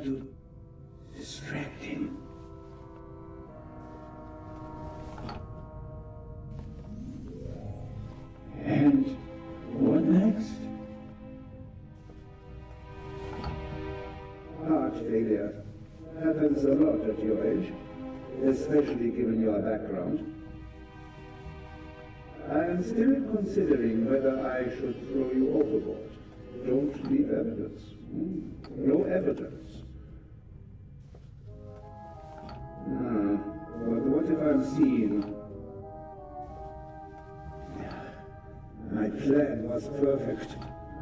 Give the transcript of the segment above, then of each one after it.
to distract him. And what next? Heart failure happens a lot at your age, especially given your background. I am still considering whether I should throw you overboard. Don't leave evidence. No evidence. But what if I'm seen? My plan was perfect.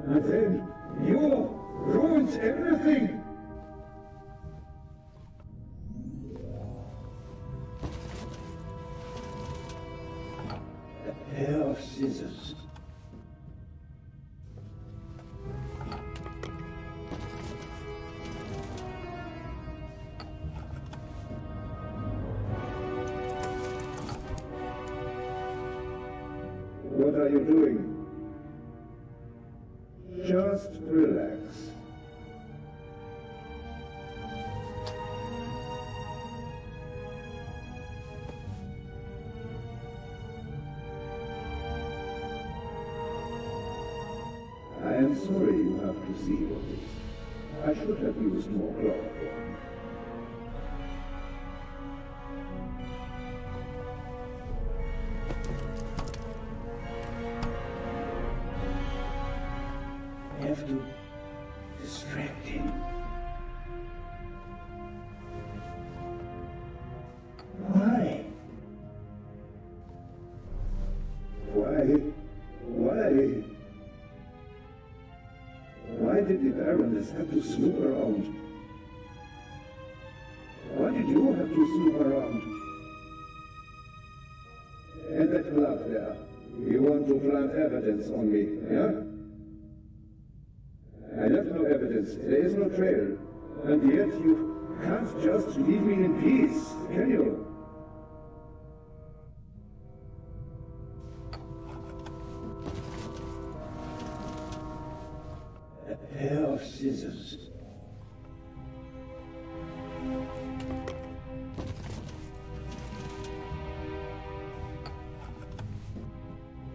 And then you ruined everything! A pair of scissors. What are you doing? Just relax. I am sorry you have to see all this. I should have used more chloroform. I have to distract him. Why? Why? Why did the Baroness have to snoop around? Why did you have to snoop around? And that glove there. You want to plant evidence on me, yeah? I left no evidence. There is no trail. And yet you can't just leave me in peace, can you? A pair of scissors.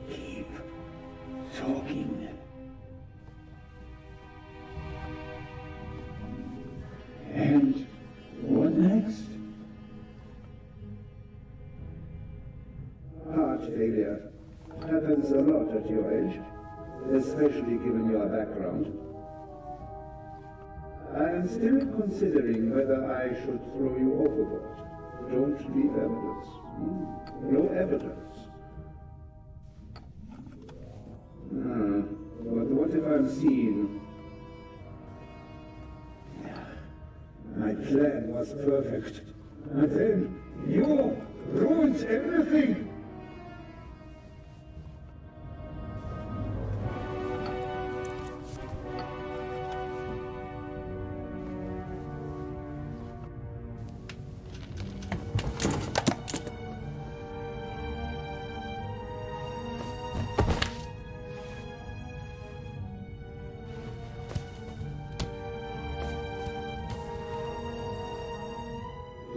Keep talking. And what next? Heart failure happens a lot at your age, especially given your background. I am still considering whether I should throw you overboard. Don't leave evidence. No evidence. But what if I'm seen? My plan was perfect. And then you ruined everything!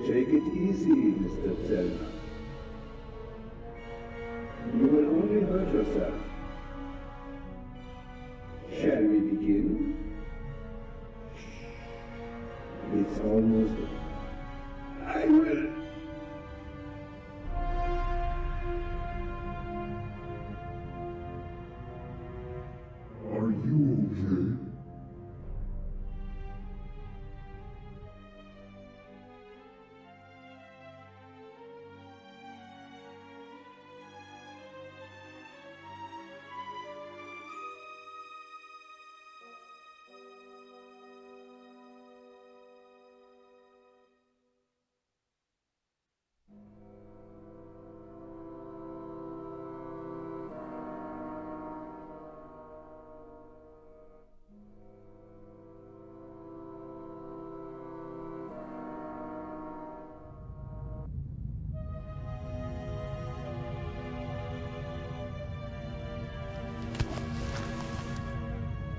Take it easy, Mr. Zellner. You will only hurt yourself. Shall we begin? It's almost over. I will... Are you okay?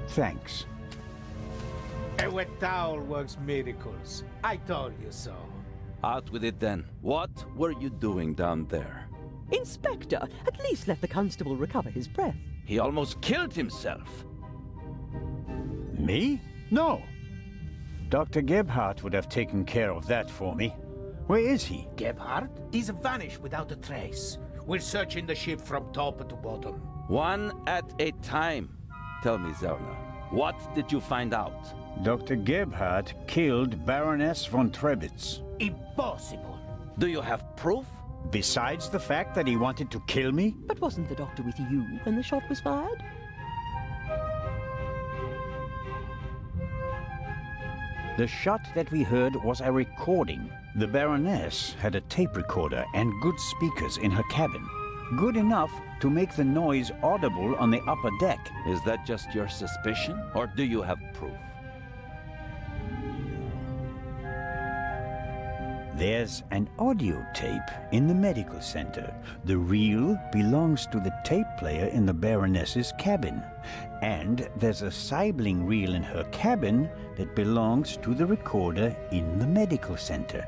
Thanks. A wet towel works miracles. I told you so. Out with it then. What were you doing down there? Inspector, at least let the constable recover his breath. He almost killed himself. Me? No. Dr. Gebhardt would have taken care of that for me. Where is he? Gebhardt? He's vanished without a trace. We're searching the ship from top to bottom. One at a time. Tell me, Zellner, what did you find out? Dr. Gebhardt killed Baroness von Trebitz. Impossible. Do you have proof? Besides the fact that he wanted to kill me? But wasn't the doctor with you when the shot was fired? The shot that we heard was a recording. The Baroness had a tape recorder and good speakers in her cabin. Good enough to make the noise audible on the upper deck. Is that just your suspicion, or do you have proof? There's an audio tape in the medical center. The reel belongs to the tape player in the Baroness's cabin. And there's a sibling reel in her cabin that belongs to the recorder in the medical center.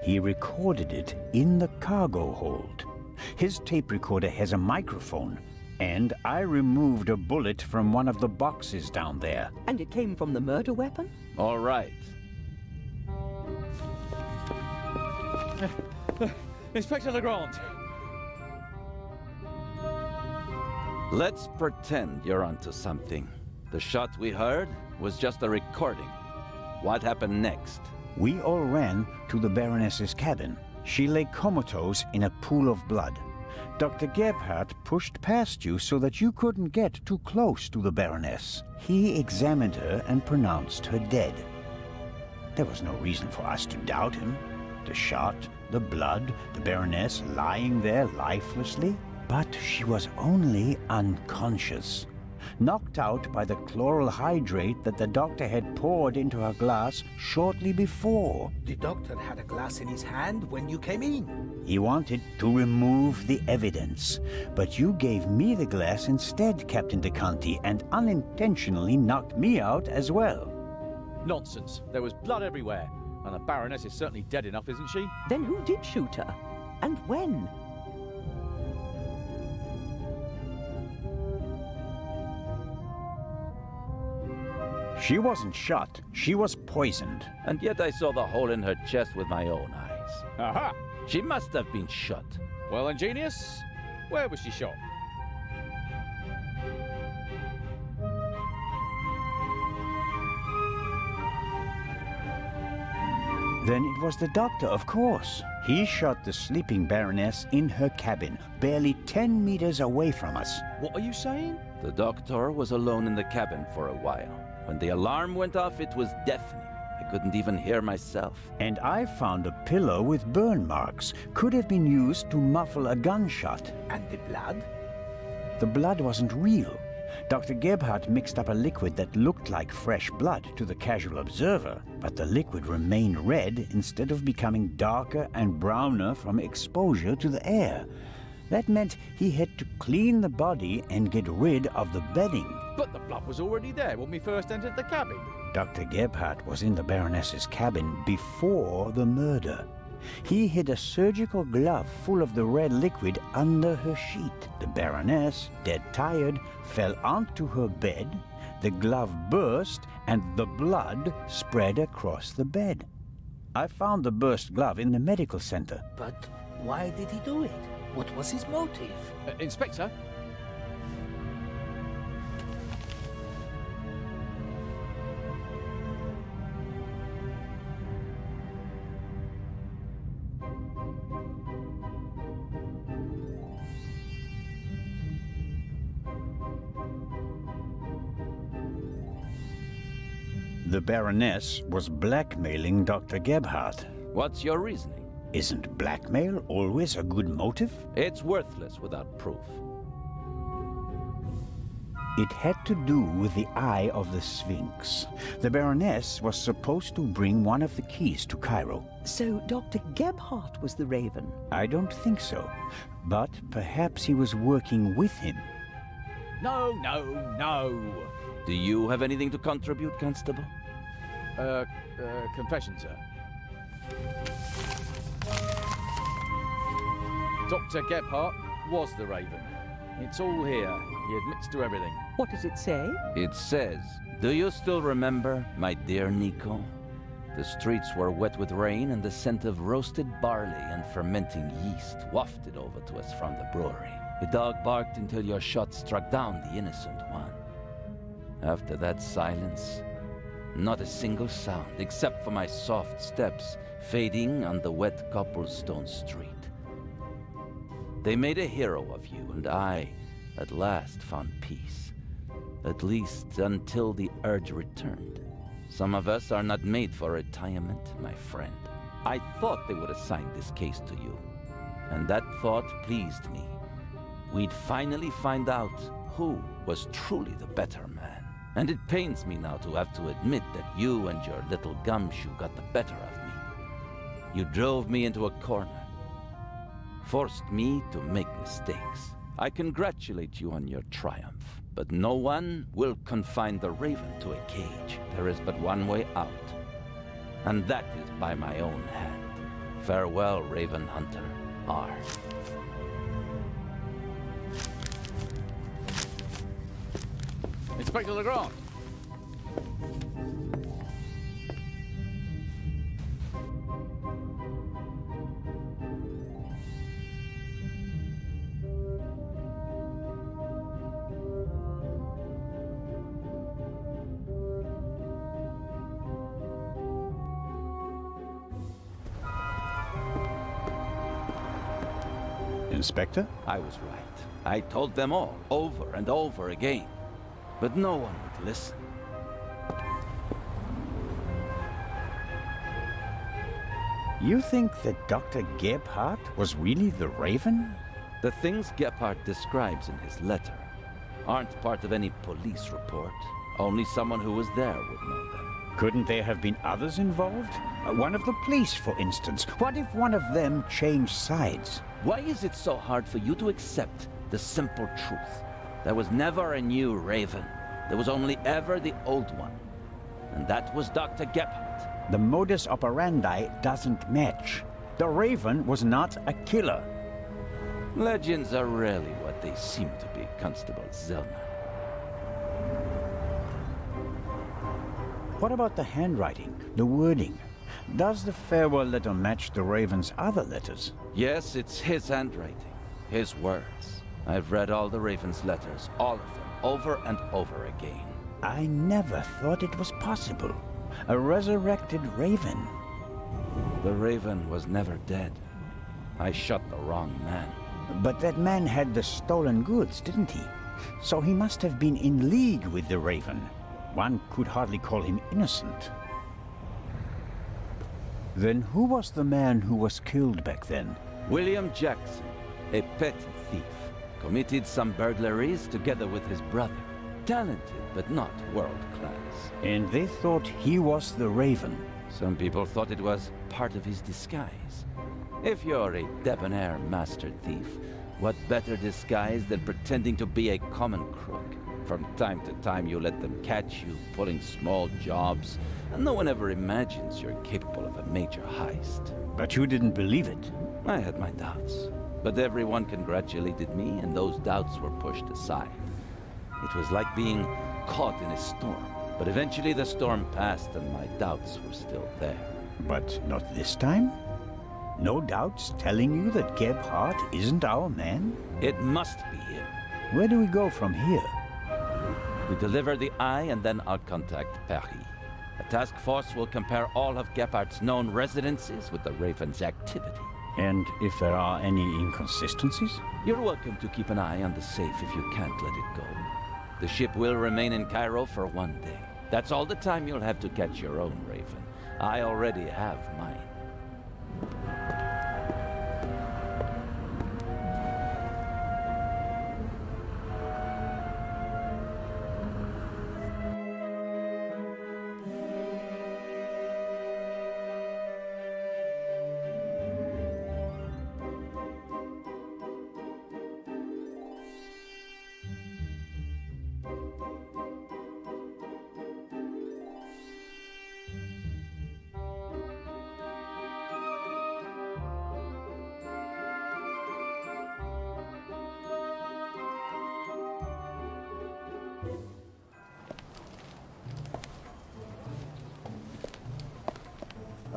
He recorded it in the cargo hold. His tape recorder has a microphone, and I removed a bullet from one of the boxes down there. And it came from the murder weapon? All right. Inspector Legrand. Let's pretend you're onto something. The shot we heard was just a recording. What happened next? We all ran to the Baroness's cabin. She lay comatose in a pool of blood. Dr. Gebhardt pushed past you so that you couldn't get too close to the Baroness. He examined her and pronounced her dead. There was no reason for us to doubt him. The shot, the blood, the Baroness lying there lifelessly. But she was only unconscious, knocked out by the chloral hydrate that the doctor had poured into her glass shortly before. The doctor had a glass in his hand when you came in. He wanted to remove the evidence, but you gave me the glass instead, Captain DeCanti, and unintentionally knocked me out as well. Nonsense. There was blood everywhere. And the Baroness is certainly dead enough, isn't she? Then who did shoot her? And when? She wasn't shot. She was poisoned. And yet I saw the hole in her chest with my own eyes. Aha! She must have been shot. Well, ingenious. Where was she shot? Then it was the doctor, of course. He shot the sleeping Baroness in her cabin, barely 10 meters away from us. What are you saying? The doctor was alone in the cabin for a while. When the alarm went off, it was deafening. I couldn't even hear myself. And I found a pillow with burn marks. Could have been used to muffle a gunshot. And the blood? The blood wasn't real. Dr. Gebhardt mixed up a liquid that looked like fresh blood to the casual observer, but the liquid remained red instead of becoming darker and browner from exposure to the air. That meant he had to clean the body and get rid of the bedding. But the blood was already there when we first entered the cabin. Dr. Gebhardt was in the Baroness's cabin before the murder. He hid a surgical glove full of the red liquid under her sheet. The Baroness, dead tired, fell onto her bed. The glove burst, and the blood spread across the bed. I found the burst glove in the medical center. But why did he do it? What was his motive? Inspector? The Baroness was blackmailing Dr. Gebhardt. What's your reasoning? Isn't blackmail always a good motive? It's worthless without proof. It had to do with the Eye of the Sphinx. The Baroness was supposed to bring one of the keys to Cairo. So Dr. Gebhardt was the Raven? I don't think so, but perhaps he was working with him. No. Do you have anything to contribute, Constable? Confession, sir. Dr. Gebhardt was the Raven. It's all here. He admits to everything. What does it say? It says, "Do you still remember, my dear Nico? The streets were wet with rain, and the scent of roasted barley and fermenting yeast wafted over to us from the brewery. The dog barked until your shot struck down the innocent one. After that silence, not a single sound except for my soft steps fading on the wet cobblestone street. They made a hero of you, and I, at last, found peace. At least until the urge returned. Some of us are not made for retirement, my friend. I thought they would assign this case to you, and that thought pleased me. We'd finally find out who was truly the better man. And it pains me now to have to admit that you and your little gumshoe got the better of me. You drove me into a corner, forced me to make mistakes. I congratulate you on your triumph, but no one will confine the Raven to a cage. There is but one way out, and that is by my own hand. Farewell, Raven Hunter R." Inspector Legrand. Inspector? I was right. I told them all, over and over again. But no one would listen. You think that Dr. Gebhardt was really the Raven? The things Gebhardt describes in his letter aren't part of any police report. Only someone who was there would know them. Couldn't there have been others involved? One of the police, for instance. What if one of them changed sides? Why is it so hard for you to accept the simple truth? There was never a new Raven. There was only ever the old one. And that was Dr. Gebhardt. The modus operandi doesn't match. The Raven was not a killer. Legends are rarely what they seem to be, Constable Zellner. What about the handwriting, the wording? Does the farewell letter match the Raven's other letters? Yes, it's his handwriting, his words. I've read all the Raven's letters, all of them, over and over again. I never thought it was possible. A resurrected Raven. The Raven was never dead. I shot the wrong man. But that man had the stolen goods, didn't he? So he must have been in league with the Raven. One could hardly call him innocent. Then who was the man who was killed back then? William Jackson, a petty thief, committed some burglaries together with his brother. Talented, but not world-class. And they thought he was the Raven. Some people thought it was part of his disguise. If you're a debonair master thief, what better disguise than pretending to be a common crook? From time to time you let them catch you pulling small jobs, and no one ever imagines you're capable of a major heist. But you didn't believe it. I had my doubts, but everyone congratulated me, and those doubts were pushed aside. It was like being caught in a storm, but eventually the storm passed and my doubts were still there. But not this time? No doubts telling you that Gebhardt isn't our man? It must be him. Where do we go from here? We deliver the eye and then I'll contact Paris. A task force will compare all of Gebhardt's known residences with the Raven's activity. And if there are any inconsistencies? You're welcome to keep an eye on the safe if you can't let it go. The ship will remain in Cairo for 1 day. That's all the time you'll have to catch your own Raven. I already have mine.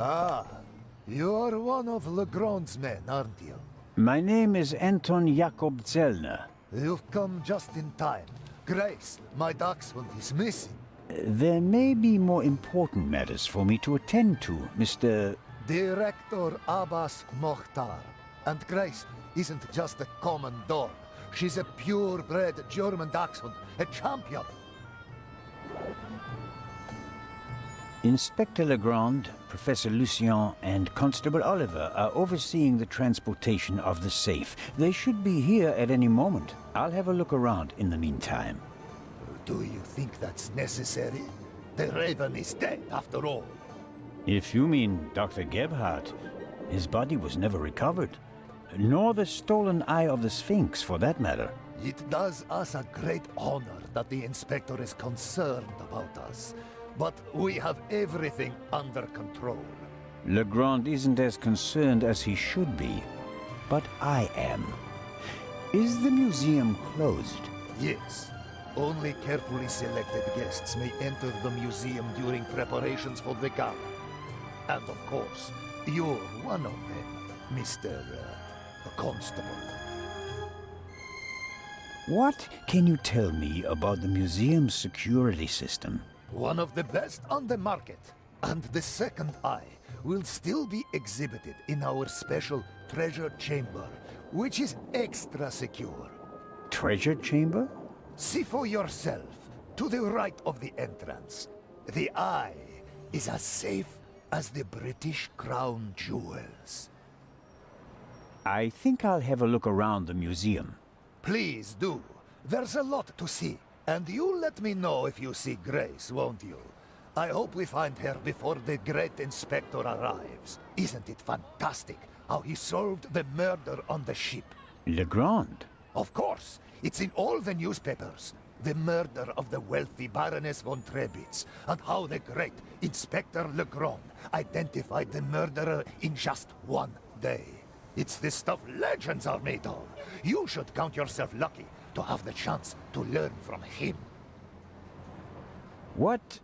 Ah, you're one of Legrand's men, aren't you? My name is Anton Jakob Zellner. You've come just in time. Grace, my dachshund, is missing. There may be more important matters for me to attend to, Mr. Director Abbas Mokhtar. And Grace isn't just a common dog. She's a purebred German dachshund, a champion. Inspector Legrand, Professor Lucien, and Constable Oliver are overseeing the transportation of the safe. They should be here at any moment. I'll have a look around in the meantime. Do you think that's necessary? The Raven is dead, after all. If you mean Dr. Gebhardt, his body was never recovered. Nor the stolen eye of the Sphinx, for that matter. It does us a great honor that the Inspector is concerned about us. But we have everything under control. Legrand isn't as concerned as he should be. But I am. Is the museum closed? Yes. Only carefully selected guests may enter the museum during preparations for the gala. And of course, you're one of them, Mr. Constable. What can you tell me about the museum's security system? One of the best on the market. And the second eye will still be exhibited in our special treasure chamber, which is extra secure. Treasure chamber? See for yourself, to the right of the entrance. The eye is as safe as the British Crown jewels. I think I'll have a look around the museum. Please do. There's a lot to see. And you let me know if you see Grace, won't you? I hope we find her before the great inspector arrives. Isn't it fantastic how he solved the murder on the ship? Legrand? Of course. It's in all the newspapers. The murder of the wealthy Baroness von Trebitz, and how the great Inspector Legrand identified the murderer in just one day. It's the stuff legends are made of. You should count yourself lucky to have the chance to learn from him. What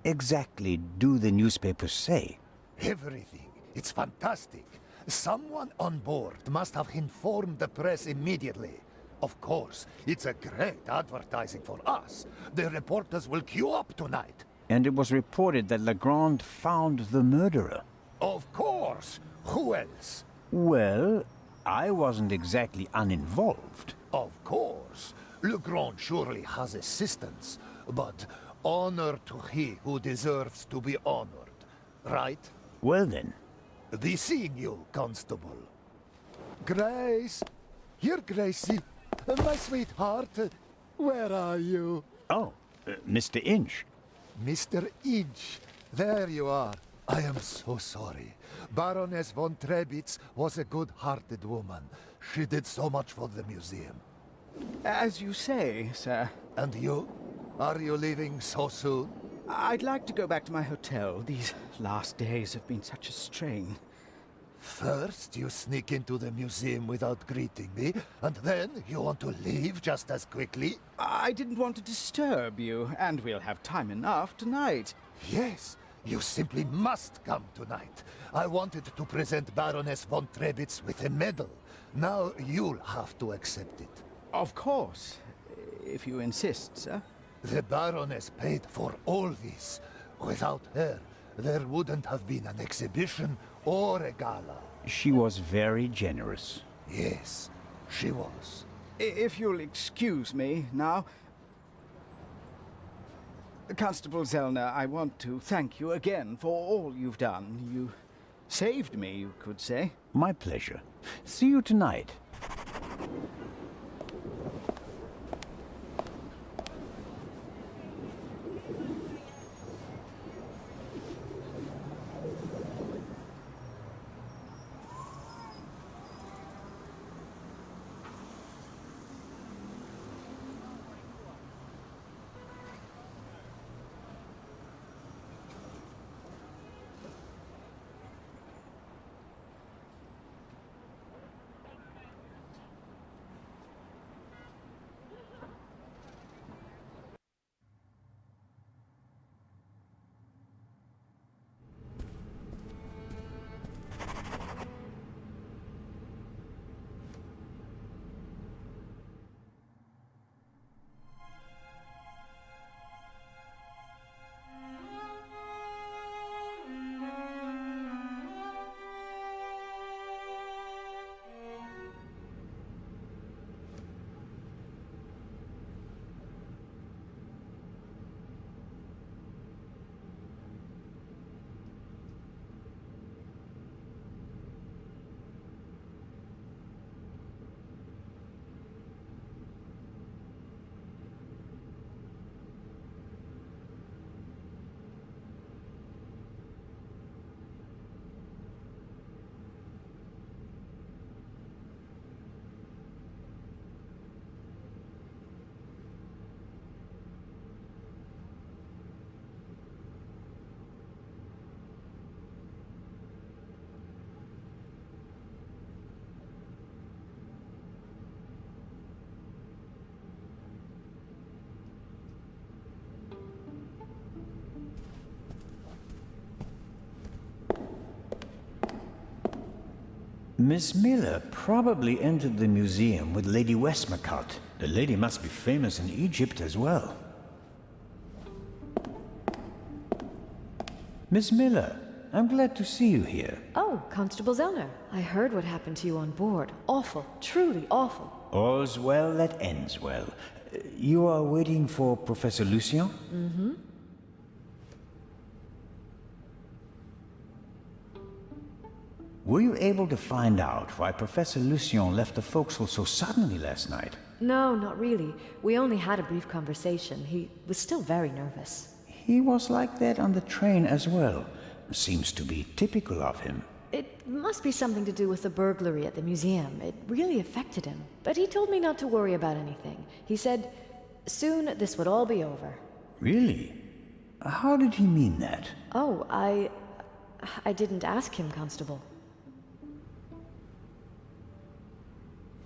exactly do the newspapers say? Everything. It's fantastic. Someone on board must have informed the press immediately. Of course, it's a great advertising for us. The reporters will queue up tonight. And it was reported that Legrand found the murderer. Of course. Who else? Well, I wasn't exactly uninvolved. Of course. Legrand surely has assistants, but honor to he who deserves to be honored, right? Well then. Be seeing you, Constable. Grace! Here, Gracie. My sweetheart. Where are you? Oh, Mr. Inch. Mr. Inch. There you are. I am so sorry. Baroness von Trebitz was a good-hearted woman. She did so much for the museum. As you say, sir. And you? Are you leaving so soon? I'd like to go back to my hotel. These last days have been such a strain. First, you sneak into the museum without greeting me, and then you want to leave just as quickly? I didn't want to disturb you, and we'll have time enough tonight. Yes, you simply must come tonight. I wanted to present Baroness von Trebitz with a medal. Now you'll have to accept it. Of course, if you insist, sir. The Baroness paid for all this. Without her, there wouldn't have been an exhibition or a gala. She was very generous. Yes, she was. If you'll excuse me now. Constable Zellner, I want to thank you again for all you've done. You saved me, you could say. My pleasure. See you tonight. Miss Miller probably entered the museum with Lady Westmacott. The lady must be famous in Egypt as well. Miss Miller, I'm glad to see you here. Oh, Constable Zellner. I heard what happened to you on board. Awful. Truly awful. All's well that ends well. You are waiting for Professor Lucien? Mm-hmm. Were you able to find out why Professor Lucien left the forecastle so suddenly last night? No, not really. We only had a brief conversation. He was still very nervous. He was like that on the train as well. Seems to be typical of him. It must be something to do with the burglary at the museum. It really affected him. But he told me not to worry about anything. He said, soon this would all be over. Really? How did he mean that? Oh, I didn't ask him, Constable.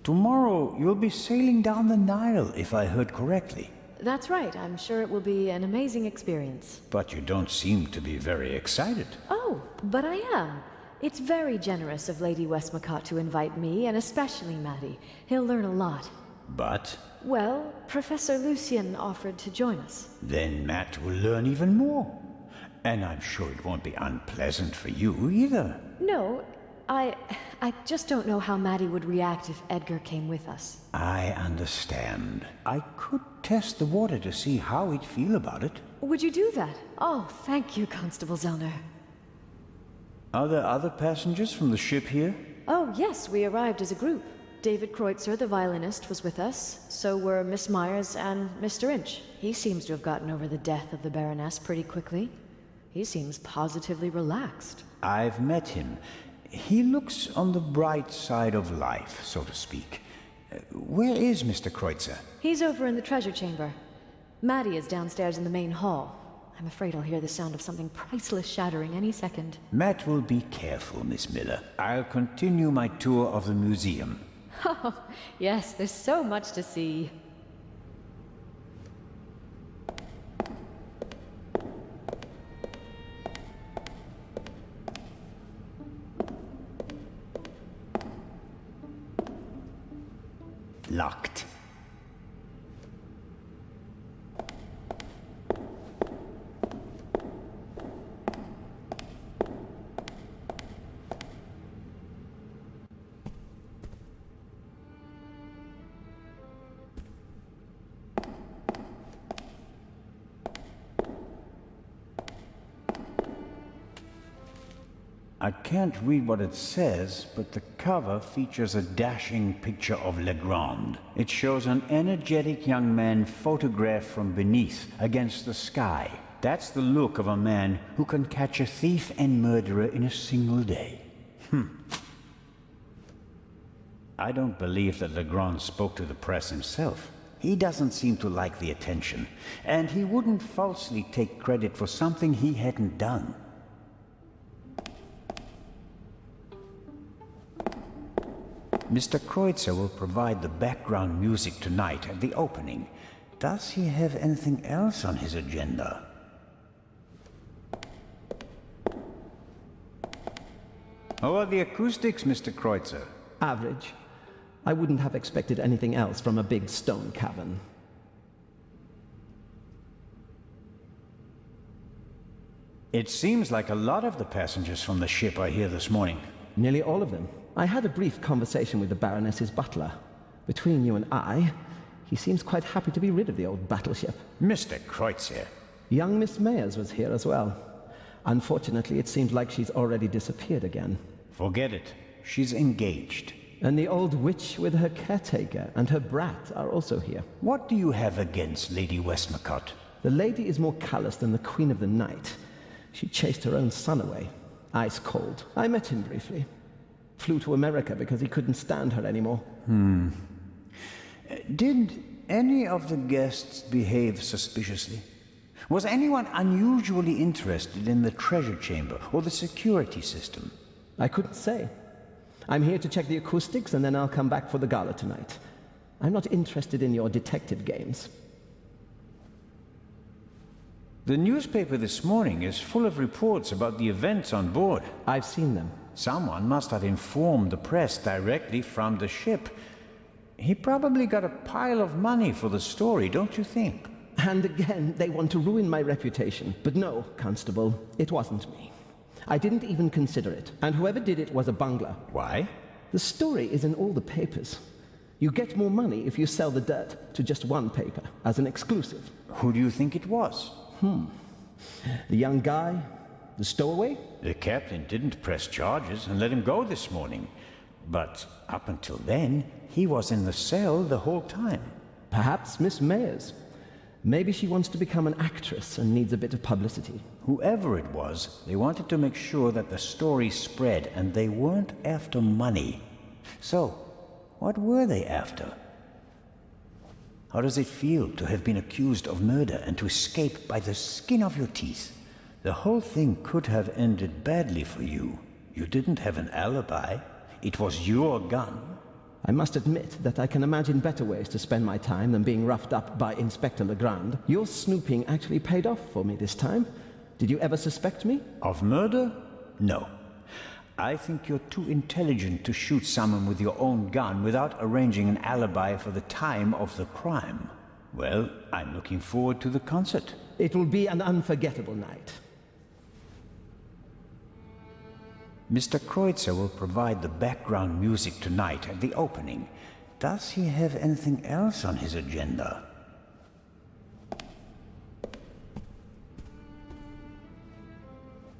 Tomorrow you'll be sailing down the Nile, if I heard correctly. That's right. I'm sure it will be an amazing experience. But you don't seem to be very excited. Oh, but I am. It's very generous of Lady Westmacott to invite me, and especially Matty. He'll learn a lot. But? Well, Professor Lucien offered to join us. Then Matt will learn even more. And I'm sure it won't be unpleasant for you either. No, I just don't know how Matty would react if Edgar came with us. I understand. I could test the water to see how he'd feel about it. Would you do that? Oh, thank you, Constable Zellner. Are there other passengers from the ship here? Oh, yes, we arrived as a group. David Kreutzer, the violinist, was with us. So were Miss Myers and Mr. Inch. He seems to have gotten over the death of the Baroness pretty quickly. He seems positively relaxed. I've met him. He looks on the bright side of life, so to speak. Where is Mr. Kreutzer? He's over in the treasure chamber. Matty is downstairs in the main hall. I'm afraid I'll hear the sound of something priceless shattering any second. Matt will be careful, Miss Miller. I'll continue my tour of the museum. Oh, yes, there's so much to see. Locked. I can't read what it says, but the cover features a dashing picture of Legrand. It shows an energetic young man photographed from beneath, against the sky. That's the look of a man who can catch a thief and murderer in a single day. I don't believe that Legrand spoke to the press himself. He doesn't seem to like the attention, and he wouldn't falsely take credit for something he hadn't done. Mr. Kreutzer will provide the background music tonight at the opening. Does he have anything else on his agenda? How are the acoustics, Mr. Kreutzer? Average. I wouldn't have expected anything else from a big stone cavern. It seems like a lot of the passengers from the ship are here this morning. Nearly all of them. I had a brief conversation with the Baroness's butler. Between you and I, he seems quite happy to be rid of the old battleship. Mr. Kreutzer. Young Miss Mayers was here as well. Unfortunately, it seems like she's already disappeared again. Forget it. She's engaged. And the old witch with her caretaker and her brat are also here. What do you have against Lady Westmacott? The lady is more callous than the Queen of the Night. She chased her own son away. Ice cold. I met him briefly. Flew to America because he couldn't stand her anymore. Did any of the guests behave suspiciously? Was anyone unusually interested in the treasure chamber or the security system? I couldn't say. I'm here to check the acoustics and then I'll come back for the gala tonight. I'm not interested in your detective games. The newspaper this morning is full of reports about the events on board. I've seen them. Someone must have informed the press directly from the ship. He probably got a pile of money for the story, don't you think? And again, they want to ruin my reputation. But no, Constable, it wasn't me. I didn't even consider it, and whoever did it was a bungler. Why? The story is in all the papers. You get more money if you sell the dirt to just one paper, as an exclusive. Who do you think it was? The young guy? The stowaway? The captain didn't press charges and let him go this morning. But up until then, he was in the cell the whole time. Perhaps Miss Mayers. Maybe she wants to become an actress and needs a bit of publicity. Whoever it was, they wanted to make sure that the story spread, and they weren't after money. So, what were they after? How does it feel to have been accused of murder and to escape by the skin of your teeth? The whole thing could have ended badly for you. You didn't have an alibi. It was your gun. I must admit that I can imagine better ways to spend my time than being roughed up by Inspector Legrand. Your snooping actually paid off for me this time. Did you ever suspect me? Of murder? No. I think you're too intelligent to shoot someone with your own gun without arranging an alibi for the time of the crime. Well, I'm looking forward to the concert. It will be an unforgettable night. Mr. Kreutzer will provide the background music tonight at the opening. Does he have anything else on his agenda?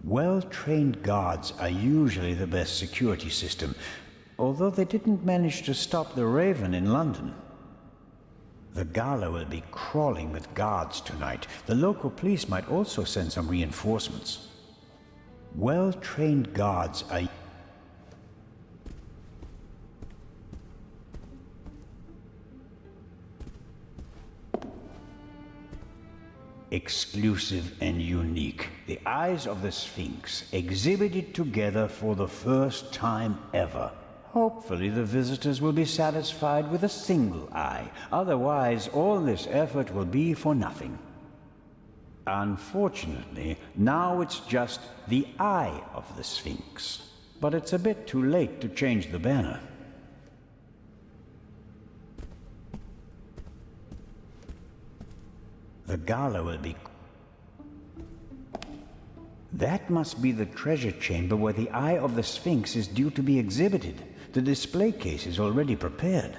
Well-trained guards are usually the best security system, although they didn't manage to stop the Raven in London. The gala will be crawling with guards tonight. The local police might also send some reinforcements. Well-trained guards are... exclusive and unique. The eyes of the Sphinx, exhibited together for the first time ever. Hopefully the visitors will be satisfied with a single eye. Otherwise, all this effort will be for nothing. Unfortunately, now it's just the eye of the Sphinx. But it's a bit too late to change the banner. The gala will be... That must be the treasure chamber where the eye of the Sphinx is due to be exhibited. The display case is already prepared.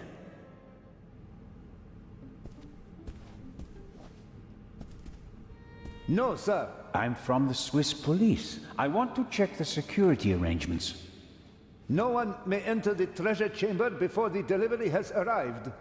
No, sir. I'm from the Swiss police. I want to check the security arrangements. No one may enter the treasure chamber before the delivery has arrived.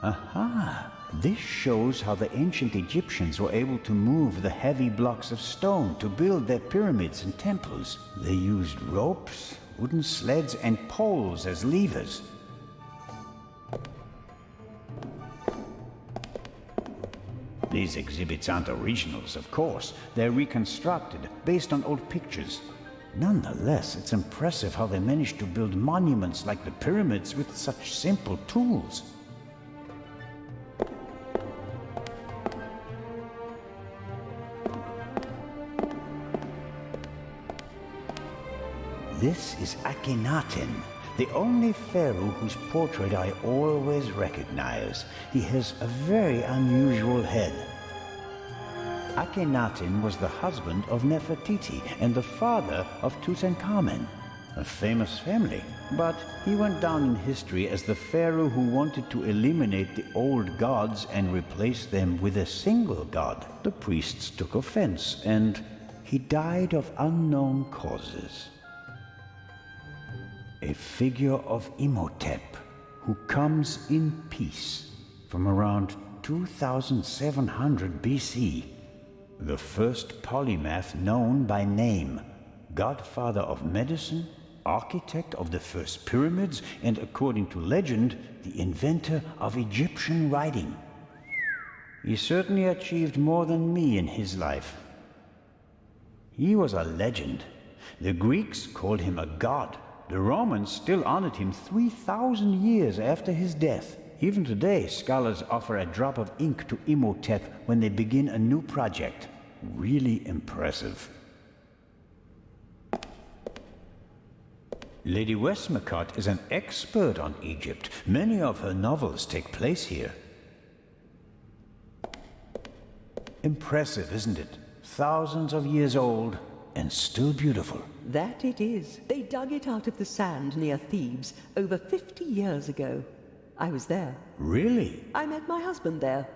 Aha! This shows how the ancient Egyptians were able to move the heavy blocks of stone to build their pyramids and temples. They used ropes, wooden sleds, and poles as levers. These exhibits aren't originals, of course. They're reconstructed, based on old pictures. Nonetheless, it's impressive how they managed to build monuments like the pyramids with such simple tools. This is Akhenaten, the only pharaoh whose portrait I always recognize. He has a very unusual head. Akhenaten was the husband of Nefertiti and the father of Tutankhamen. A famous family. But he went down in history as the pharaoh who wanted to eliminate the old gods and replace them with a single god. The priests took offense, and he died of unknown causes. A figure of Imhotep, who comes in peace from around 2700 BC. The first polymath known by name, godfather of medicine, architect of the first pyramids, and according to legend, the inventor of Egyptian writing. He certainly achieved more than me in his life. He was a legend. The Greeks called him a god. The Romans still honored him 3,000 years after his death. Even today, scholars offer a drop of ink to Imhotep when they begin a new project. Really impressive. Lady Westmacott is an expert on Egypt. Many of her novels take place here. Impressive, isn't it? Thousands of years old and still beautiful. That it is. They dug it out of the sand near Thebes over 50 years ago. I was there. Really? I met my husband there.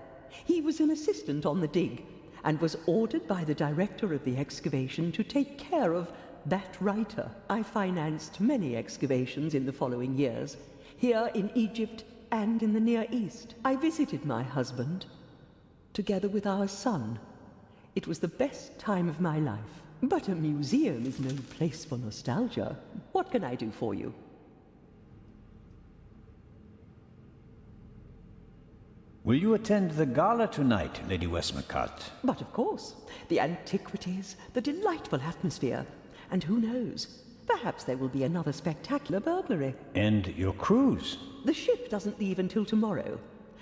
He was an assistant on the dig and was ordered by the director of the excavation to take care of that writer. I financed many excavations in the following years, here in Egypt and in the Near East. I visited my husband, together with our son. It was the best time of my life. But a museum is no place for nostalgia. What can I do for you? Will you attend the gala tonight, Lady Westmacott? But of course. The antiquities, the delightful atmosphere. And who knows? Perhaps there will be another spectacular burglary. And your cruise? The ship doesn't leave until tomorrow.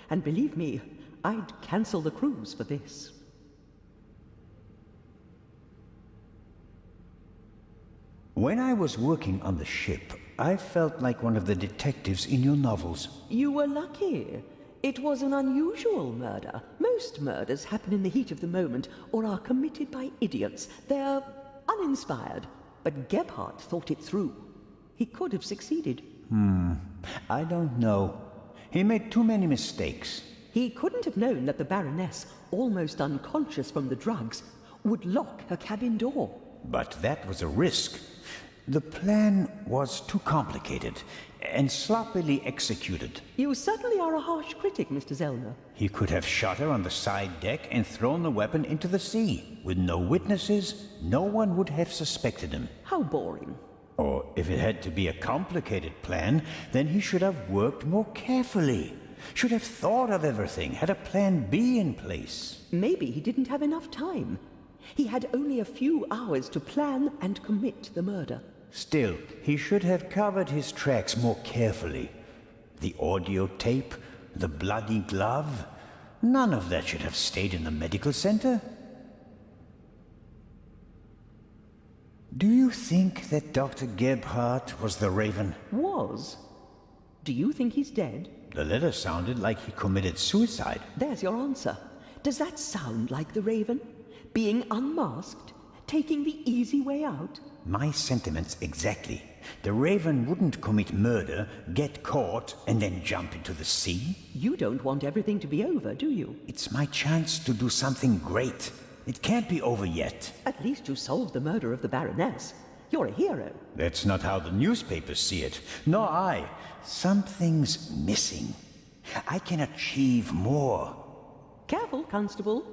And believe me, I'd cancel the cruise for this. When I was working on the ship, I felt like one of the detectives in your novels. You were lucky. It was an unusual murder. Most murders happen in the heat of the moment or are committed by idiots. They're uninspired. But Gebhardt thought it through. He could have succeeded. I don't know. He made too many mistakes. He couldn't have known that the Baroness, almost unconscious from the drugs, would lock her cabin door. But that was a risk. The plan was too complicated and sloppily executed. You certainly are a harsh critic, Mr. Zellner. He could have shot her on the side deck and thrown the weapon into the sea. With no witnesses, no one would have suspected him. How boring. Or if it had to be a complicated plan, then he should have worked more carefully. Should have thought of everything, had a plan B in place. Maybe he didn't have enough time. He had only a few hours to plan and commit the murder. Still, he should have covered his tracks more carefully. The audio tape, the bloody glove, none of that should have stayed in the medical center. Do you think that Dr. Gebhardt was the Raven? Was? Do you think he's dead? The letter sounded like he committed suicide. There's your answer. Does that sound like the Raven? Being unmasked? Taking the easy way out? My sentiments exactly. The Raven wouldn't commit murder, get caught, and then jump into the sea. You don't want everything to be over, do you? It's my chance to do something great. It can't be over yet. At least you solved the murder of the Baroness. You're a hero. That's not how the newspapers see it. Nor I. Something's missing. I can achieve more. Careful, Constable.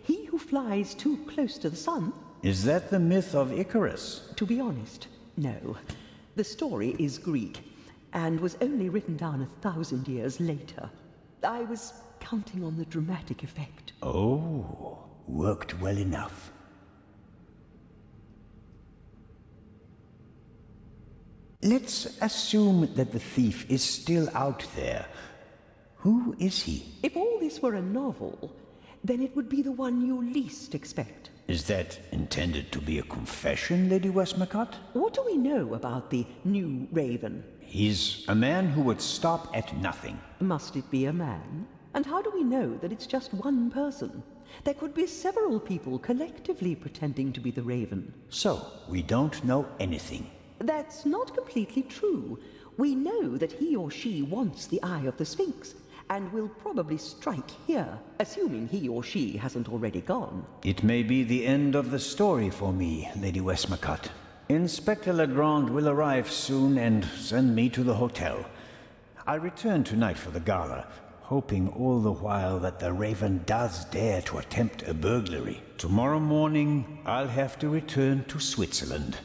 He who flies too close to the sun... Is that the myth of Icarus? To be honest, no. The story is Greek, and was only written down 1,000 years later. I was counting on the dramatic effect. Oh, worked well enough. Let's assume that the thief is still out there. Who is he? If all this were a novel, then it would be the one you least expect. Is that intended to be a confession, Lady Westmacott? What do we know about the new Raven? He's a man who would stop at nothing. Must it be a man? And how do we know that it's just one person? There could be several people collectively pretending to be the Raven. So, we don't know anything. That's not completely true. We know that he or she wants the eye of the Sphinx, and will probably strike here, assuming he or she hasn't already gone. It may be the end of the story for me, Lady Westmacott. Inspector Legrand will arrive soon and send me to the hotel. I'll return tonight for the gala, hoping all the while that the Raven does dare to attempt a burglary. Tomorrow morning, I'll have to return to Switzerland.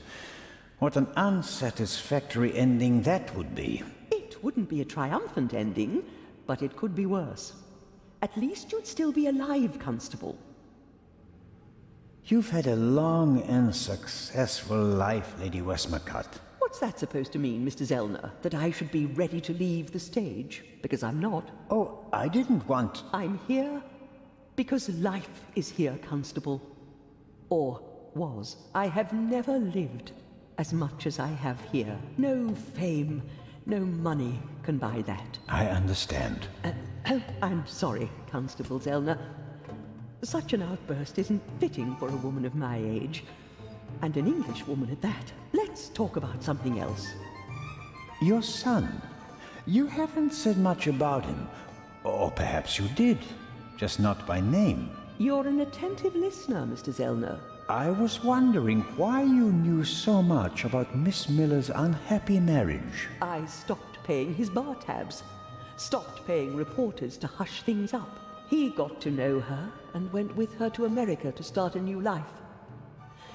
What an unsatisfactory ending that would be. It wouldn't be a triumphant ending, but it could be worse. At least you'd still be alive, Constable. You've had a long and successful life, Lady Westmacott. What's that supposed to mean, Mr. Zellner? That I should be ready to leave the stage? Because I'm not. Oh, I didn't want... I'm here because life is here, Constable. Or was. I have never lived as much as I have here. No fame, no money can buy that. I understand. I'm sorry, Constable Zellner. Such an outburst isn't fitting for a woman of my age. And an English woman at that. Let's talk about something else. Your son. You haven't said much about him. Or perhaps you did. Just not by name. You're an attentive listener, Mr. Zellner. I was wondering why you knew so much about Miss Miller's unhappy marriage. I stopped paying his bar tabs. Stopped paying reporters to hush things up. He got to know her and went with her to America to start a new life.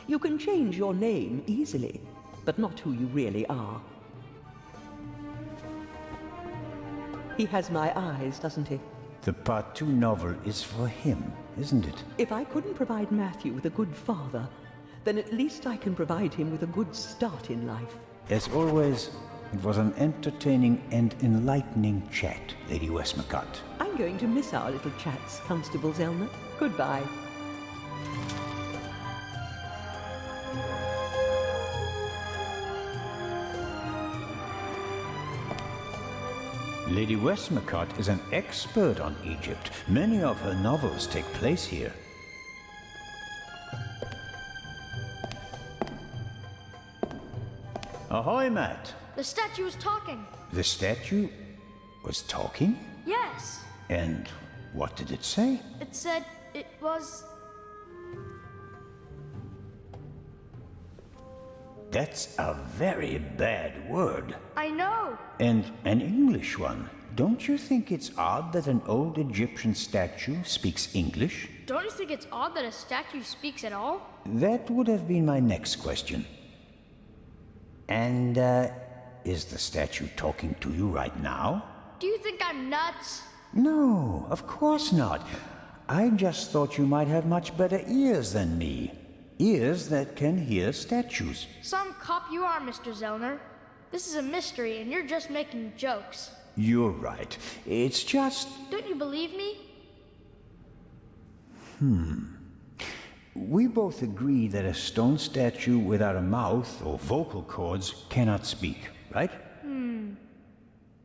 You can change your name easily, but not who you really are. He has my eyes, doesn't he? The Part 2 novel is for him, isn't it? If I couldn't provide Matthew with a good father, then at least I can provide him with a good start in life. As always, it was an entertaining and enlightening chat, Lady Westmacott. I'm going to miss our little chats, Constable Zellner. Goodbye. Lady Westmacott is an expert on Egypt. Many of her novels take place here. Ahoy, Matt. The statue was talking. The statue was talking? Yes. And what did it say? It said it was... That's a very bad word. I know. And an English one. Don't you think it's odd that an old Egyptian statue speaks English? Don't you think it's odd that a statue speaks at all? That would have been my next question. And, is the statue talking to you right now? Do you think I'm nuts? No, of course not. I just thought you might have much better ears than me. Ears that can hear statues. Some cop you are, Mr. Zellner. This is a mystery, and you're just making jokes. You're right. It's just... Don't you believe me? We both agree that a stone statue without a mouth or vocal cords cannot speak, right?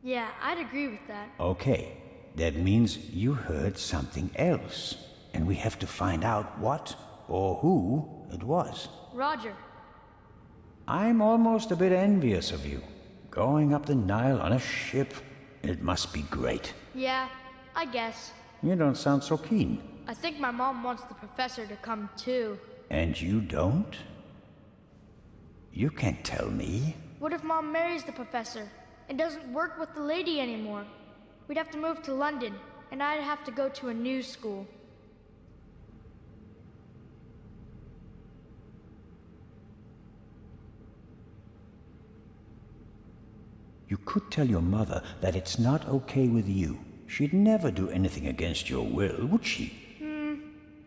Yeah, I'd agree with that. Okay. That means you heard something else. And we have to find out what or who it was. Roger. I'm almost a bit envious of you. Going up the Nile on a ship. It must be great. Yeah, I guess. You don't sound so keen. I think my mom wants the professor to come too. And you don't? You can't tell me. What if Mom marries the professor and doesn't work with the lady anymore? We'd have to move to London, and I'd have to go to a new school. You could tell your mother that it's not okay with you. She'd never do anything against your will, would she?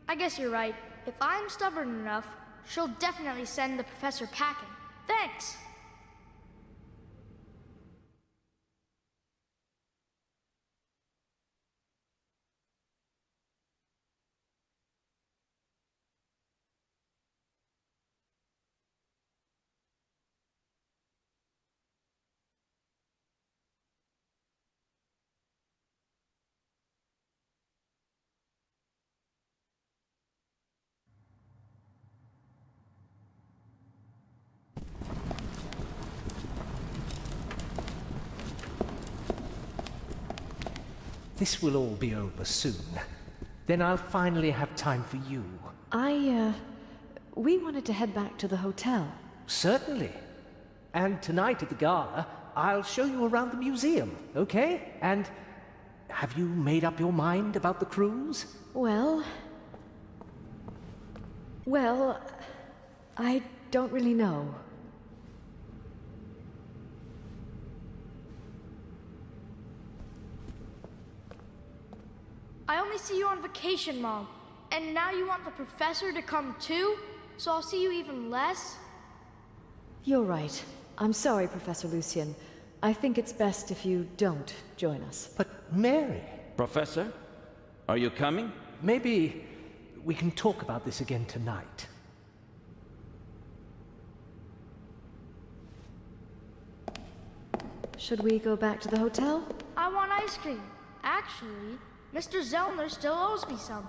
I guess you're right. If I'm stubborn enough, she'll definitely send the professor packing. Thanks! This will all be over soon. Then I'll finally have time for you. We wanted to head back to the hotel. Certainly. And tonight at the gala, I'll show you around the museum, okay? And have you made up your mind about the cruise? Well, I don't really know. I only see you on vacation, Mom. And now you want the professor to come too? So I'll see you even less? You're right. I'm sorry, Professor Lucien. I think it's best if you don't join us. But Mary... Professor, are you coming? Maybe we can talk about this again tonight. Should we go back to the hotel? I want ice cream. Actually, Mr. Zellner still owes me some.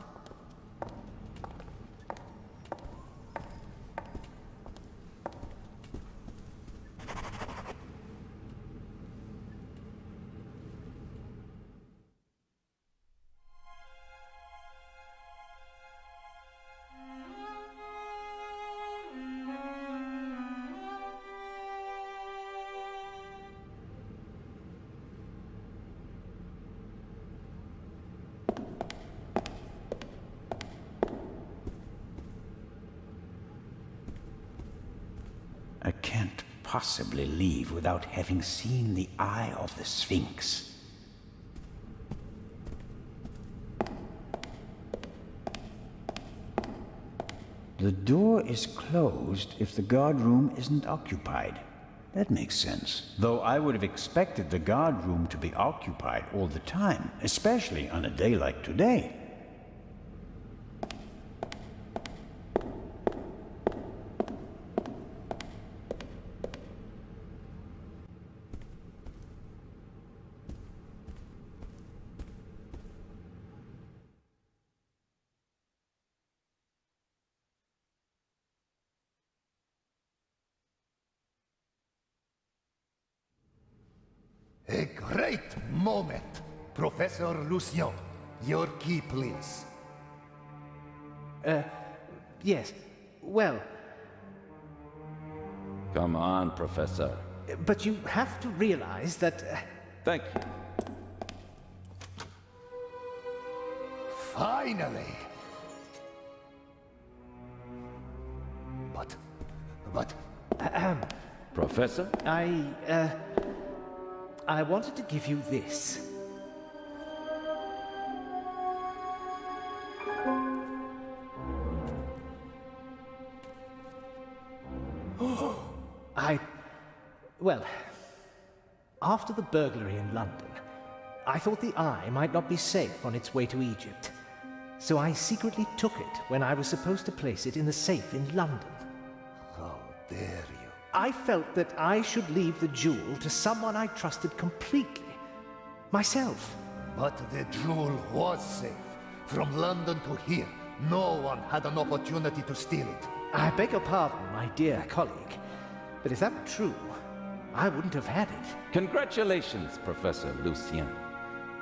I can't possibly leave without having seen the eye of the Sphinx. The door is closed if the guard room isn't occupied. That makes sense. Though I would have expected the guard room to be occupied all the time, especially on a day like today. A great moment. Professor Lucien, your key, please. Yes. Well... Come on, Professor. But you have to realize that... Thank you. Finally! But... Professor? I wanted to give you this. Well, after the burglary in London, I thought the eye might not be safe on its way to Egypt. So I secretly took it when I was supposed to place it in the safe in London. How dare you? I felt that I should leave the jewel to someone I trusted completely. Myself. But the jewel was safe. From London to here, no one had an opportunity to steal it. I beg your pardon, my dear colleague. But if that were true, I wouldn't have had it. Congratulations, Professor Lucien.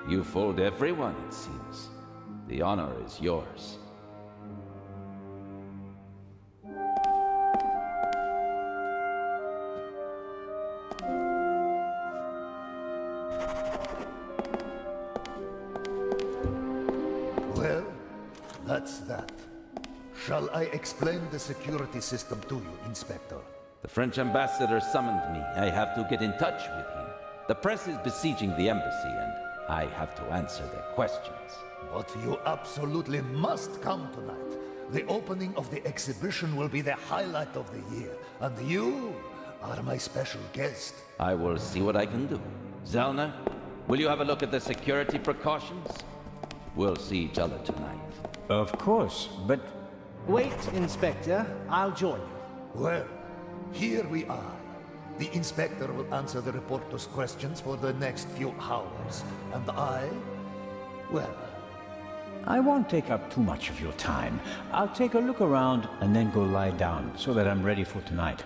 You fooled everyone, it seems. The honor is yours. Well, that's that. Shall I explain the security system to you, Inspector? The French ambassador summoned me. I have to get in touch with him. The press is besieging the embassy, and I have to answer their questions. But you absolutely must come tonight. The opening of the exhibition will be the highlight of the year, and you are my special guest. I will see what I can do. Zellner, will you have a look at the security precautions? We'll see each other tonight. Of course, but... Wait, Inspector. I'll join you. Well, here we are. The Inspector will answer the reporter's questions for the next few hours. And well... I won't take up too much of your time. I'll take a look around and then go lie down so that I'm ready for tonight.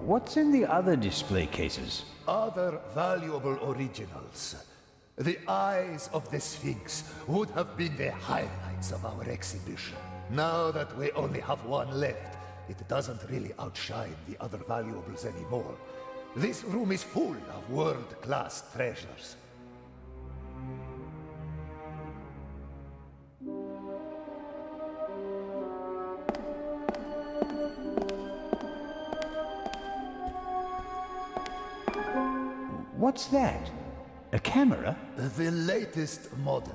What's in the other display cases? Other valuable originals. The eyes of the Sphinx would have been the highlights of our exhibition. Now that we only have one left, it doesn't really outshine the other valuables anymore. This room is full of world-class treasures. What's that? A camera? The latest model.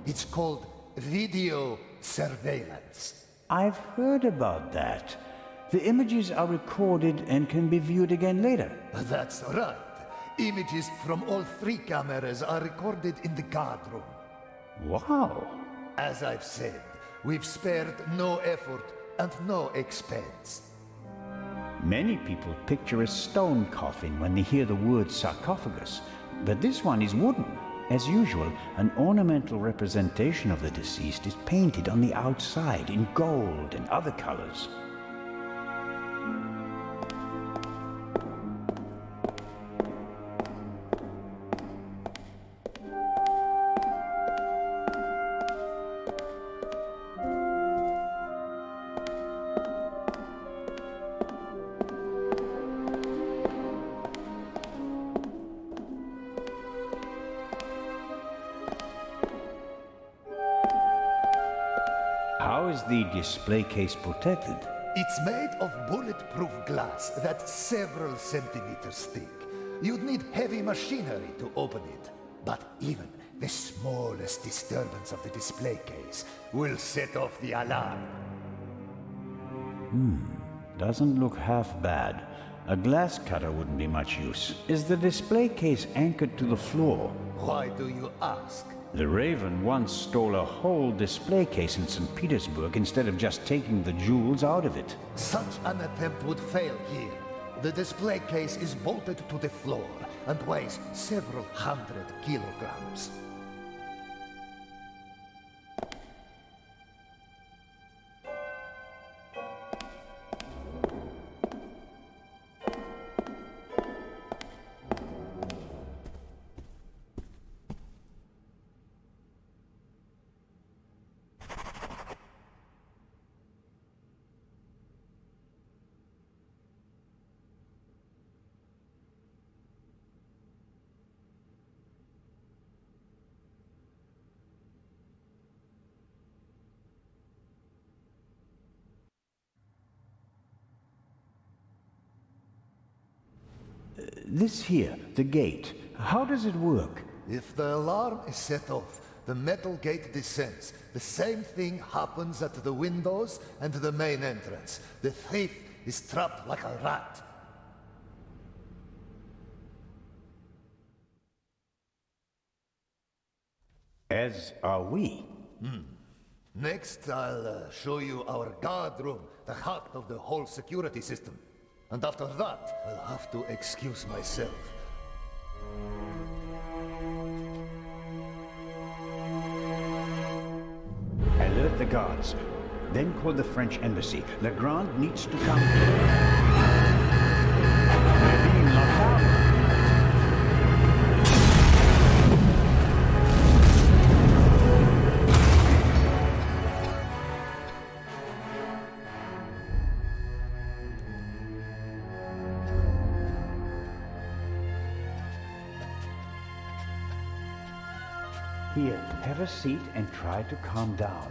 It's called video surveillance. I've heard about that. The images are recorded and can be viewed again later. That's right. Images from all 3 cameras are recorded in the guard room. Wow. As I've said, we've spared no effort and no expense. Many people picture a stone coffin when they hear the word sarcophagus, but this one is wooden. As usual, an ornamental representation of the deceased is painted on the outside in gold and other colors. How is the display case protected? It's made of bulletproof glass that's several centimeters thick. You'd need heavy machinery to open it. But even the smallest disturbance of the display case will set off the alarm. Doesn't look half bad. A glass cutter wouldn't be much use. Is the display case anchored to the floor? Why do you ask? The Raven once stole a whole display case in St. Petersburg instead of just taking the jewels out of it. Such an attempt would fail here. The display case is bolted to the floor and weighs several hundred kilograms. This here, the gate, how does it work? If the alarm is set off, the metal gate descends. The same thing happens at the windows and the main entrance. The thief is trapped like a rat. As are we. Next, I'll show you our guard room, the heart of the whole security system. And after that, I'll have to excuse myself. Alert the guards. Then call the French embassy. Legrand needs to come. We're being locked out. Here, have a seat and try to calm down.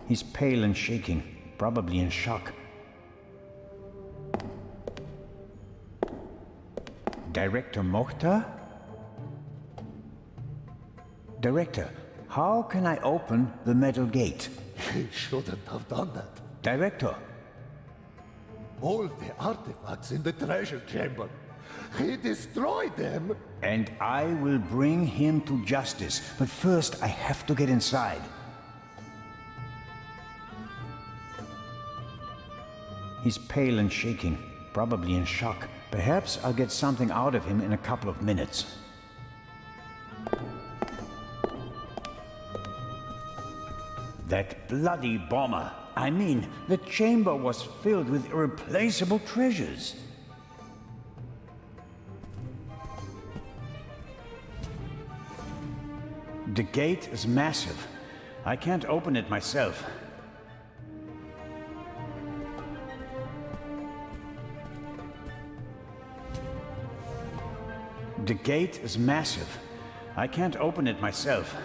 He's pale and shaking, probably in shock. Director Mokhtar? Director, how can I open the metal gate? He shouldn't have done that. Director. All the artifacts in the treasure chamber. He destroyed them. And I will bring him to justice. But first, I have to get inside. He's pale and shaking, probably in shock. Perhaps I'll get something out of him in a couple of minutes. That bloody bomber. I mean, the chamber was filled with irreplaceable treasures. The gate is massive. I can't open it myself. The gate is massive. I can't open it myself.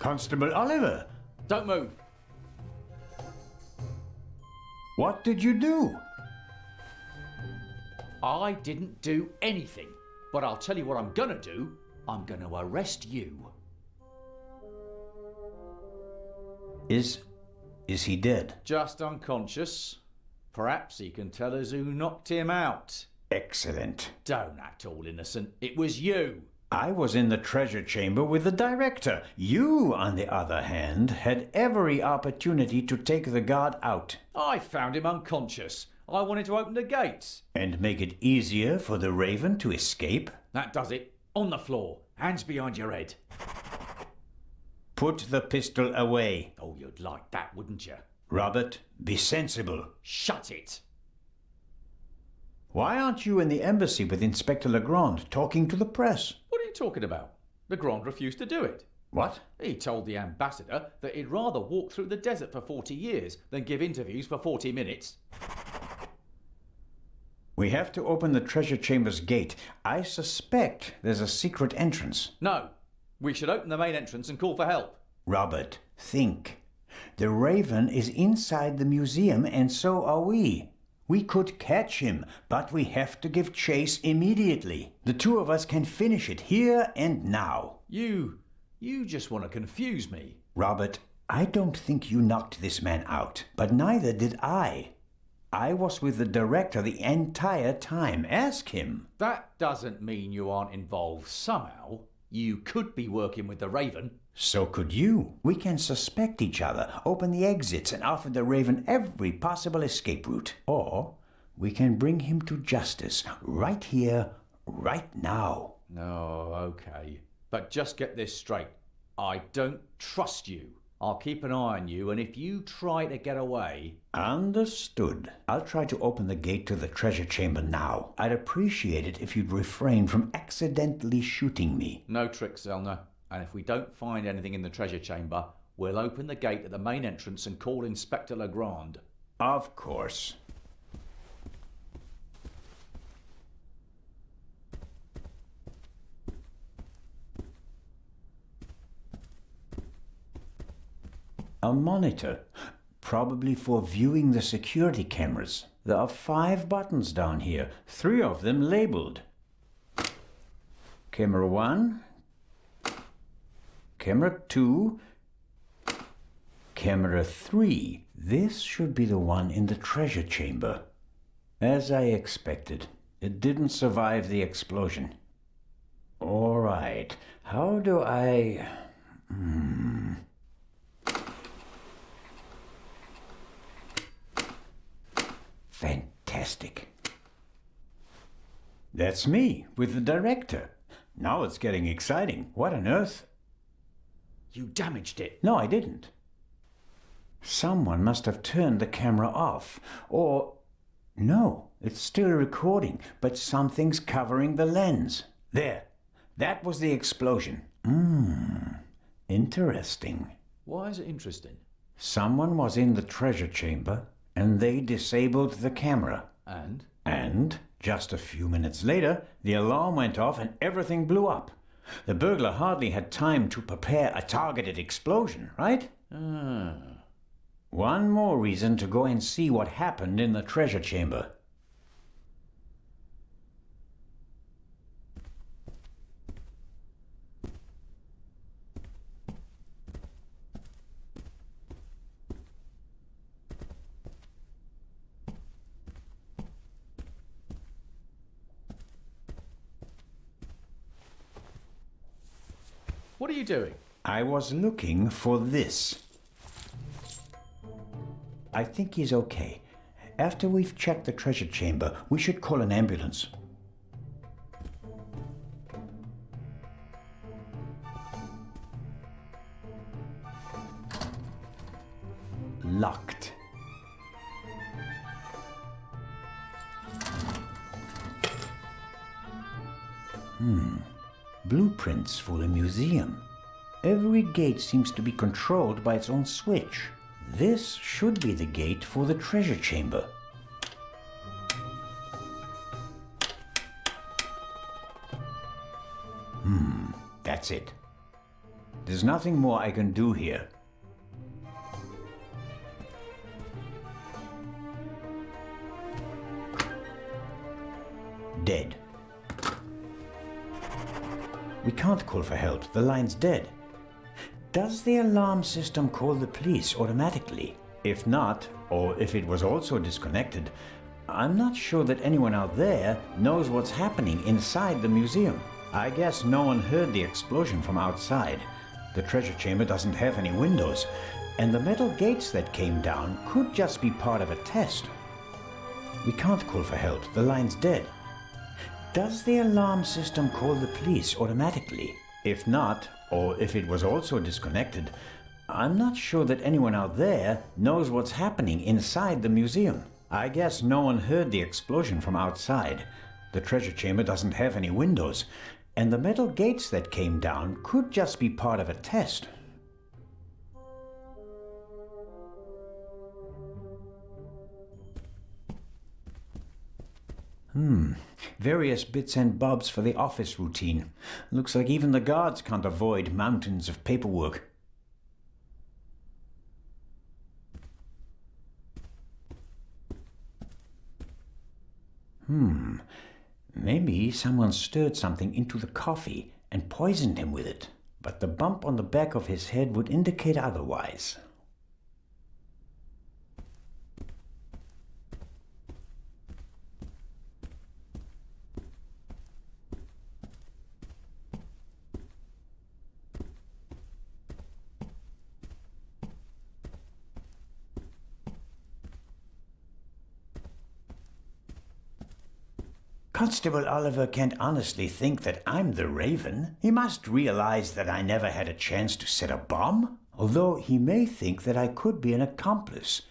Constable Oliver! Don't move! What did you do? I didn't do anything. But I'll tell you what I'm gonna do. I'm gonna arrest you. Is he dead? Just unconscious. Perhaps he can tell us who knocked him out. Excellent. Don't act all innocent. It was you. I was in the treasure chamber with the director. You, on the other hand, had every opportunity to take the guard out. I found him unconscious. I wanted to open the gates. And make it easier for the Raven to escape? That does it. On the floor. Hands behind your head. Put the pistol away. Oh, you'd like that, wouldn't you? Robert, be sensible. Shut it. Why aren't you in the embassy with Inspector Legrand talking to the press? What are you talking about? Legrand refused to do it. What? He told the ambassador that he'd rather walk through the desert for 40 years than give interviews for 40 minutes. We have to open the treasure chamber's gate. I suspect there's a secret entrance. No. We should open the main entrance and call for help. Robert, think. The Raven is inside the museum and so are we. We could catch him, but we have to give chase immediately. The two of us can finish it here and now. You just want to confuse me. Robert, I don't think you knocked this man out, but neither did I. I was with the director the entire time. Ask him. That doesn't mean you aren't involved somehow. You could be working with the Raven. So could you. We can suspect each other, open the exits, and offer the Raven every possible escape route. Or we can bring him to justice right here, right now. Oh, okay. But just get this straight. I don't trust you. I'll keep an eye on you, and if you try to get away... Understood. I'll try to open the gate to the treasure chamber now. I'd appreciate it if you'd refrain from accidentally shooting me. No tricks, Zellner. And if we don't find anything in the treasure chamber, we'll open the gate at the main entrance and call Inspector Legrand. Of course. A monitor, probably for viewing the security cameras. There are 5 buttons down here, 3 of them labeled. Camera 1, Camera 2, Camera 3. This should be the one in the treasure chamber. As I expected, it didn't survive the explosion. All right, how do I... Fantastic. That's me, with the director. Now it's getting exciting. What on earth? You damaged it. No, I didn't. Someone must have turned the camera off. Or... no, it's still recording, but something's covering the lens. There. That was the explosion. Interesting. Why is it interesting? Someone was in the treasure chamber, and they disabled the camera. And? And just a few minutes later, the alarm went off and everything blew up. The burglar hardly had time to prepare a targeted explosion, right? One more reason to go and see what happened in the treasure chamber. What are you doing? I was looking for this. I think he's okay. After we've checked the treasure chamber, we should call an ambulance. Locked. Blueprints for the museum. Every gate seems to be controlled by its own switch. This should be the gate for the treasure chamber. That's it. There's nothing more I can do here. Dead. We can't call for help. The line's dead. Does the alarm system call the police automatically? If not, or if it was also disconnected, I'm not sure that anyone out there knows what's happening inside the museum. I guess no one heard the explosion from outside. The treasure chamber doesn't have any windows, and the metal gates that came down could just be part of a test. We can't call for help. The line's dead. Does the alarm system call the police automatically? If not, or if it was also disconnected, I'm not sure that anyone out there knows what's happening inside the museum. I guess no one heard the explosion from outside. The treasure chamber doesn't have any windows, and the metal gates that came down could just be part of a test. Various bits and bobs for the office routine. Looks like even the guards can't avoid mountains of paperwork. Maybe someone stirred something into the coffee and poisoned him with it, but the bump on the back of his head would indicate otherwise. Constable Oliver can't honestly think that I'm the Raven. He must realize that I never had a chance to set a bomb, although he may think that I could be an accomplice,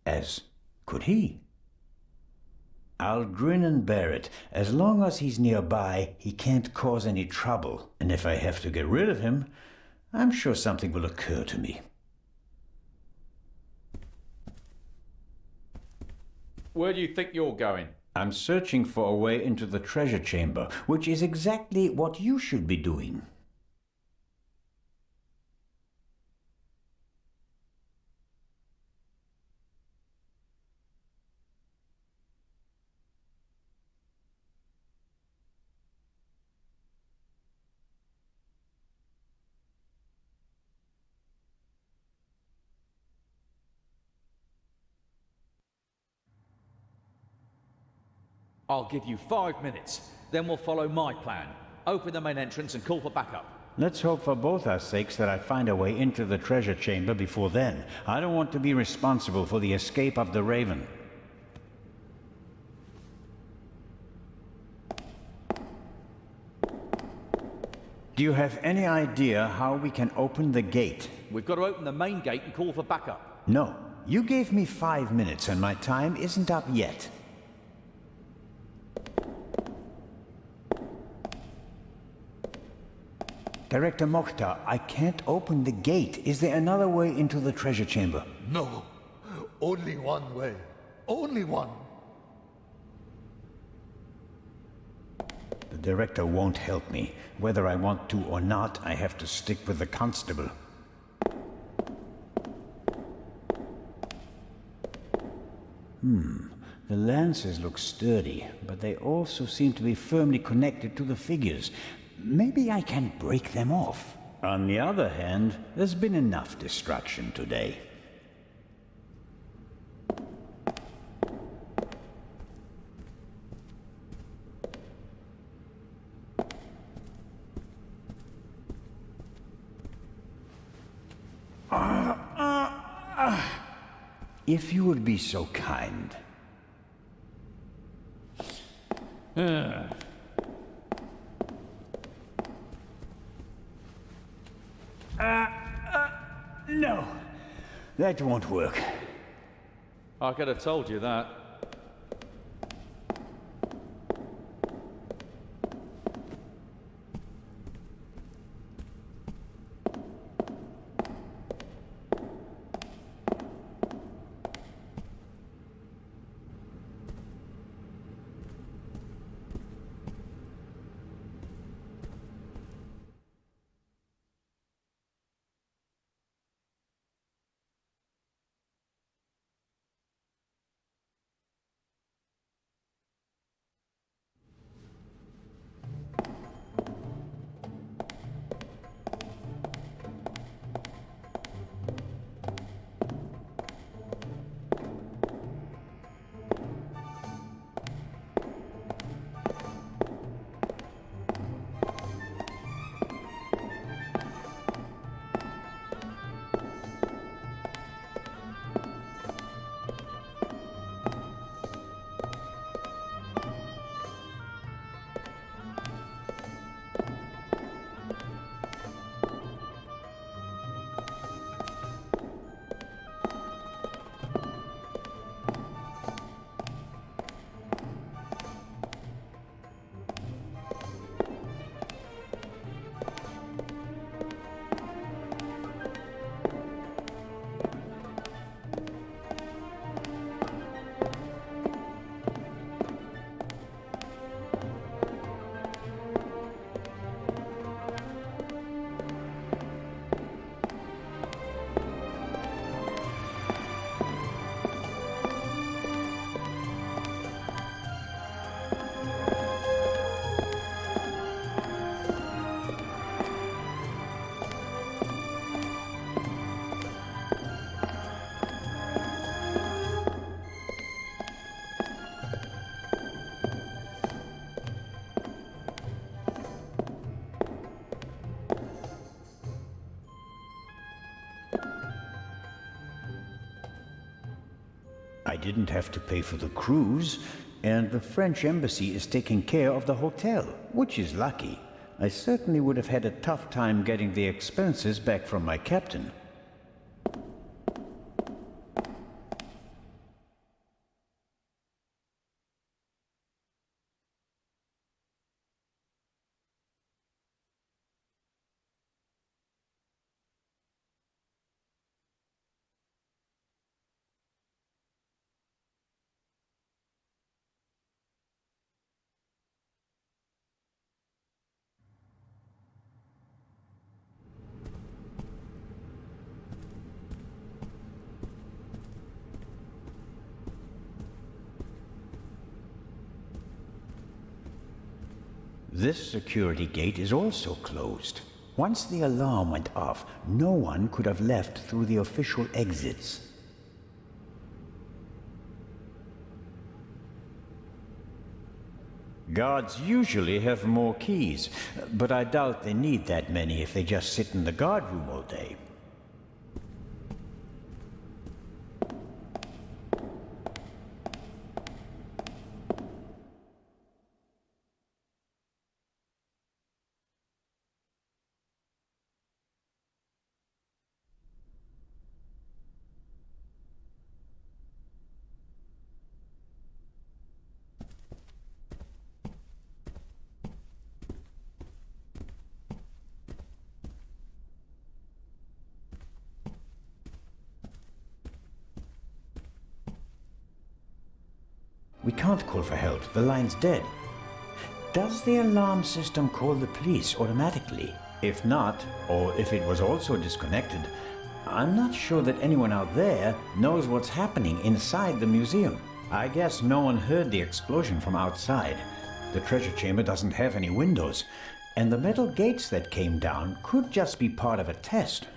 as could he. I'll grin and bear it. As long as he's nearby, he can't cause any trouble, and if I have to get rid of him, I'm sure something will occur to me. Where do you think you're going? I'm searching for a way into the treasure chamber, which is exactly what you should be doing. I'll give you 5 minutes. Then we'll follow my plan. Open the main entrance and call for backup. Let's hope for both our sakes that I find a way into the treasure chamber before then. I don't want to be responsible for the escape of the Raven. Do you have any idea how we can open the gate? We've got to open the main gate and call for backup. No. You gave me 5 minutes and my time isn't up yet. Director Mokhtar, I can't open the gate. Is there another way into the treasure chamber? No. Only one way. Only one. director won't help me. Whether I want to or not, I have to stick with the constable. The lances look sturdy, but they also seem to be firmly connected to the figures. Maybe I can break them off. On the other hand, there's been enough destruction today. If you would be so kind. No, that won't work. I could have told you that. I didn't have to pay for the cruise, and the French embassy is taking care of the hotel, which is lucky. I certainly would have had a tough time getting the expenses back from my captain. This security gate is also closed. Once the alarm went off, no one could have left through the official exits. Guards usually have more keys, but I doubt they need that many if they just sit in the guard room all day. We can't call for help. The line's dead. Does the alarm system call the police automatically? If not, or if it was also disconnected, I'm not sure that anyone out there knows what's happening inside the museum. I guess no one heard the explosion from outside. The treasure chamber doesn't have any windows, and the metal gates that came down could just be part of a test.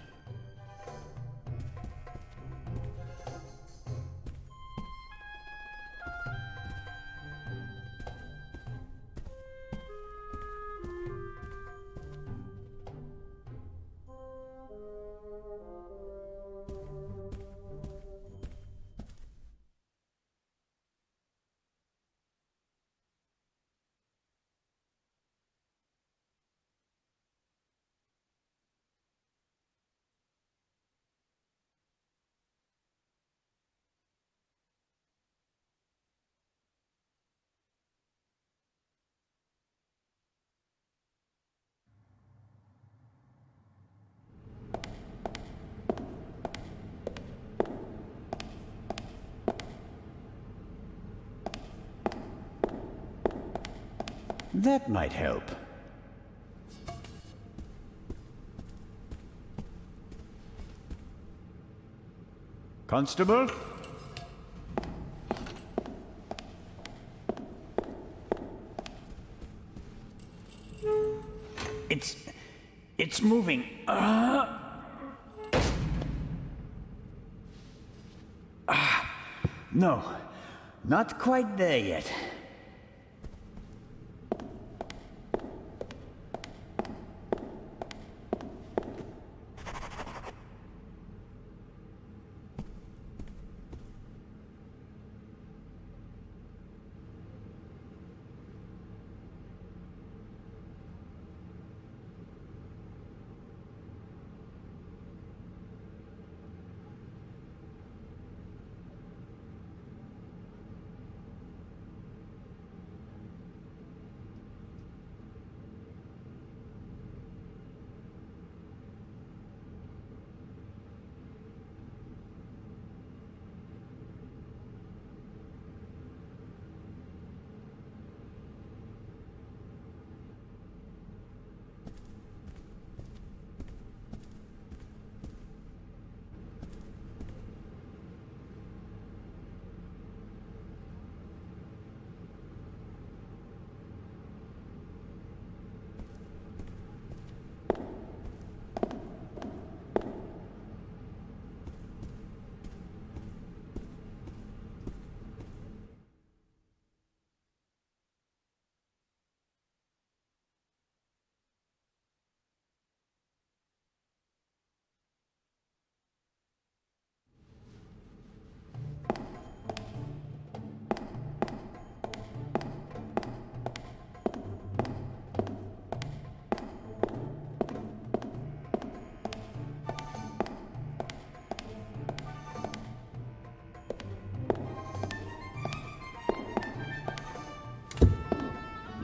That might help. Constable? It's moving. No, not quite there yet.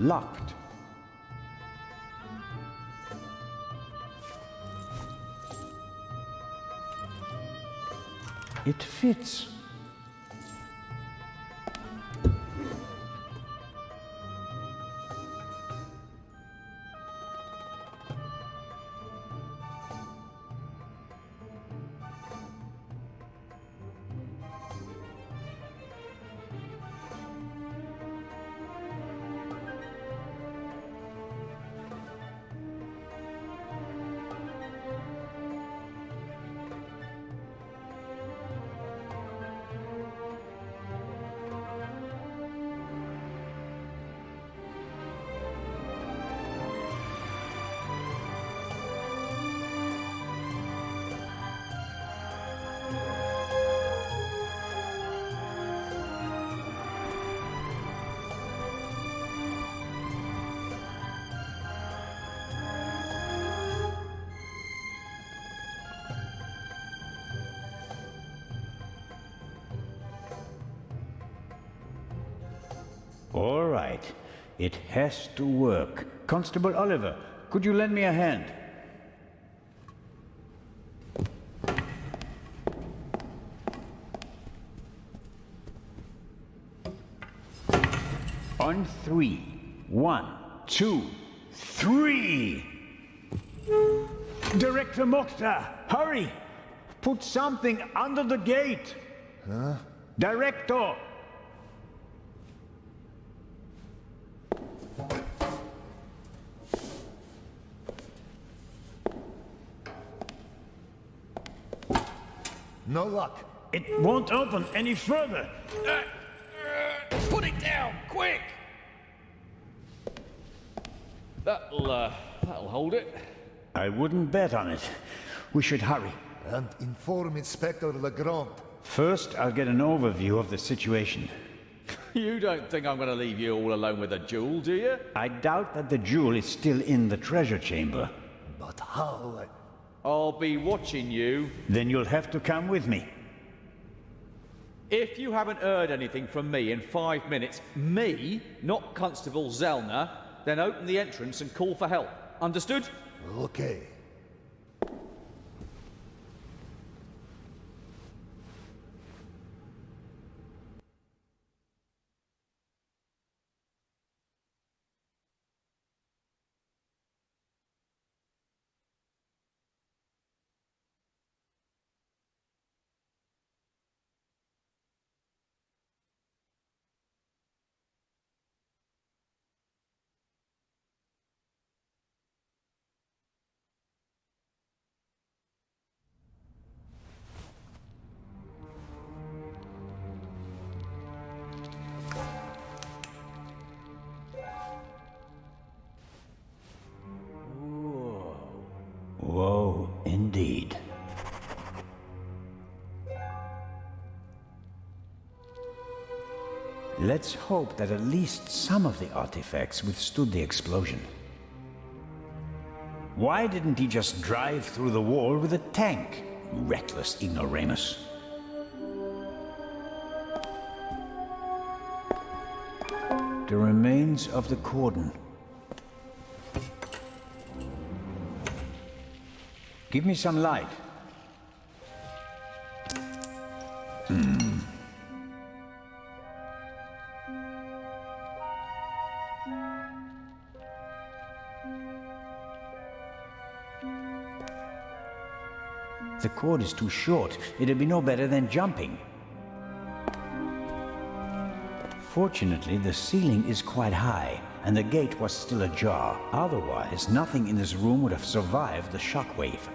Locked. It fits. All right. It has to work. Constable Oliver, could you lend me a hand? On 3. 1, 2, 3. Director Mokhtar, hurry! Put something under the gate. Huh? Director! No luck. It won't open any further. Put it down, quick! That'll hold it. I wouldn't bet on it. We should hurry. And inform Inspector Legrand. First, I'll get an overview of the situation. You don't think I'm going to leave you all alone with a jewel, do you? I doubt that the jewel is still in the treasure chamber. But how? I'll be watching you. Then you'll have to come with me. If you haven't heard anything from me in 5 minutes, me, not Constable Zellner, then open the entrance and call for help. Understood? Okay. Whoa, indeed. Let's hope that at least some of the artifacts withstood the explosion. Why didn't he just drive through the wall with a tank? Reckless ignoramus. The remains of the cordon. Give me some light. The cord is too short. It'd be no better than jumping. Fortunately, the ceiling is quite high, and the gate was still ajar. Otherwise, nothing in this room would have survived the shockwave.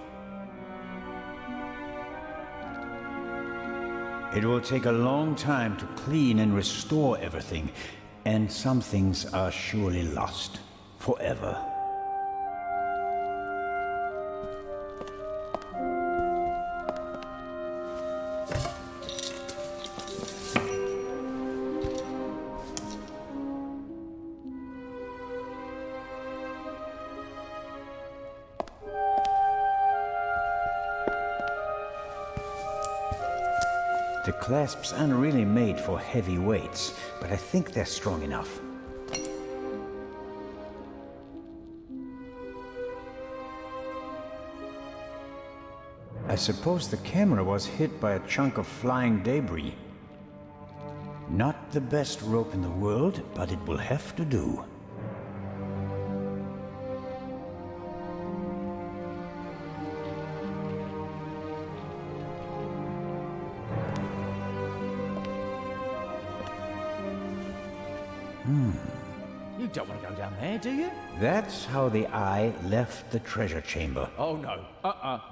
It will take a long time to clean and restore everything, and some things are surely lost forever. The clasps aren't really made for heavy weights, but I think they're strong enough. I suppose the camera was hit by a chunk of flying debris. Not the best rope in the world, but it will have to do. You don't want to go down there, do you? That's how the eye left the treasure chamber. Oh no.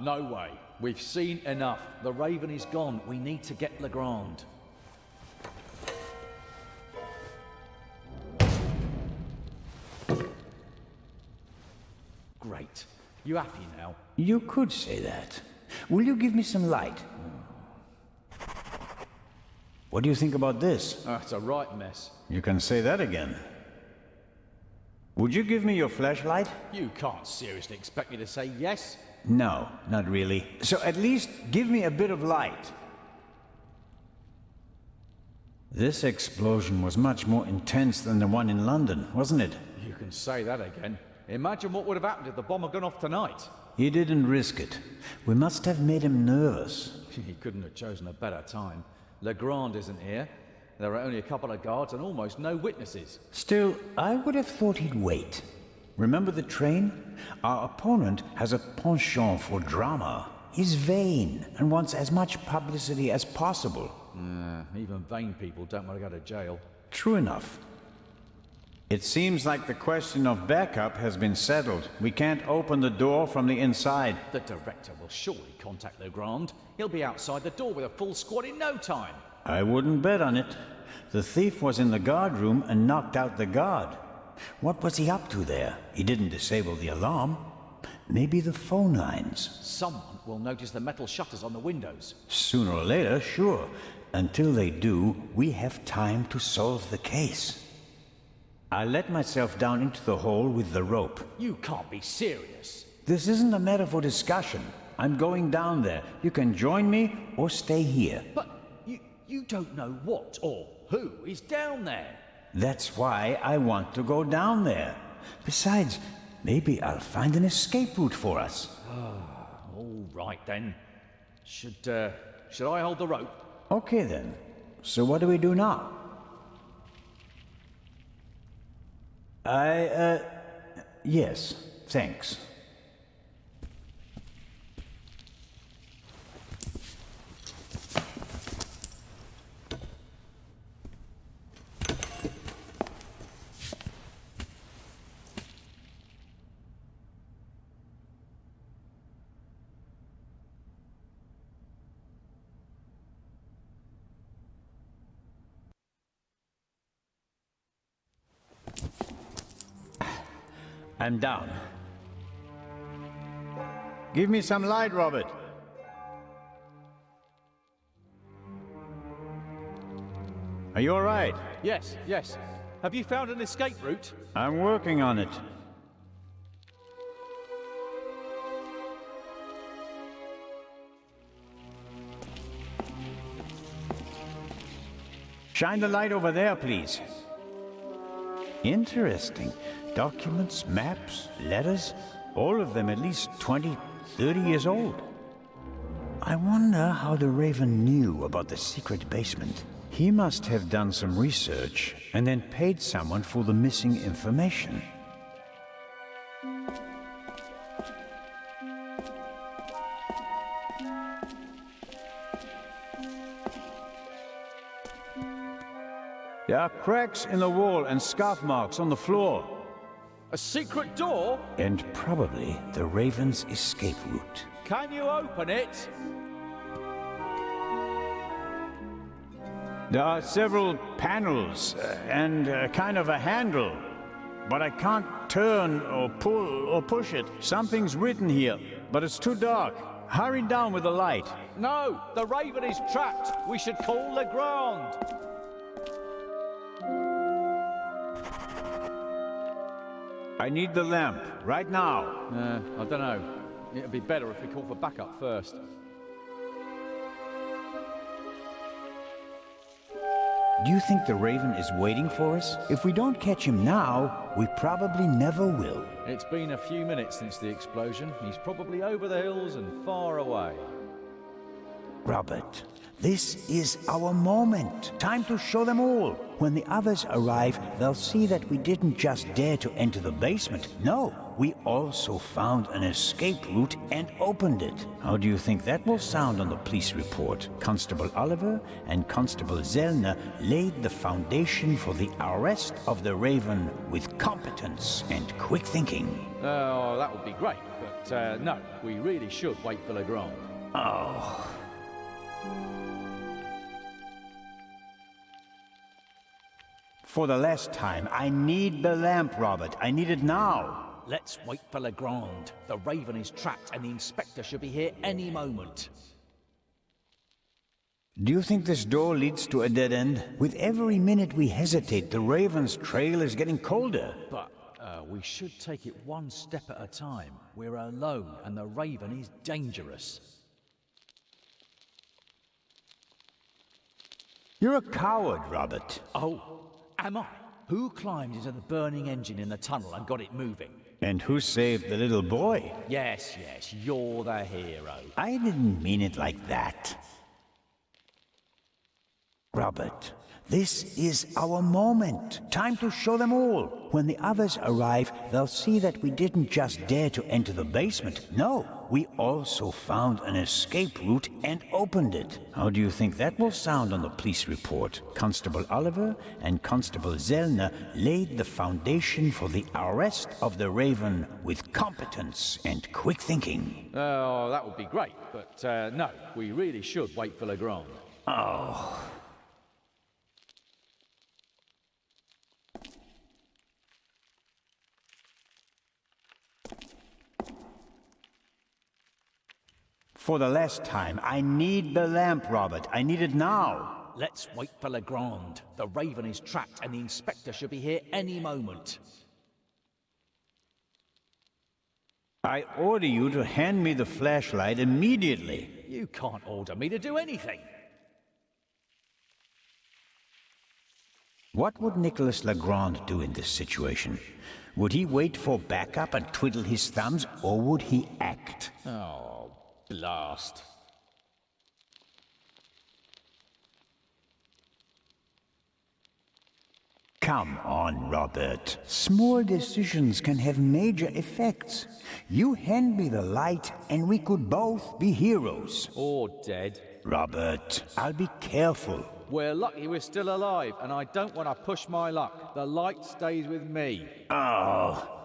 No way. We've seen enough. The Raven is gone. We need to get Legrand. Great. You happy now? You could say that. Will you give me some light? What do you think about this? Oh, it's a right mess. You can say that again. Would you give me your flashlight? You can't seriously expect me to say yes. No, not really. So at least give me a bit of light. This explosion was much more intense than the one in London, wasn't it? You can say that again. Imagine what would have happened if the bomb had gone off tonight. He didn't risk it. We must have made him nervous. He couldn't have chosen a better time. Legrand isn't here. There are only a couple of guards and almost no witnesses. Still, I would have thought he'd wait. Remember the train? Our opponent has a penchant for drama. He's vain and wants as much publicity as possible. Even vain people don't want to go to jail. True enough. It seems like the question of backup has been settled. We can't open the door from the inside. The director will surely contact Legrand. He'll be outside the door with a full squad in no time. I wouldn't bet on it. The thief was in the guard room and knocked out the guard. What was he up to there? He didn't disable the alarm. Maybe the phone lines. Someone will notice the metal shutters on the windows. Sooner or later, sure. Until they do, we have time to solve the case. I let myself down into the hole with the rope. You can't be serious. This isn't a matter for discussion. I'm going down there. You can join me or stay here. But you don't know what or who is down there. That's why I want to go down there. Besides, maybe I'll find an escape route for us. All right then. Should I hold the rope? Okay then. So what do we do now? Yes, thanks. I'm down. Give me some light, Robert. Are you all right? Yes. Have you found an escape route? I'm working on it. Shine the light over there, please. Interesting. Documents, maps, letters, all of them at least 20, 30 years old. I wonder how the Raven knew about the secret basement. He must have done some research and then paid someone for the missing information. There are cracks in the wall and scuff marks on the floor. A secret door? And probably the Raven's escape route. Can you open it? There are several panels and kind of a handle, but I can't turn or pull or push it. Something's written here, but it's too dark. Hurry down with the light. No, the Raven is trapped. We should call Legrand. I need the lamp, right now. I don't know. It'd be better if we call for backup first. Do you think the Raven is waiting for us? If we don't catch him now, we probably never will. It's been a few minutes since the explosion. He's probably over the hills and far away. Robert, this is our moment. Time to show them all. When the others arrive, they'll see that we didn't just dare to enter the basement. No, we also found an escape route and opened it. How do you think that will sound on the police report? Constable Oliver and Constable Zellner laid the foundation for the arrest of the Raven with competence and quick thinking. Oh, that would be great, but no, we really should wait for Legrand. Oh. For the last time, I need the lamp, Robert. I need it now. Let's wait for Legrand. The Raven is trapped and the inspector should be here any moment. Do you think this door leads to a dead end? With every minute we hesitate, the Raven's trail is getting colder. But we should take it one step at a time. We're alone and the Raven is dangerous. You're a coward, Robert. Oh, am I? Who climbed into the burning engine in the tunnel and got it moving? And who saved the little boy? Yes, you're the hero. I didn't mean it like that. Robert, this is our moment. Time to show them all. When the others arrive, they'll see that we didn't just dare to enter the basement. No, we also found an escape route and opened it. How do you think that will sound on the police report? Constable Oliver and Constable Zellner laid the foundation for the arrest of the Raven with competence and quick thinking. Oh, that would be great, but no, we really should wait for Legrand. Oh. For the last time, I need the lamp, Robert. I need it now. Let's wait for Legrand. The Raven is trapped and the inspector should be here any moment. I order you to hand me the flashlight immediately. You can't order me to do anything. What would Nicholas Legrand do in this situation? Would he wait for backup and twiddle his thumbs, or would he act? Oh, blast. Come on, Robert. Small decisions can have major effects. You hand me the light, and we could both be heroes. Or dead. Robert, I'll be careful. We're lucky we're still alive, and I don't want to push my luck. The light stays with me. Oh.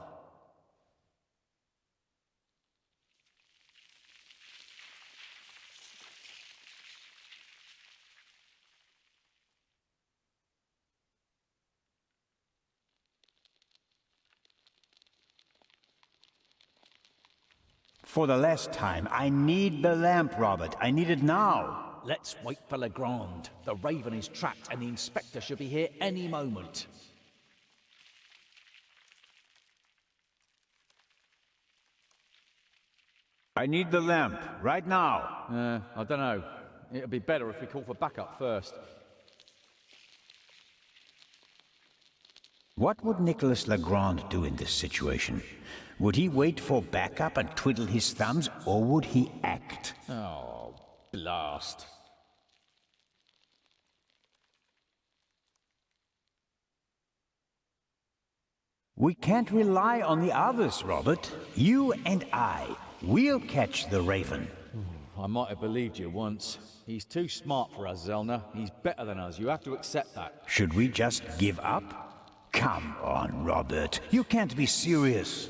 For the last time, I need the lamp, Robert. I need it now. Let's wait for Legrand. The Raven is trapped and the inspector should be here any moment. I need the lamp, right now. I don't know. It'd be better if we call for backup first. What would Nicholas Legrand do in this situation? Would he wait for backup and twiddle his thumbs, or would he act? Oh, blast. We can't rely on the others, Robert. You and we'll catch the Raven. I might have believed you once. He's too smart for us, Zellner. He's better than us. You have to accept that. Should we just give up? Come on, Robert. You can't be serious.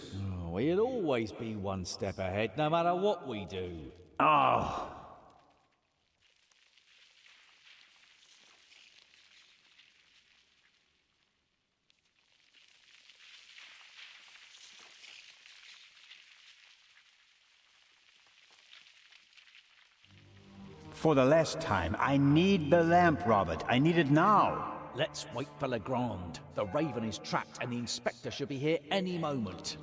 Oh, he'll always be one step ahead, no matter what we do. Oh. For the last time, I need the lamp, Robert. I need it now. Let's wait for Legrand. The Raven is trapped and the inspector should be here any moment.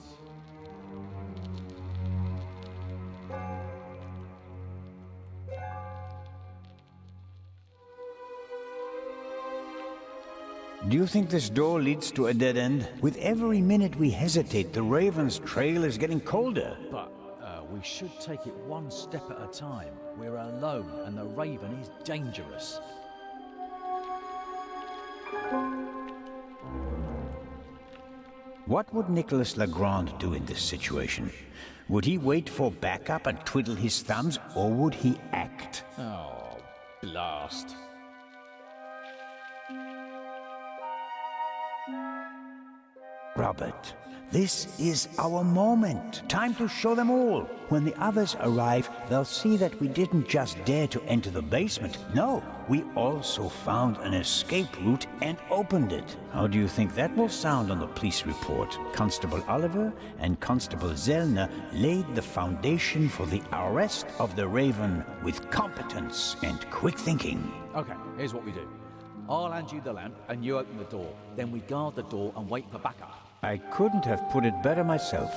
Do you think this door leads to a dead end? With every minute we hesitate, the Raven's trail is getting colder. But we should take it one step at a time. We're alone and the Raven is dangerous. What would Nicholas Legrand do in this situation? Would he wait for backup and twiddle his thumbs, or would he act? Oh, blast. Robert, this is our moment. Time to show them all. When the others arrive, they'll see that we didn't just dare to enter the basement. No, we also found an escape route and opened it. How do you think that will sound on the police report? Constable Oliver and Constable Zellner laid the foundation for the arrest of the Raven with competence and quick thinking. Okay, here's what we do. I'll hand you the lamp and you open the door. Then we guard the door and wait for backup. I couldn't have put it better myself.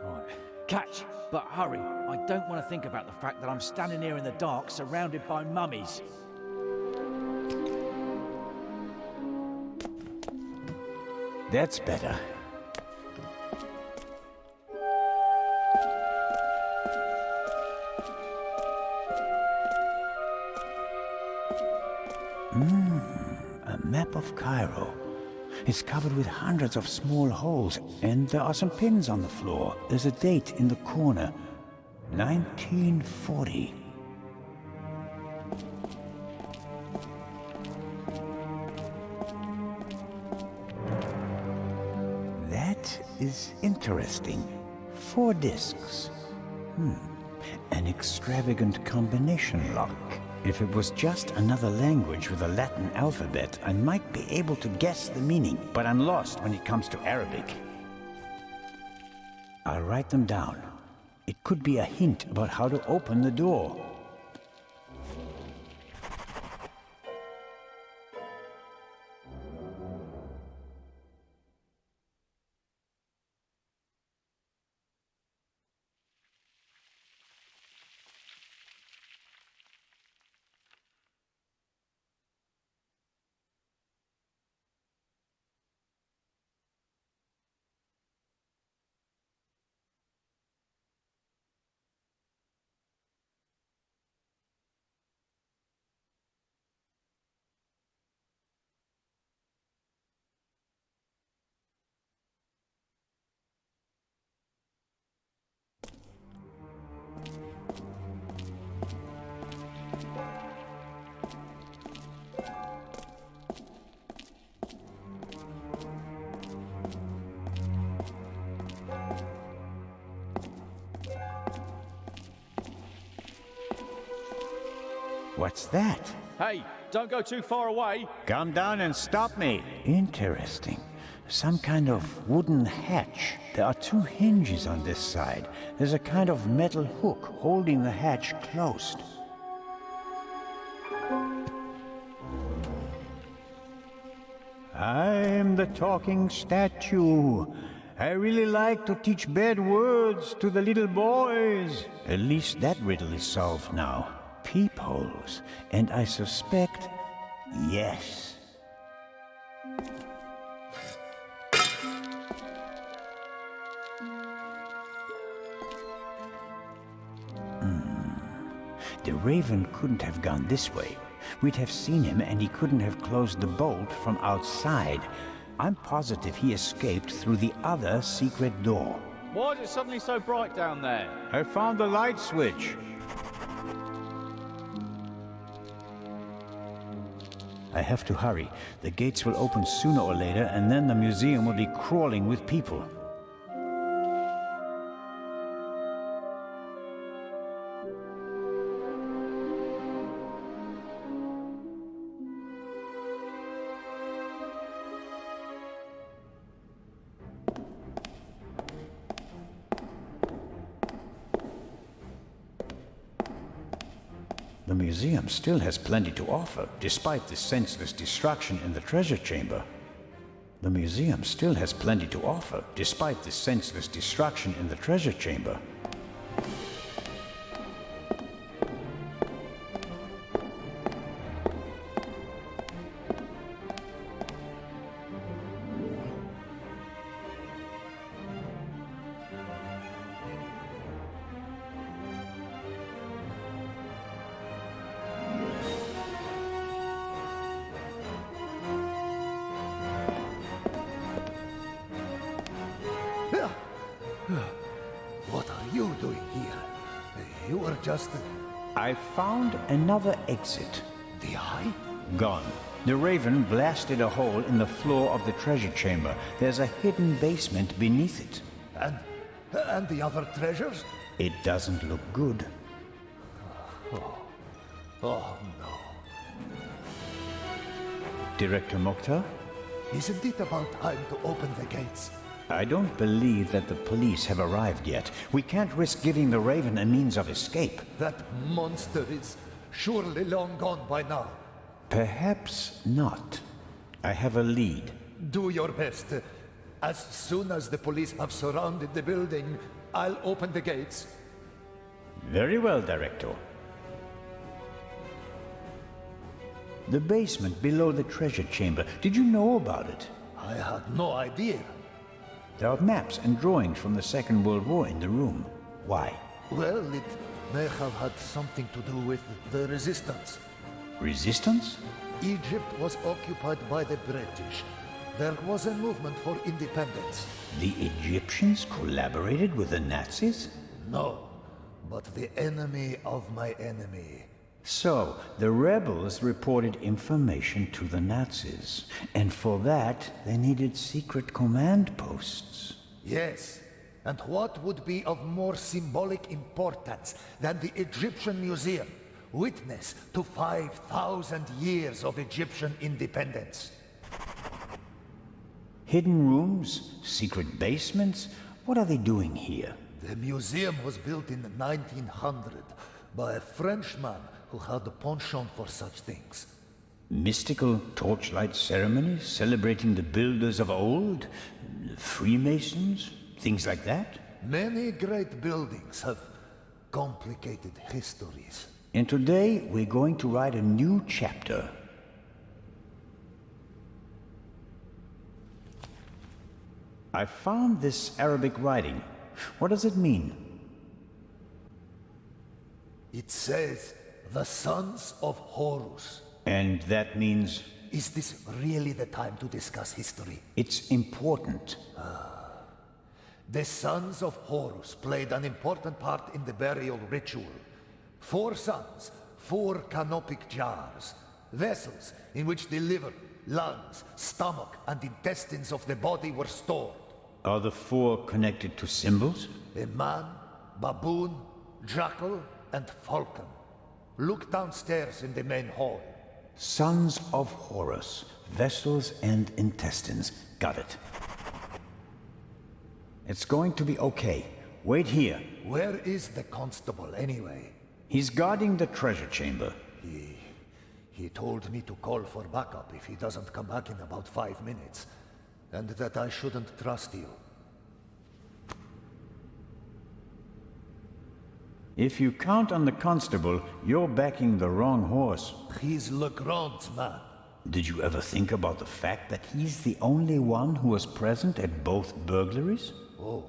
Right. Catch, but hurry. I don't want to think about the fact that I'm standing here in the dark surrounded by mummies. That's better. A map of Cairo. It's covered with hundreds of small holes, and there are some pins on the floor. There's a date in the corner. 1940. That is interesting. 4 discs. An extravagant combination lock. If it was just another language with a Latin alphabet, I might be able to guess the meaning, but I'm lost when it comes to Arabic. I'll write them down. It could be a hint about how to open the door. What's that? Hey, don't go too far away. Come down and stop me. Interesting. Some kind of wooden hatch. There are 2 hinges on this side. There's a kind of metal hook holding the hatch closed. I'm the talking statue. I really like to teach bad words to the little boys. At least that riddle is solved now. Peepholes. And I suspect, yes. The raven couldn't have gone this way. We'd have seen him and he couldn't have closed the bolt from outside. I'm positive he escaped through the other secret door. Why is it suddenly so bright down there? I found the light switch. I have to hurry. The gates will open sooner or later, and then the museum will be crawling with people. The museum still has plenty to offer, despite the senseless destruction in the treasure chamber. The museum still has plenty to offer, despite the senseless destruction in the treasure chamber. What are you doing here? You were just... I found another exit. The eye? Gone. The raven blasted a hole in the floor of the treasure chamber. There's a hidden basement beneath it. And the other treasures? It doesn't look good. Oh no. Director Mokhtar? Isn't it about time to open the gates? I don't believe that the police have arrived yet. We can't risk giving the raven a means of escape. That monster is surely long gone by now. Perhaps not. I have a lead. Do your best. As soon as the police have surrounded the building, I'll open the gates. Very well, Director. The basement below the treasure chamber. Did you know about it? I had no idea. There are maps and drawings from the Second World War in the room. Why? Well, it may have had something to do with the resistance. Resistance? Egypt was occupied by the British. There was a movement for independence. The Egyptians collaborated with the Nazis? No, but the enemy of my enemy. So, the rebels reported information to the Nazis, and for that they needed secret command posts. Yes, and what would be of more symbolic importance than the Egyptian Museum, witness to 5,000 years of Egyptian independence? Hidden rooms? Secret basements? What are they doing here? The museum was built in 1900 by a Frenchman who had a penchant for such things. Mystical torchlight ceremonies celebrating the builders of old? Freemasons? Things like that? Many great buildings have complicated histories. And today we're going to write a new chapter. I found this Arabic writing. What does it mean? It says, the sons of Horus. And that means? Is this really the time to discuss history? It's important. The sons of Horus played an important part in the burial ritual. 4 sons, 4 canopic jars, vessels in which the liver, lungs, stomach, and intestines of the body were stored. Are the 4 connected to symbols? A man, baboon, jackal, and falcon. Look downstairs in the main hall. Sons of Horus, vessels and intestines. Got it. It's going to be okay. Wait here. Where is the constable, anyway? He's guarding the treasure chamber. He told me to call for backup if he doesn't come back in about 5 minutes. And that I shouldn't trust you. If you count on the constable, you're backing the wrong horse. He's Legrand's man. Did you ever think about the fact that he's the only one who was present at both burglaries? Oh.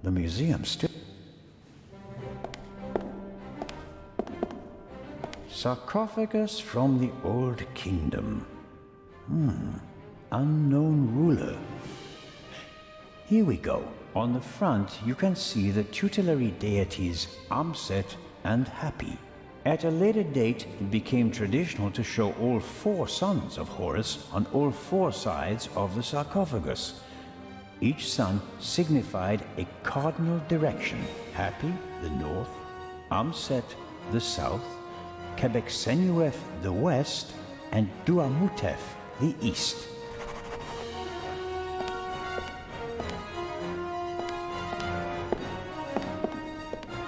The museum still... Sarcophagus from the Old Kingdom. Unknown ruler. Here we go. On the front, you can see the tutelary deities Amset and Happy. At a later date, it became traditional to show all 4 sons of Horus on all 4 sides of the sarcophagus. Each sun signified a cardinal direction. Happy, the north, Amset, the south, Quebec-Senuef, the west, and Duamutef, the east.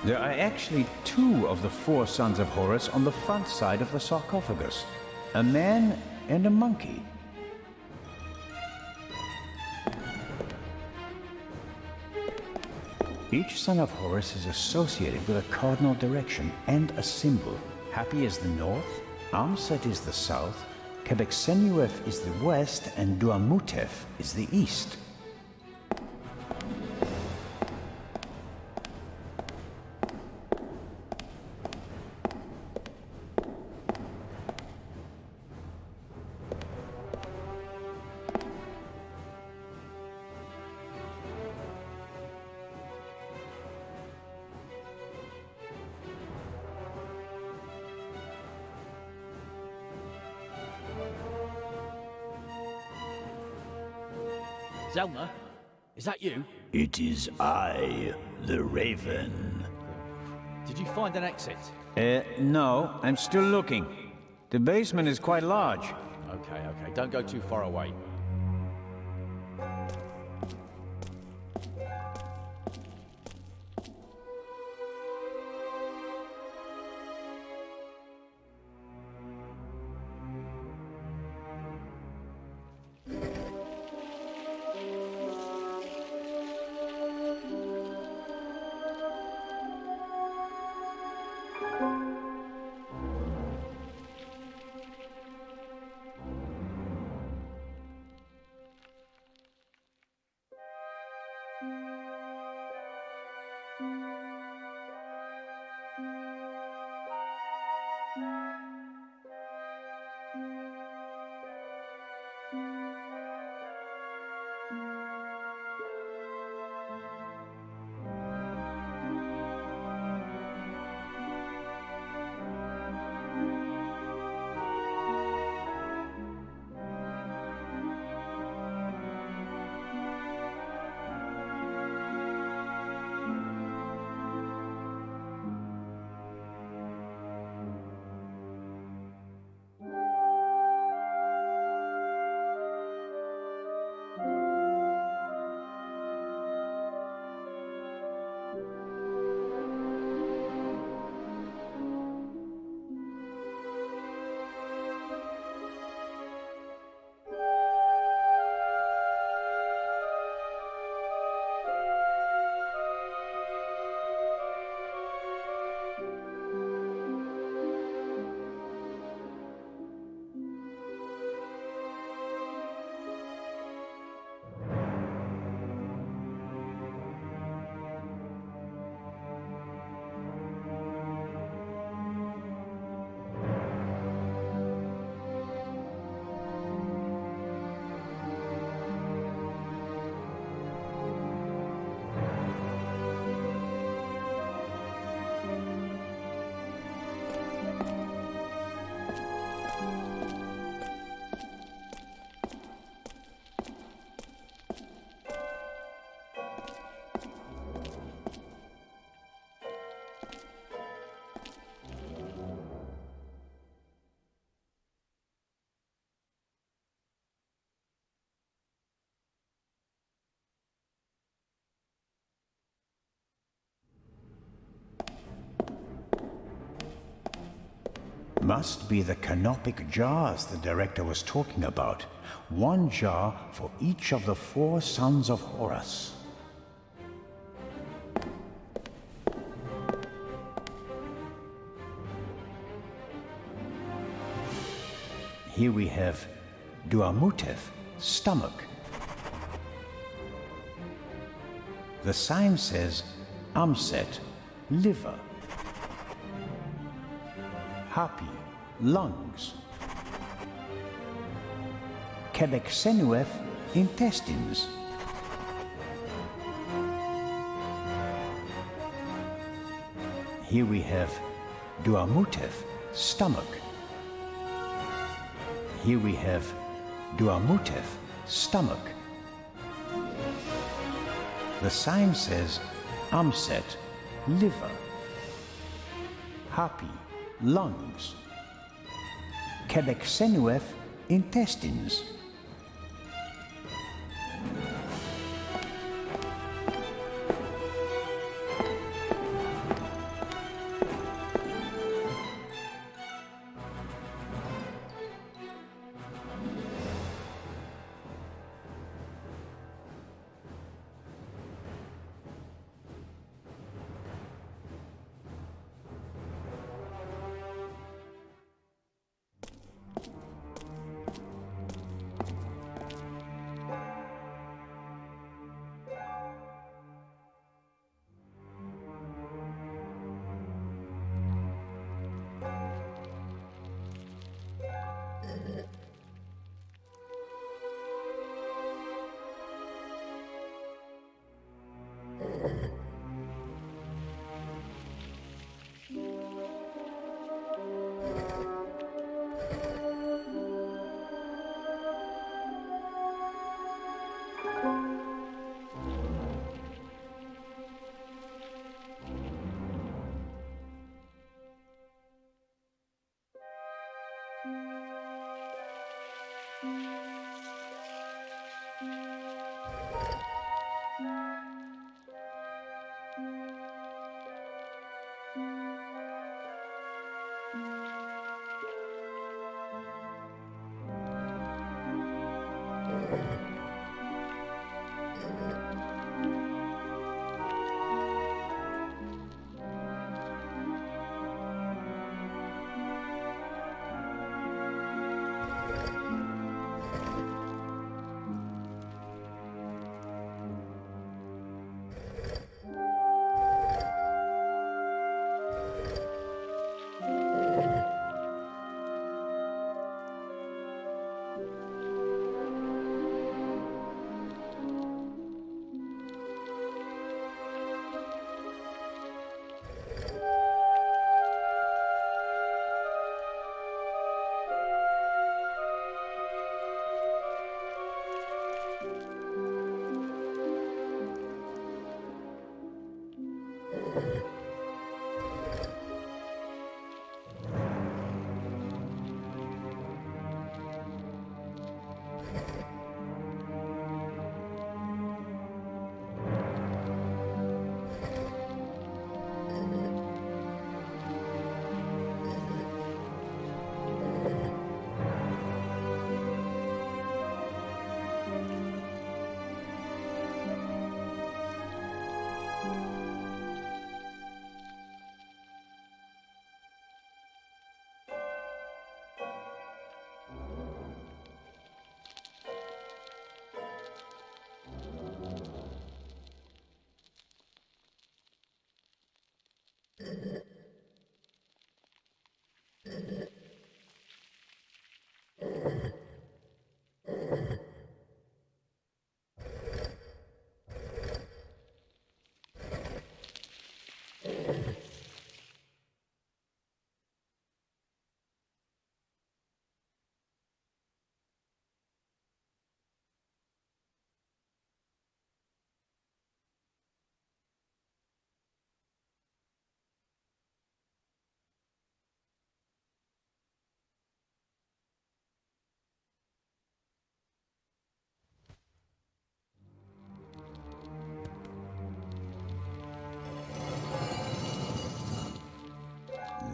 There are actually 2 of the 4 sons of Horus on the front side of the sarcophagus. A man and a monkey. Each son of Horus is associated with a cardinal direction and a symbol. Happy is the north, Amset is the south, Quebec-Senuef is the west, and Duamutef is the east. Zellner, is that you? It is I, the Raven. Did you find an exit? No, I'm still looking. The basement is quite large. Okay, don't go too far away. Must be the canopic jars the director was talking about. One jar for each of the 4 sons of Horus. Here we have Duamutef, stomach. The sign says Amset, liver. Hapi, lungs. Quebecsenuef, intestines. Here we have Duamutef, stomach. Here we have Duamutef, stomach. The sign says Amset, liver. Hapi, lungs. Quebecsenuef, intestines.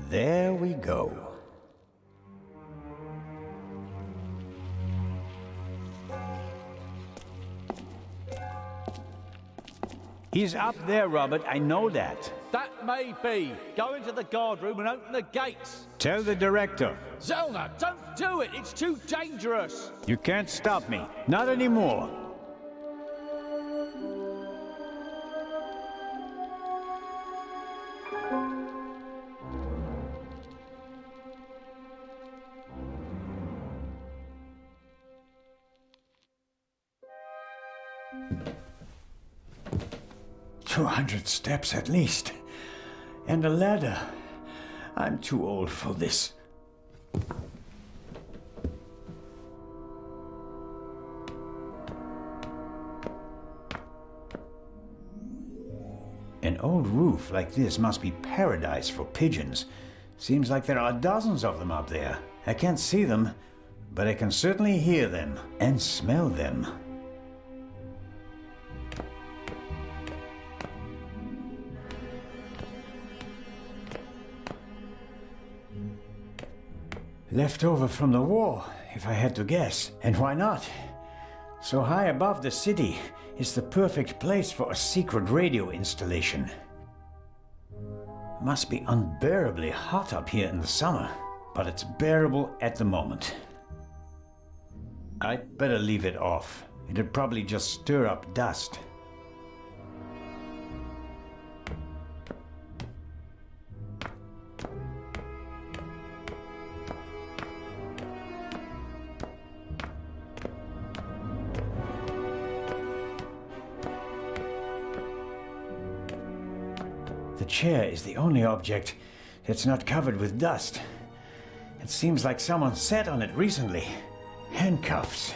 There we go. He's up there, Robert. I know that. That may be. Go into the guard room and open the gates. Tell the director. Zellner, don't do it. It's too dangerous. You can't stop me. Not anymore. "200 steps at least. And a ladder. I'm too old for this." An old roof like this must be paradise for pigeons. Seems like there are dozens of them up there. I can't see them, but I can certainly hear them and smell them. Left over from the war, if I had to guess. And why not? So high above the city, it's the perfect place for a secret radio installation. Must be unbearably hot up here in the summer, but it's bearable at the moment. I'd better leave it off. It'd probably just stir up dust. The chair is the only object that's not covered with dust. It seems like someone sat on it recently. Handcuffs.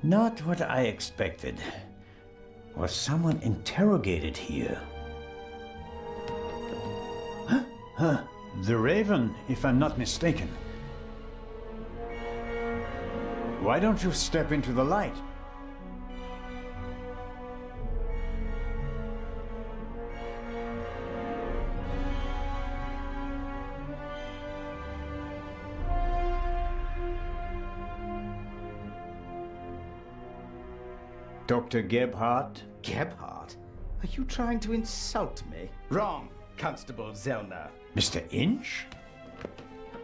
Not what I expected. Was someone interrogated here? Huh? The Raven, if I'm not mistaken. Why don't you step into the light? Dr. Gebhardt? Gebhardt? Are you trying to insult me? Wrong, Constable Zellner. Mr. Inch?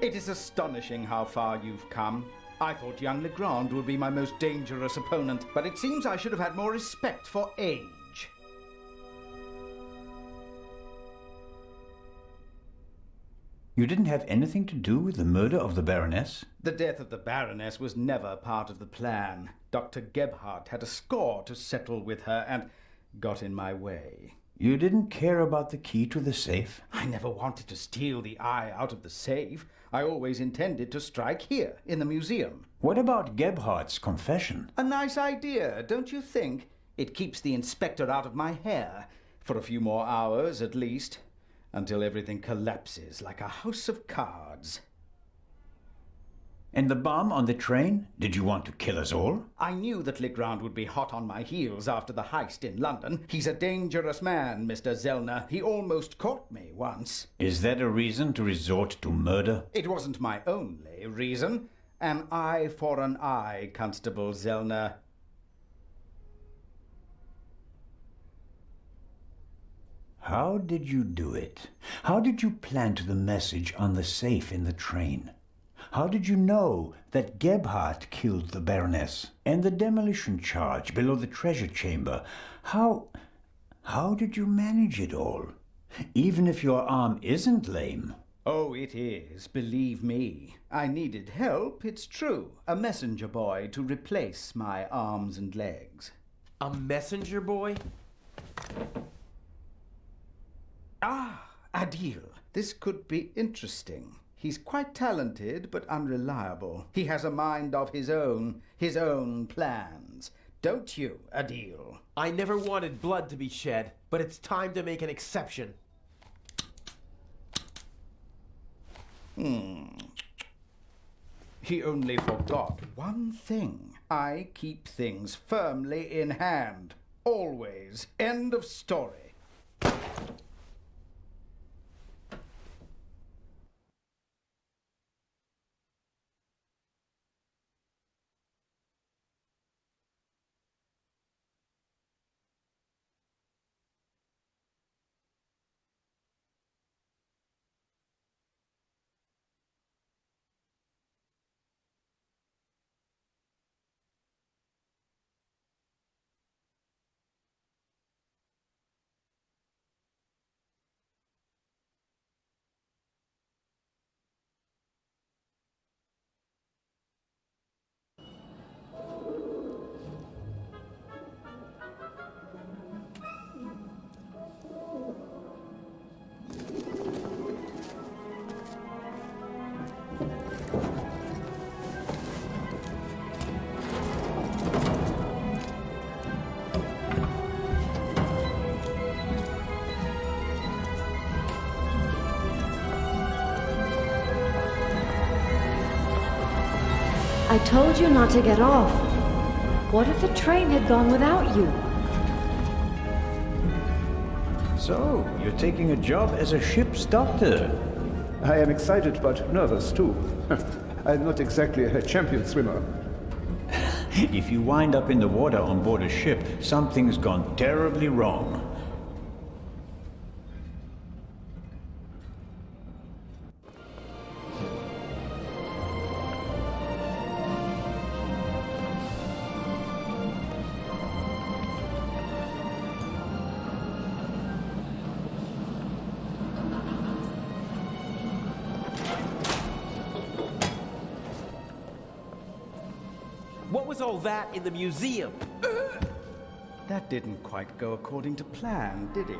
It is astonishing how far you've come. I thought young Legrand would be my most dangerous opponent, but it seems I should have had more respect for age. You didn't have anything to do with the murder of the Baroness? The death of the Baroness was never part of the plan. Dr. Gebhardt had a score to settle with her and got in my way. You didn't care about the key to the safe? I never wanted to steal the eye out of the safe. I always intended to strike here, in the museum. What about Gebhardt's confession? A nice idea, don't you think? It keeps the inspector out of my hair, for a few more hours at least, until everything collapses like a house of cards. And the bomb on the train? Did you want to kill us all? I knew that Legrand would be hot on my heels after the heist in London. He's a dangerous man, Mr. Zellner. He almost caught me once. Is that a reason to resort to murder? It wasn't my only reason. An eye for an eye, Constable Zellner. How did you do it? How did you plant the message on the safe in the train? How did you know that Gebhardt killed the Baroness? And the demolition charge below the treasure chamber? How did you manage it all? Even if your arm isn't lame. Oh, it is, believe me. I needed help, it's true. A messenger boy to replace my arms and legs. A messenger boy? Ah, Adil. This could be interesting. He's quite talented, but unreliable. He has a mind of his own plans. Don't you, Adil? I never wanted blood to be shed, but it's time to make an exception. He only forgot one thing. I keep things firmly in hand. Always. End of story. I told you not to get off. What if the train had gone without you? So, you're taking a job as a ship's doctor? I am excited but nervous too. I'm not exactly a champion swimmer. If you wind up in the water on board a ship, something's gone terribly wrong. What was all that in the museum? That didn't quite go according to plan, did it?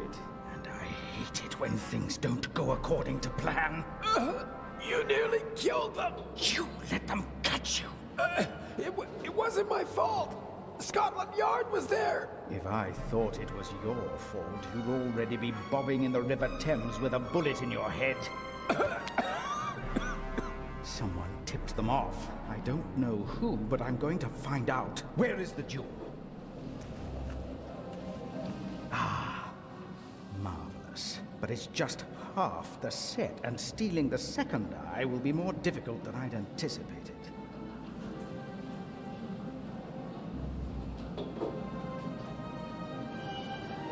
And I hate it when things don't go according to plan. You nearly killed them. You let them catch you. It wasn't my fault. Scotland Yard was there. If I thought it was your fault, you'd already be bobbing in the River Thames with a bullet in your head. Someone tipped them off. I don't know who, but I'm going to find out. Where is the jewel? Ah, marvelous. But it's just half the set, and stealing the second eye will be more difficult than I'd anticipated.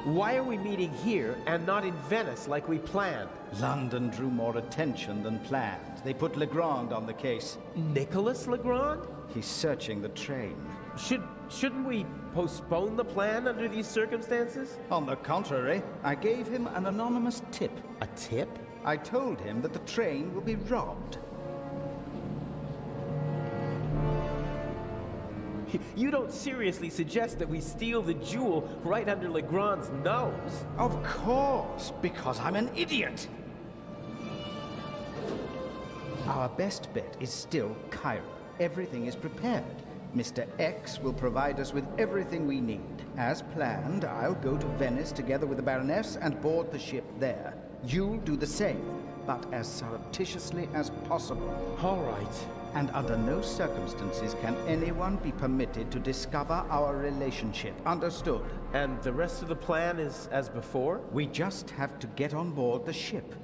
Why are we meeting here and not in Venice like we planned? London drew more attention than planned. They put Legrand on the case. Nicholas Legrand? He's searching the train. Shouldn't we postpone the plan under these circumstances? On the contrary, I gave him an anonymous tip. A tip? I told him that the train will be robbed. You don't seriously suggest that we steal the jewel right under Legrand's nose? Of course, because I'm an idiot. Our best bet is still Cairo. Everything is prepared. Mr. X will provide us with everything we need. As planned, I'll go to Venice together with the Baroness and board the ship there. You'll do the same, but as surreptitiously as possible. All right. And under no circumstances can anyone be permitted to discover our relationship. Understood? And the rest of the plan is as before? We just have to get on board the ship.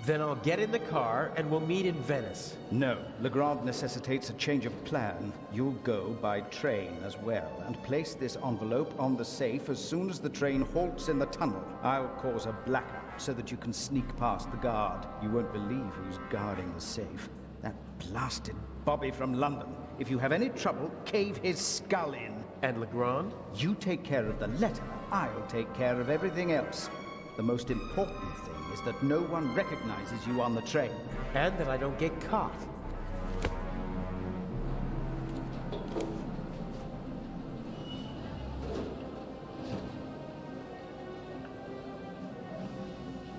Then I'll get in the car and we'll meet in Venice. No, Legrand necessitates a change of plan. You'll go by train as well, and place this envelope on the safe as soon as the train halts in the tunnel. I'll cause a blackout so that you can sneak past the guard. You won't believe who's guarding the safe. That blasted Bobby from London. If you have any trouble, cave his skull in. And Legrand? You take care of the letter. I'll take care of everything else. The most important thing is that no one recognizes you on the train. And that I don't get caught.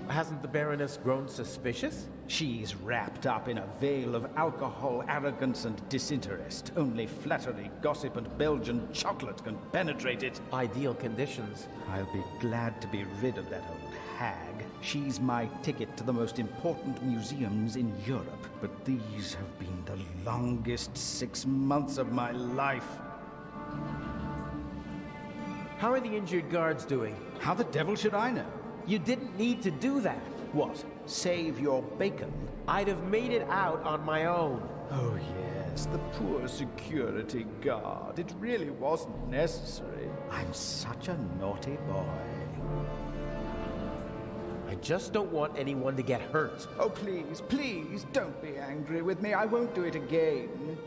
Hasn't the Baroness grown suspicious? She's wrapped up in a veil of alcohol, arrogance, and disinterest. Only flattery, gossip, and Belgian chocolate can penetrate it. Ideal conditions. I'll be glad to be rid of that old hag. She's my ticket to the most important museums in Europe. But these have been the longest 6 months of my life. How are the injured guards doing? How the devil should I know? You didn't need to do that. What? Save your bacon? I'd have made it out on my own. Oh yes, the poor security guard. It really wasn't necessary. I'm such a naughty boy. I just don't want anyone to get hurt. Oh, please, please, don't be angry with me. I won't do it again.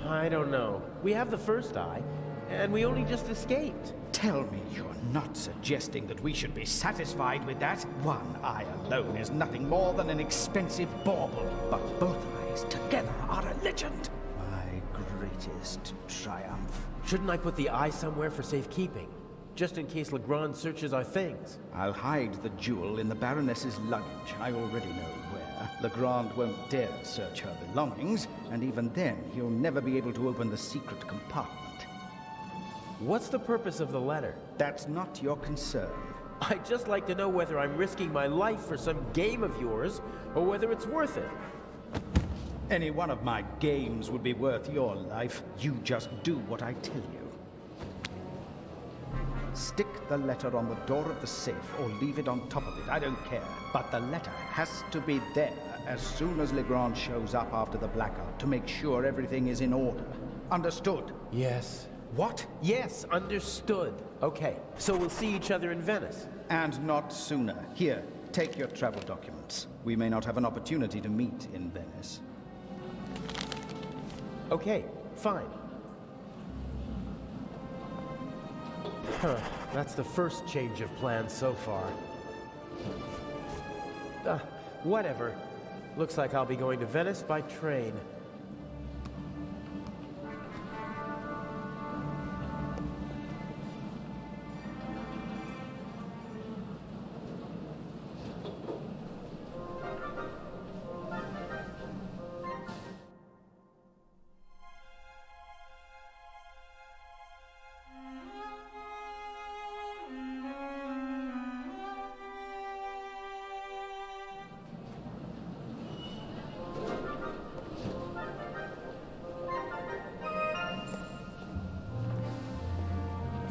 I don't know. We have the first eye, and we only just escaped. Tell me you're not suggesting that we should be satisfied with that? One eye alone is nothing more than an expensive bauble, but both eyes together are a legend. My greatest triumph. Shouldn't I put the eye somewhere for safekeeping? Just in case Legrand searches our things. I'll hide the jewel in the Baroness's luggage. I already know where. Legrand won't dare search her belongings, and even then, he'll never be able to open the secret compartment. What's the purpose of the letter? That's not your concern. I'd just like to know whether I'm risking my life for some game of yours, or whether it's worth it. Any one of my games would be worth your life. You just do what I tell you. Stick the letter on the door of the safe or leave it on top of it. I don't care. But the letter has to be there as soon as Legrand shows up after the blackout to make sure everything is in order. Understood? Yes. What? Yes, understood. Okay, so we'll see each other in Venice. And not sooner. Here, take your travel documents. We may not have an opportunity to meet in Venice. Okay, fine. Huh, that's the first change of plans so far. Whatever. Looks like I'll be going to Venice by train.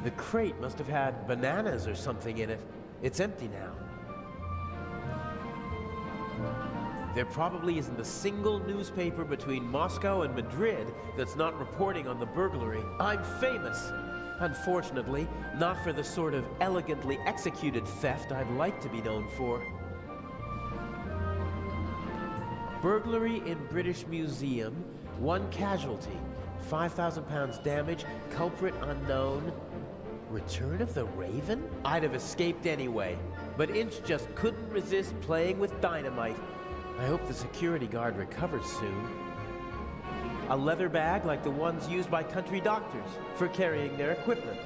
The crate must have had bananas or something in it. It's empty now. There probably isn't a single newspaper between Moscow and Madrid that's not reporting on the burglary. I'm famous. Unfortunately, not for the sort of elegantly executed theft I'd like to be known for. Burglary in British Museum, 1 casualty, £5,000 damage, culprit unknown. Return of the Raven? I'd have escaped anyway, but Inch just couldn't resist playing with dynamite. I hope the security guard recovers soon. A leather bag like the ones used by country doctors for carrying their equipment.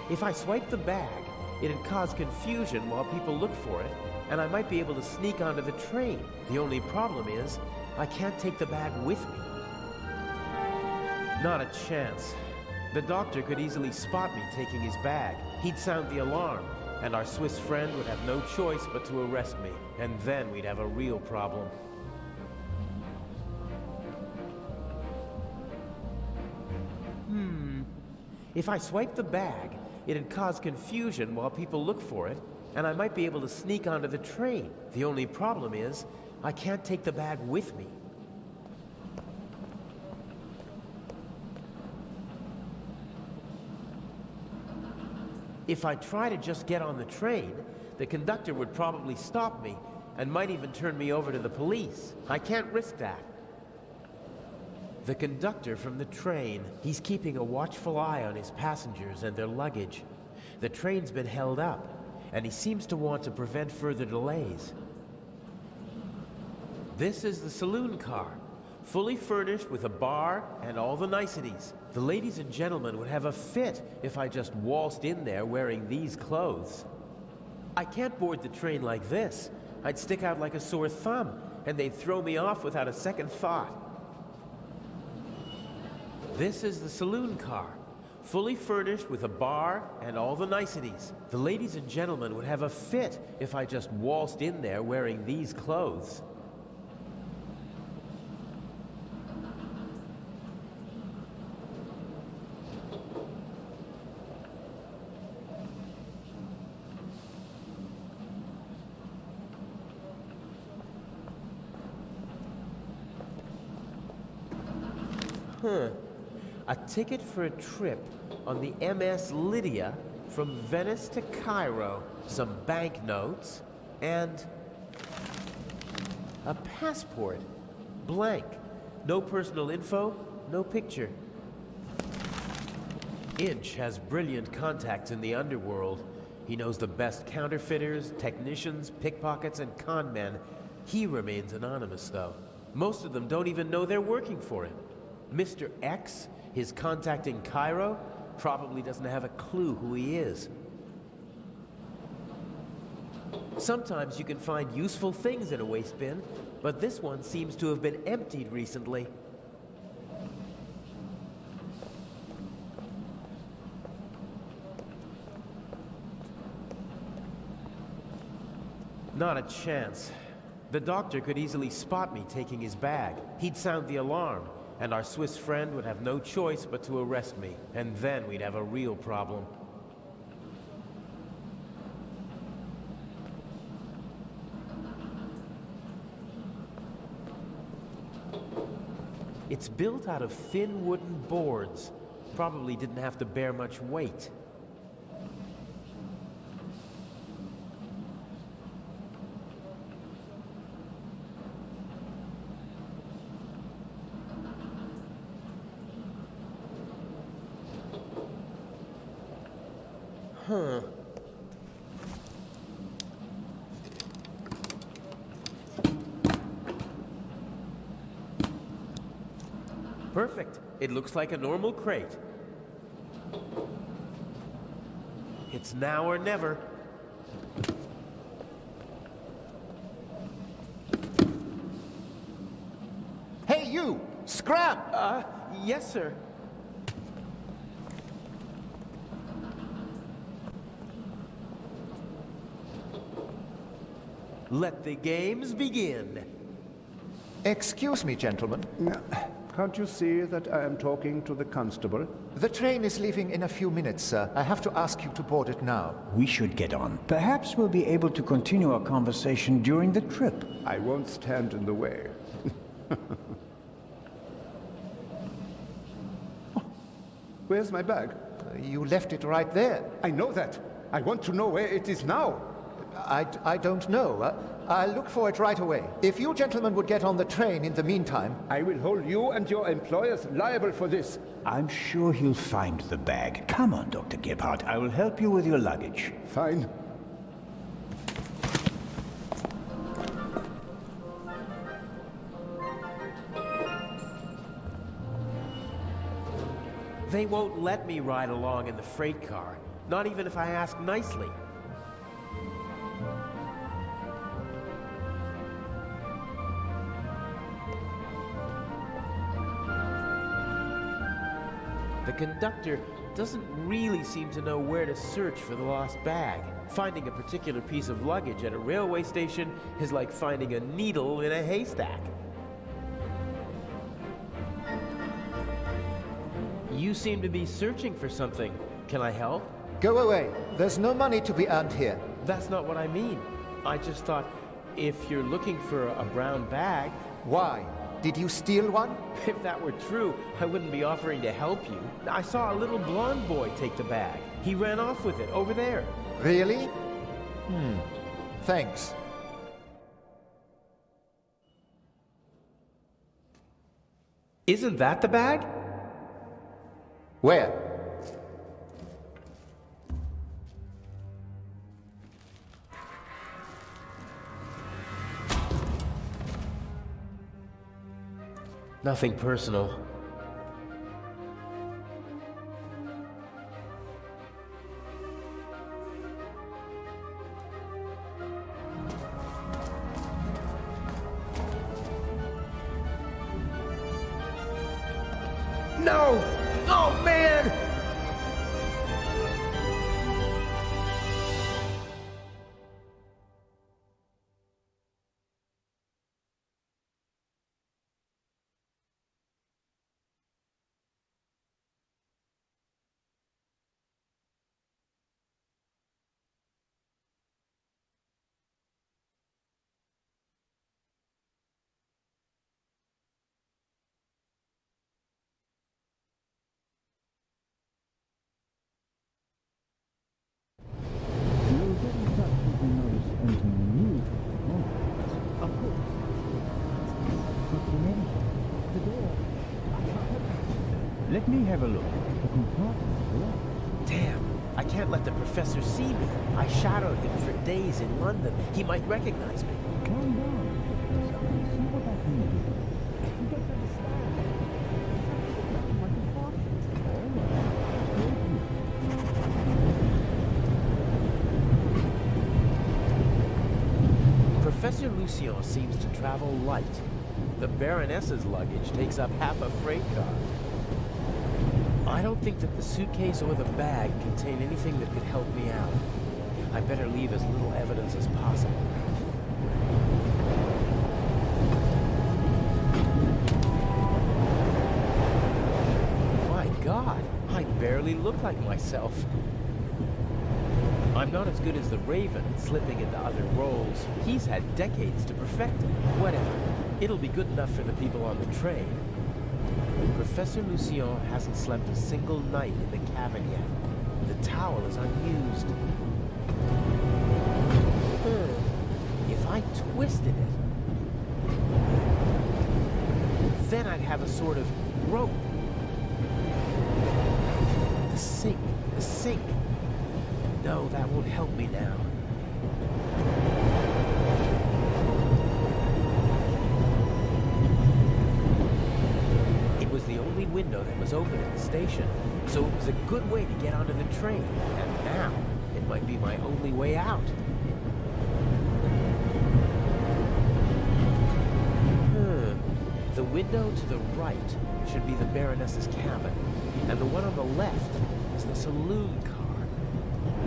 If I swipe the bag, it'd cause confusion while people look for it, and I might be able to sneak onto the train. The only problem is, I can't take the bag with me. Not a chance. The doctor could easily spot me taking his bag. He'd sound the alarm, and our Swiss friend would have no choice but to arrest me. And then we'd have a real problem. If I swipe the bag, it'd cause confusion while people look for it, and I might be able to sneak onto the train. The only problem is, I can't take the bag with me. If I try to just get on the train, the conductor would probably stop me and might even turn me over to the police. I can't risk that. The conductor from the train, he's keeping a watchful eye on his passengers and their luggage. The train's been held up, and he seems to want to prevent further delays. This is the saloon car, fully furnished with a bar and all the niceties. The ladies and gentlemen would have a fit if I just waltzed in there wearing these clothes. I can't board the train like this. I'd stick out like a sore thumb, and they'd throw me off without a second thought. This is the saloon car, fully furnished with a bar and all the niceties. The ladies and gentlemen would have a fit if I just waltzed in there wearing these clothes. A ticket for a trip on the MS Lydia from Venice to Cairo, some banknotes, and a passport. Blank. No personal info, no picture. Inch has brilliant contacts in the underworld. He knows the best counterfeiters, technicians, pickpockets, and con men. He remains anonymous, though. Most of them don't even know they're working for him. Mr. X, his contact in Cairo, probably doesn't have a clue who he is. Sometimes you can find useful things in a waste bin, but this one seems to have been emptied recently. Not a chance. The doctor could easily spot me taking his bag. He'd sound the alarm, and our Swiss friend would have no choice but to arrest me. And then we'd have a real problem. It's built out of thin wooden boards. Probably didn't have to bear much weight. Huh. Perfect. It looks like a normal crate. It's now or never. Hey, you! Scram! Yes, sir. Let the games begin. Excuse me, gentlemen. Can't you see that I am talking to the constable? The train is leaving in a few minutes, sir. I have to ask you to board it now. We should get on. Perhaps we'll be able to continue our conversation during the trip. I won't stand in the way. Oh, where's my bag? You left it right there. I know that. I want to know where it is now. I don't know. I'll look for it right away. If you gentlemen would get on the train in the meantime... I will hold you and your employers liable for this. I'm sure he'll find the bag. Come on, Dr. Gebhardt. I will help you with your luggage. Fine. They won't let me ride along in the freight car, not even if I ask nicely. The conductor doesn't really seem to know where to search for the lost bag. Finding a particular piece of luggage at a railway station is like finding a needle in a haystack. You seem to be searching for something. Can I help? Go away. There's no money to be earned here. That's not what I mean. I just thought, if you're looking for a brown bag... Why? Did you steal one? If that were true, I wouldn't be offering to help you. I saw a little blonde boy take the bag. He ran off with it, over there. Really? Thanks. Isn't that the bag? Where? Nothing personal. No! Oh, man! Let me have a look. Damn, I can't let the professor see me. I shadowed him for days in London. He might recognize me. Calm down. See what I can do. You don't understand. Professor Lucien seems to travel light. The Baroness's luggage takes up half a freight car. I don't think that the suitcase or the bag contain anything that could help me out. I better leave as little evidence as possible. My God, I barely look like myself. I'm not as good as the Raven at slipping into other roles. He's had decades to perfect it. Whatever. It'll be good enough for the people on the train. Professor Lucien hasn't slept a single night in the cabin yet. The towel is unused. If I twisted it, then I'd have a sort of rope. The sink, the sink. No, that won't help me now. It was the only window that was open at the station, so it was a good way to get onto the train. And now, it might be my only way out. The window to the right should be the Baroness's cabin, and the one on the left is the saloon car.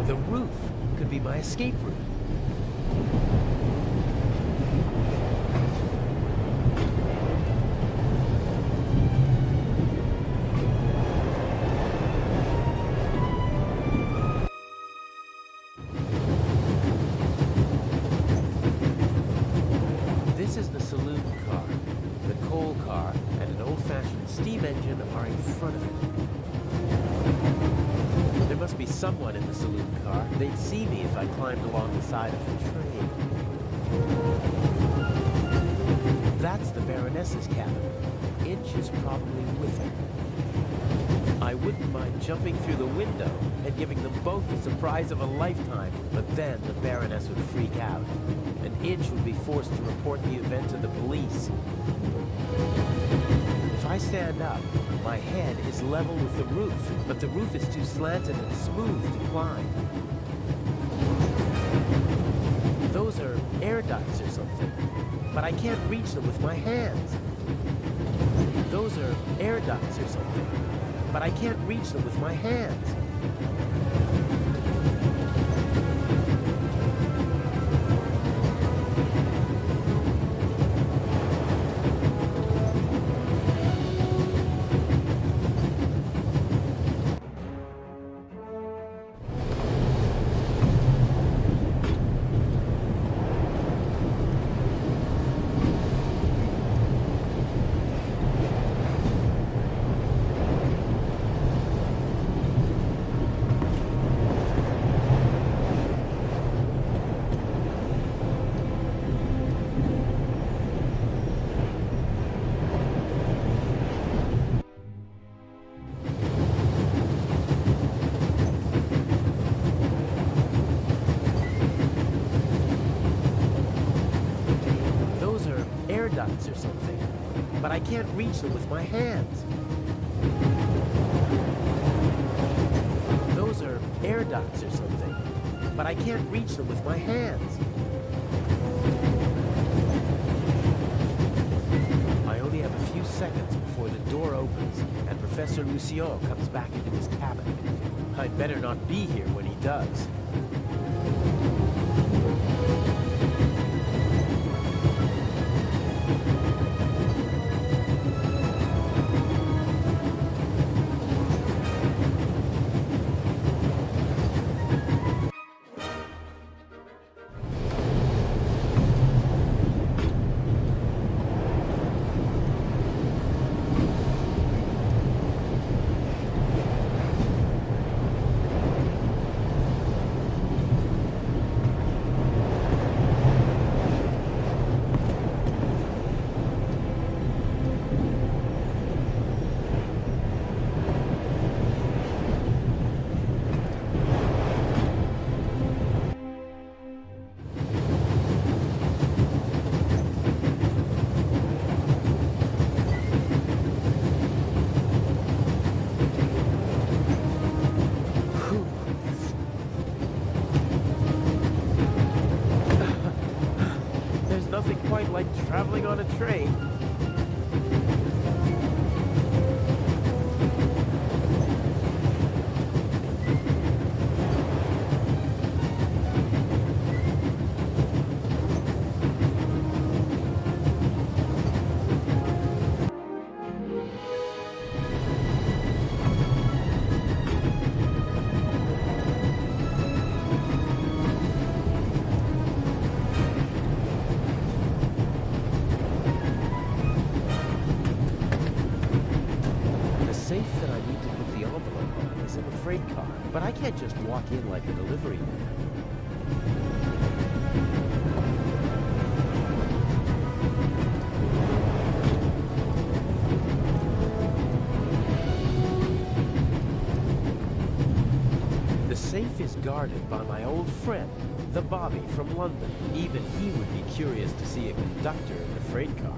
The roof could be my escape route. This is the saloon car. The coal car and an old-fashioned steam engine are in front of it. There must be someone in the saloon car. They'd see me if I climbed along the side of the train. That's the Baroness's cabin. Inch is probably with her. I wouldn't mind jumping through the window and giving them both the surprise of a lifetime, but then the Baroness would freak out, and Inch would be forced to report the event to the police. If I stand up, my head is level with the roof, but the roof is too slanted and smooth to climb. Those are air ducts or something, but I can't reach them with my hands. Those are air ducts or something, but I can't reach them with my hands. Or something, but I can't reach them with my hands. Those are air ducts or something, but I can't reach them with my hands. I only have a few seconds before the door opens and Professor Lucien comes back into his cabin. I'd better not be here when he does. Like traveling on a train. but I can't just walk in like a delivery man. The safe is guarded by my old friend, the Bobby from London. Even he would be curious to see a conductor in the freight car.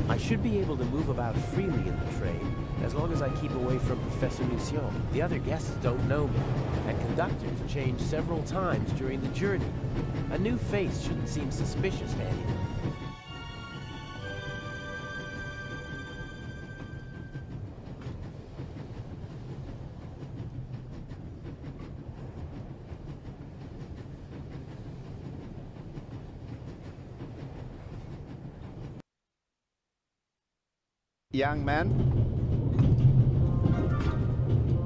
I should be able to move about freely in the train, as long as I keep away from Professor Lucien. The other guests don't know me, and conductors change several times during the journey. A new face shouldn't seem suspicious to anyone. Young man?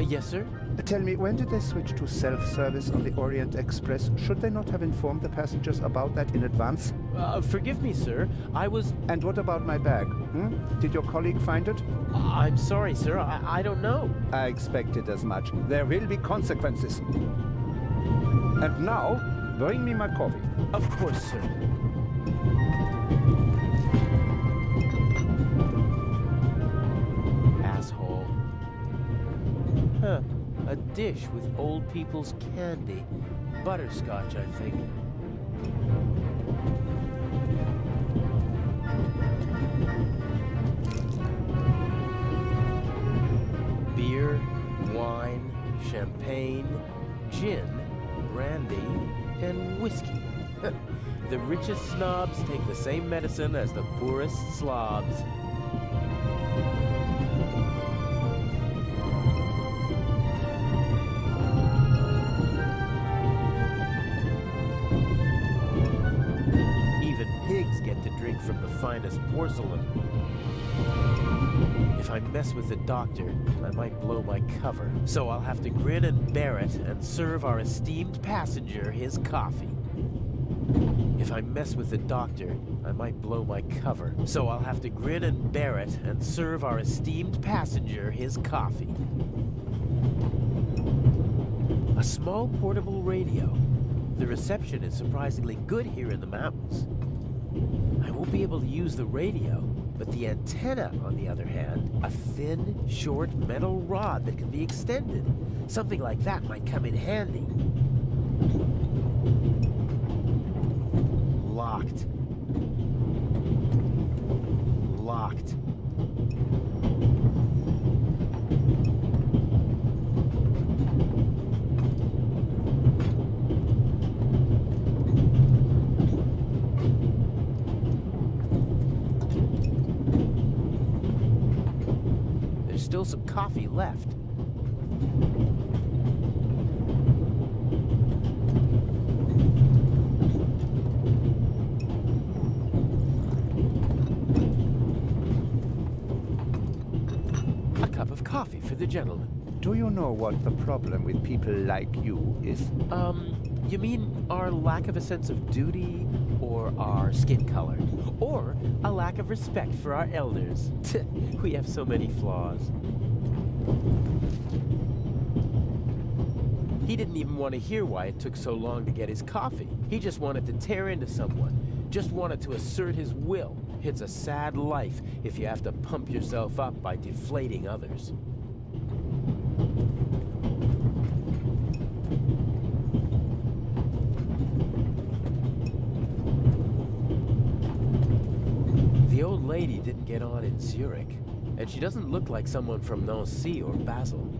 Yes, sir? Tell me, when did they switch to self-service on the Orient Express? Should they not have informed the passengers about that in advance? Forgive me, sir. I was... And what about my bag? Did your colleague find it? I'm sorry, sir. I don't know. I expected as much. There will be consequences. And now, bring me my coffee. Of course, sir. Asshole. Huh. A dish with old people's candy. Butterscotch, I think. Beer, wine, champagne, gin, brandy, and whiskey. The richest snobs take the same medicine as the poorest slobs. Pigs get to drink from the finest porcelain. If I mess with the doctor, I might blow my cover. So I'll have to grin and bear it and serve our esteemed passenger his coffee. If I mess with the doctor, I might blow my cover. So I'll have to grin and bear it and serve our esteemed passenger his coffee. A small portable radio. The reception is surprisingly good here in the mountains. I won't be able to use the radio, but the antenna, on the other hand, a thin, short metal rod that can be extended. Something like that might come in handy. Locked. Locked. Still some coffee left. A cup of coffee for the gentleman. Do you know what the problem with people like you is? You mean our lack of a sense of duty, or our skin color, or a lack of respect for our elders? We have so many flaws. He didn't even want to hear why it took so long to get his coffee. He just wanted to tear into someone, just wanted to assert his will. It's a sad life if you have to pump yourself up by deflating others. The old lady didn't get on in Zurich, and she doesn't look like someone from Nancy or Basel.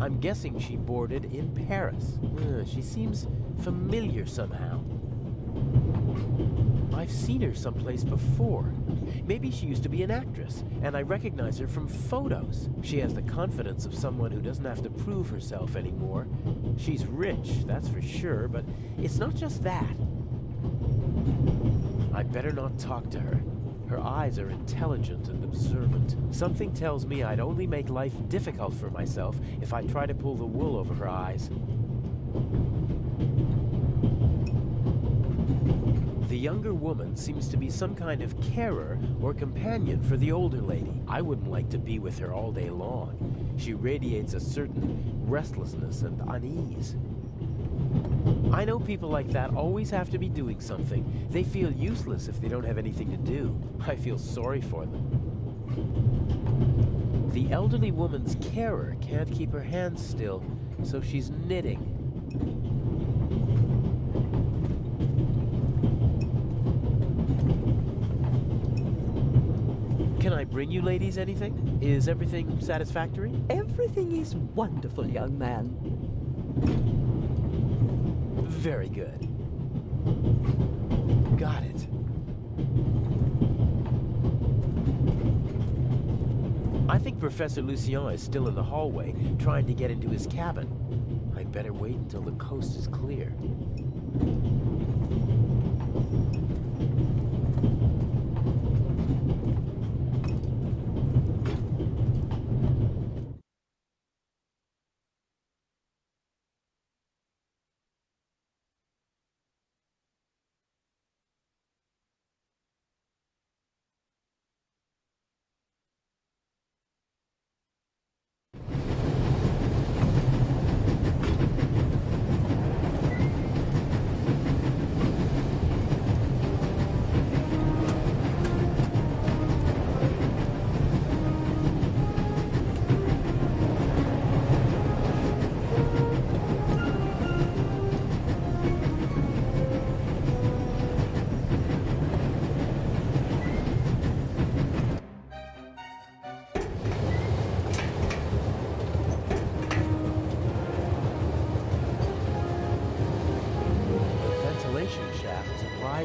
I'm guessing she boarded in Paris. She seems familiar somehow. I've seen her someplace before. Maybe she used to be an actress, and I recognize her from photos. She has the confidence of someone who doesn't have to prove herself anymore. She's rich, that's for sure, but it's not just that. I'd better not talk to her. Her eyes are intelligent and observant. Something tells me I'd only make life difficult for myself if I try to pull the wool over her eyes. The younger woman seems to be some kind of carer or companion for the older lady. I wouldn't like to be with her all day long. She radiates a certain restlessness and unease. I know people like that always have to be doing something. They feel useless if they don't have anything to do. I feel sorry for them. The elderly woman's carer can't keep her hands still, so she's knitting. Can I bring you ladies anything? Is everything satisfactory? Everything is wonderful, young man. Very good. Got it. I think Professor Lucien is still in the hallway, trying to get into his cabin. I'd better wait until the coast is clear.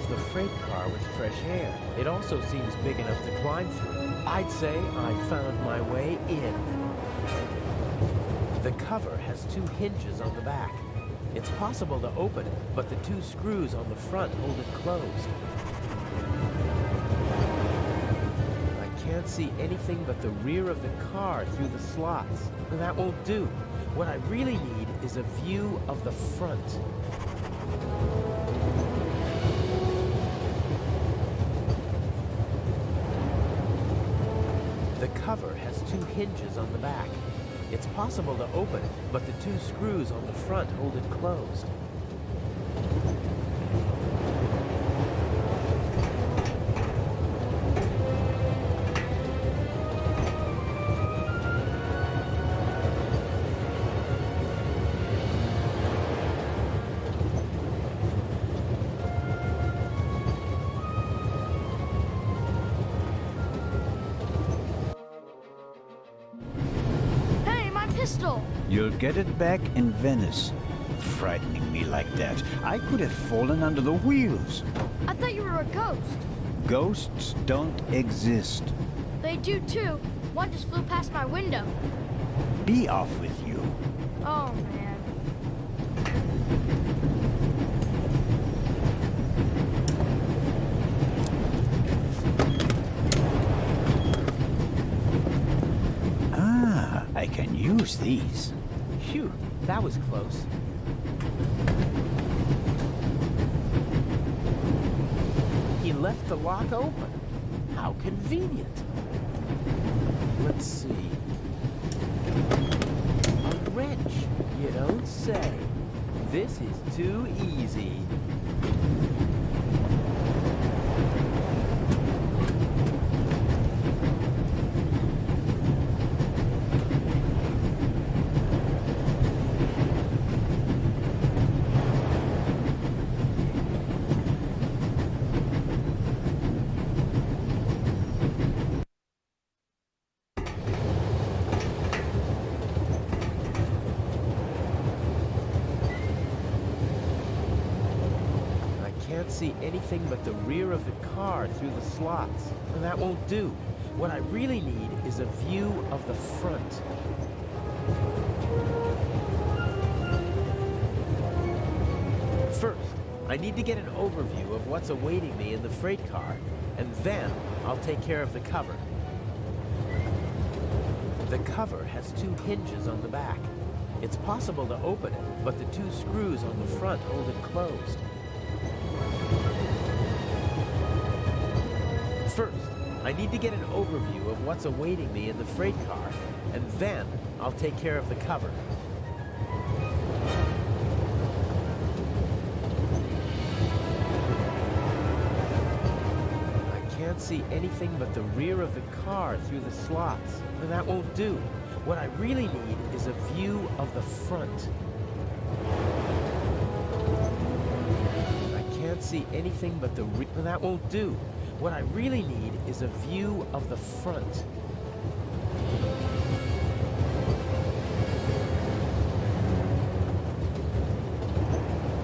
The freight car with fresh air. It also seems big enough to climb through. I'd say I found my way in. The cover has 2 hinges on the back. It's possible to open it, but the 2 screws on the front hold it closed. I can't see anything but the rear of the car through the slots. That won't do. What I really need is a view of the front. The cover has 2 hinges on the back. It's possible to open it, but the 2 screws on the front hold it closed. You'll get it back in Venice. Frightening me like that. I could have fallen under the wheels. I thought you were a ghost. Ghosts don't exist. They do too. One just flew past my window. Be off with you. Oh, man. I can use these. Phew, that was close. He left the lock open. How convenient. Let's see. A wrench, you don't say. This is too easy. See anything but the rear of the car through the slots. That won't do. What I really need is a view of the front. First, I need to get an overview of what's awaiting me in the freight car, and then I'll take care of the cover. The cover has 2 hinges on the back. It's possible to open it, but the 2 screws on the front hold it closed. First, I need to get an overview of what's awaiting me in the freight car, and then I'll take care of the cover. I can't see anything but the rear of the car through the slots, and that won't do. What I really need is a view of the front. I can't see anything but the rear. That won't do. What I really need is a view of the front.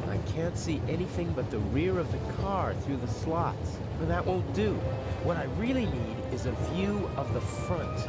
I can't see anything but the rear of the car through the slots. That won't do. What I really need is a view of the front.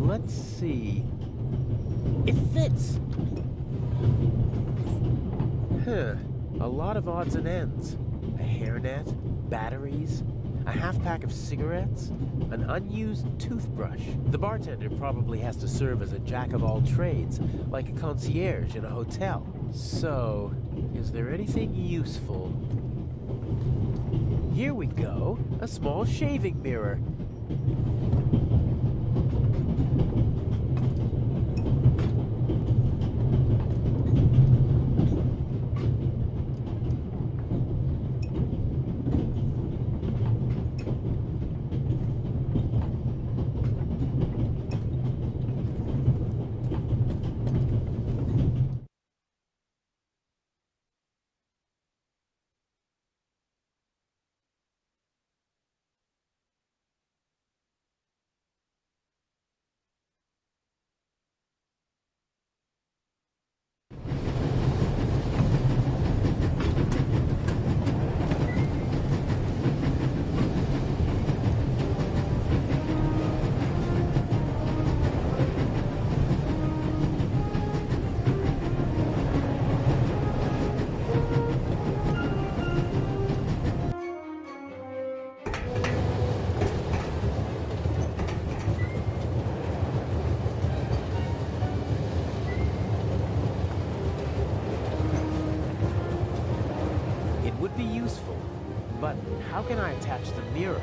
Let's see. It fits! Huh. A lot of odds and ends. A hairnet, batteries, a half-pack of cigarettes, an unused toothbrush. The bartender probably has to serve as a jack-of-all-trades, like a concierge in a hotel. So, is there anything useful? Here we go, a small shaving mirror. But how can I attach the mirror?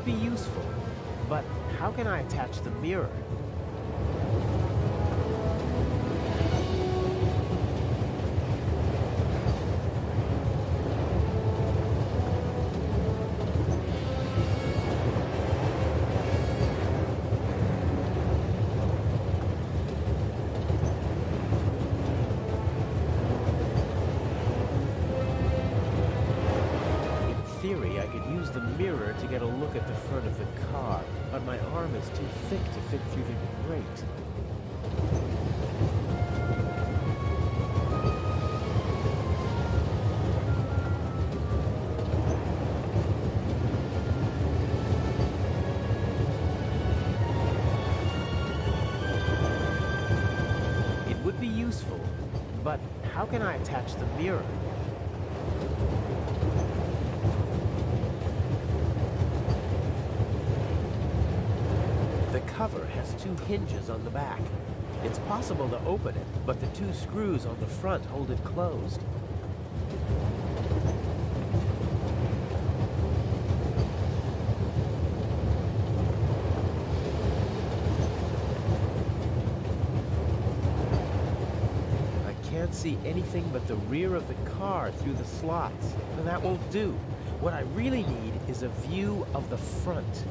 Be useful, but how can I attach the mirror? Theory, I could use the mirror to get a look at the front of the car, but my arm is too thick to fit through the grate. It would be useful, but how can I attach the mirror? The cover has two hinges on the back. It's possible to open it, but the two screws on the front hold it closed. I can't see anything but the rear of the car through the slots, and that won't do. What I really need is a view of the front.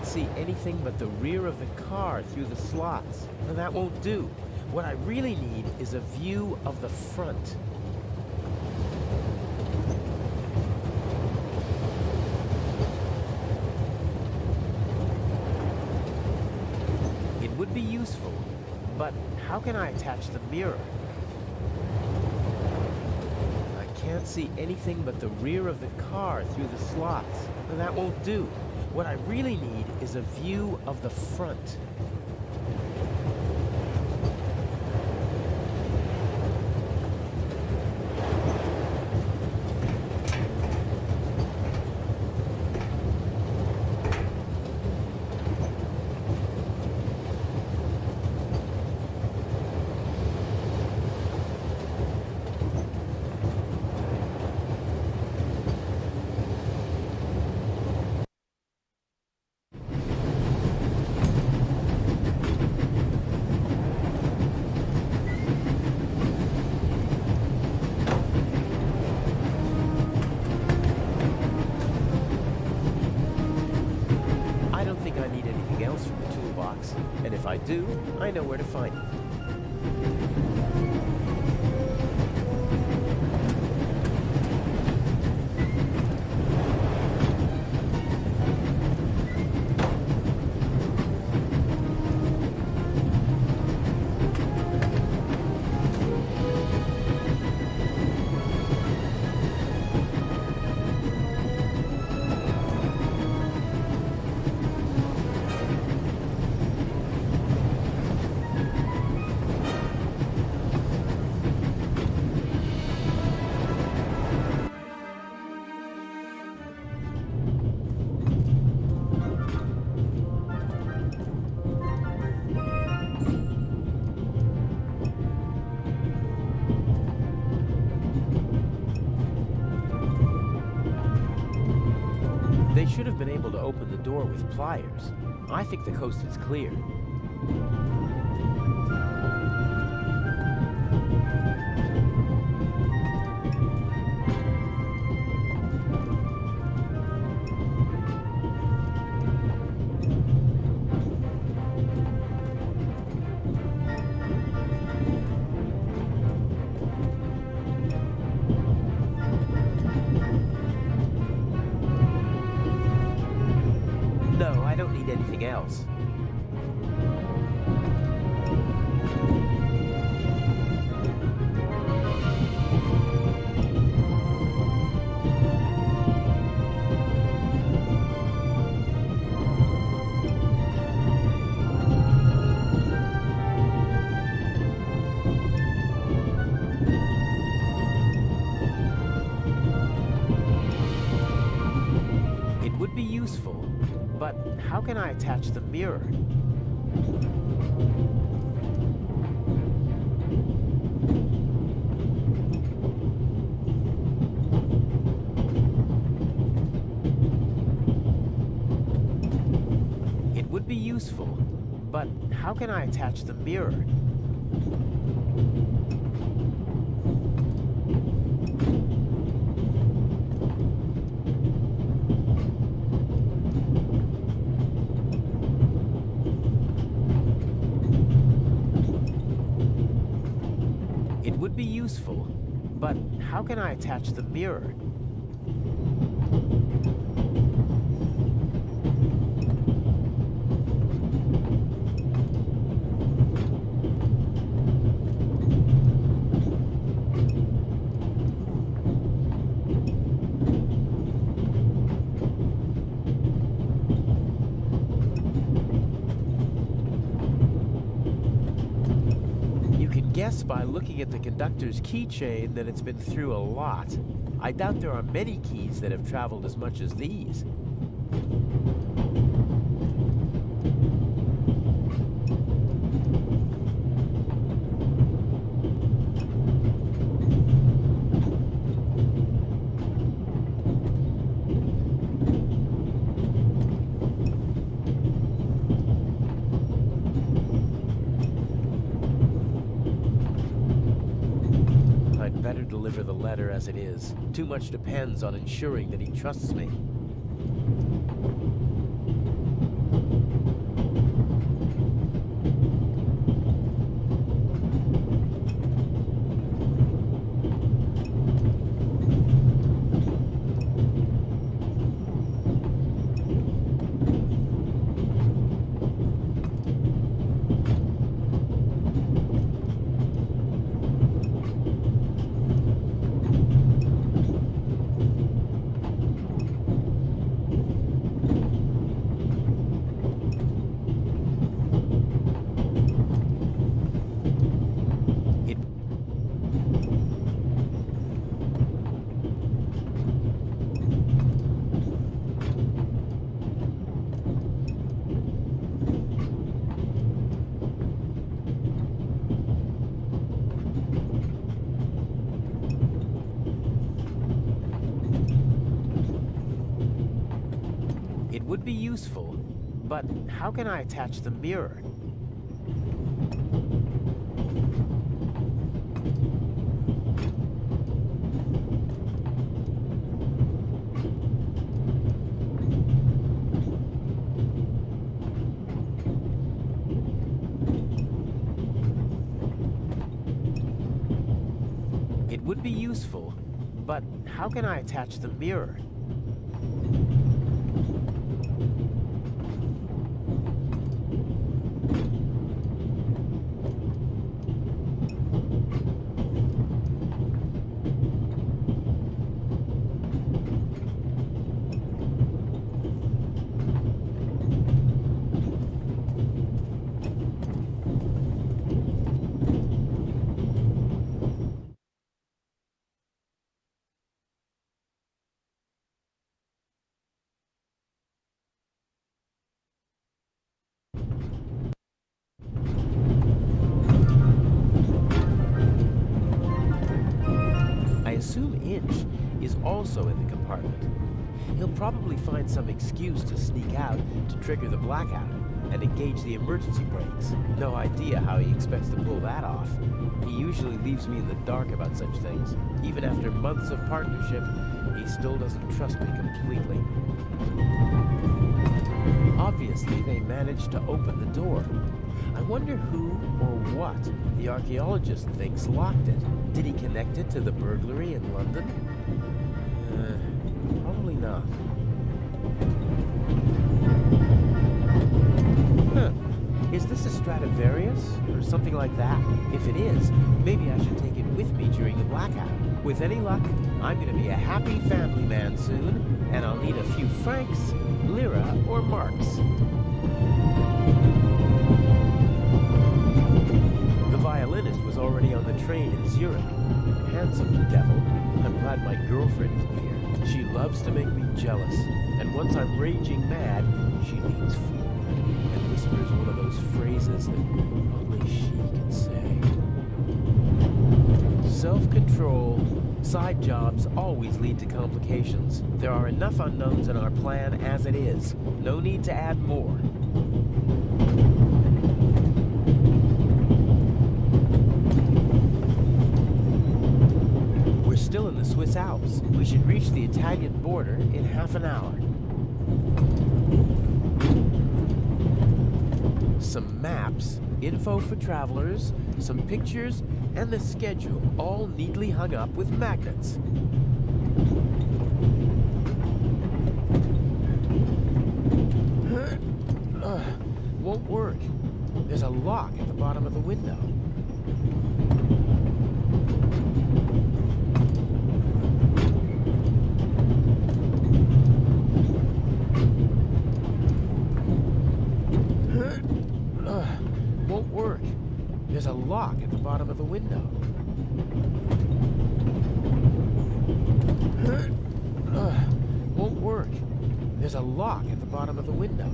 See anything but the rear of the car through the slots, and that won't do. What I really need is a view of the front. It would be useful, but how can I attach the mirror? I can't see anything but the rear of the car through the slots, and that won't do. What I really need is a view of the front. And if I do, I know where to find it. They should have been able to open the door with pliers. I think the coast is clear. Anything else. would be useful, but how can I attach the mirror? It would be useful, but how can I attach the mirror? It would be useful, but how can I attach the mirror? Guess by looking at the conductor's keychain that it's been through a lot. I doubt there are many keys that have traveled as much as these. Deliver the letter as it is. Too much depends on ensuring that he trusts me. It would be useful, but how can I attach the mirror? It would be useful, but how can I attach the mirror? Also in the compartment. He'll probably find some excuse to sneak out to trigger the blackout and engage the emergency brakes. No idea how he expects to pull that off. He usually leaves me in the dark about such things. Even after months of partnership, he still doesn't trust me completely. Obviously, they managed to open the door. I wonder who or what the archaeologist thinks locked it. Did he connect it to the burglary in London? Probably not. Huh. Is this a Stradivarius or something like that? If it is, maybe I should take it with me during the blackout. With any luck, I'm going to be a happy family man soon, and I'll need a few francs, lira, or marks. The violinist was already on the train in Zurich. Handsome devil. I'm glad my girlfriend isn't here. She loves to make me jealous, and once I'm raging mad, she leans forward and whispers one of those phrases that only she can say. Self-control. Side jobs always lead to complications. There are enough unknowns in our plan as it is. No need to add more. We're still in the Swiss Alps. We should reach the Italian border in half an hour. Some maps, info for travelers, some pictures, and the schedule, all neatly hung up with magnets. Won't work. There's a lock at the bottom of the window. Won't work. There's a lock at the bottom of the window. Won't work. There's a lock at the bottom of the window.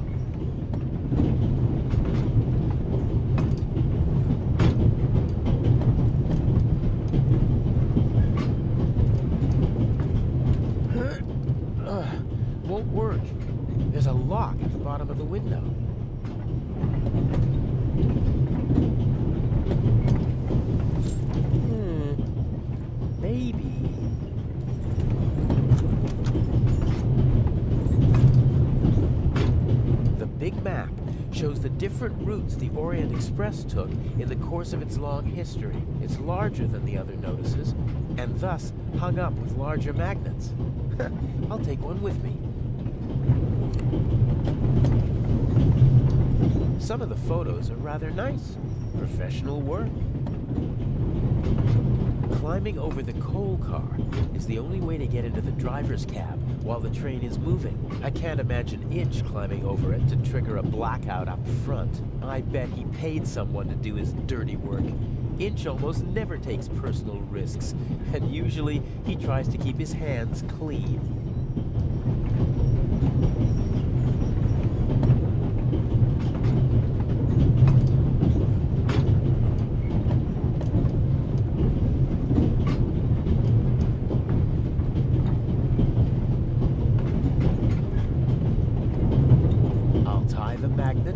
Won't work. There's a lock at the bottom of the window. Maybe. The big map shows the different routes the Orient Express took in the course of its long history. It's larger than the other notices, and thus hung up with larger magnets. I'll take one with me. Some of the photos are rather nice. Professional work. Climbing over the coal car is the only way to get into the driver's cab while the train is moving. I can't imagine Inch climbing over it to trigger a blackout up front. I bet he paid someone to do his dirty work. Inch almost never takes personal risks, and usually he tries to keep his hands clean.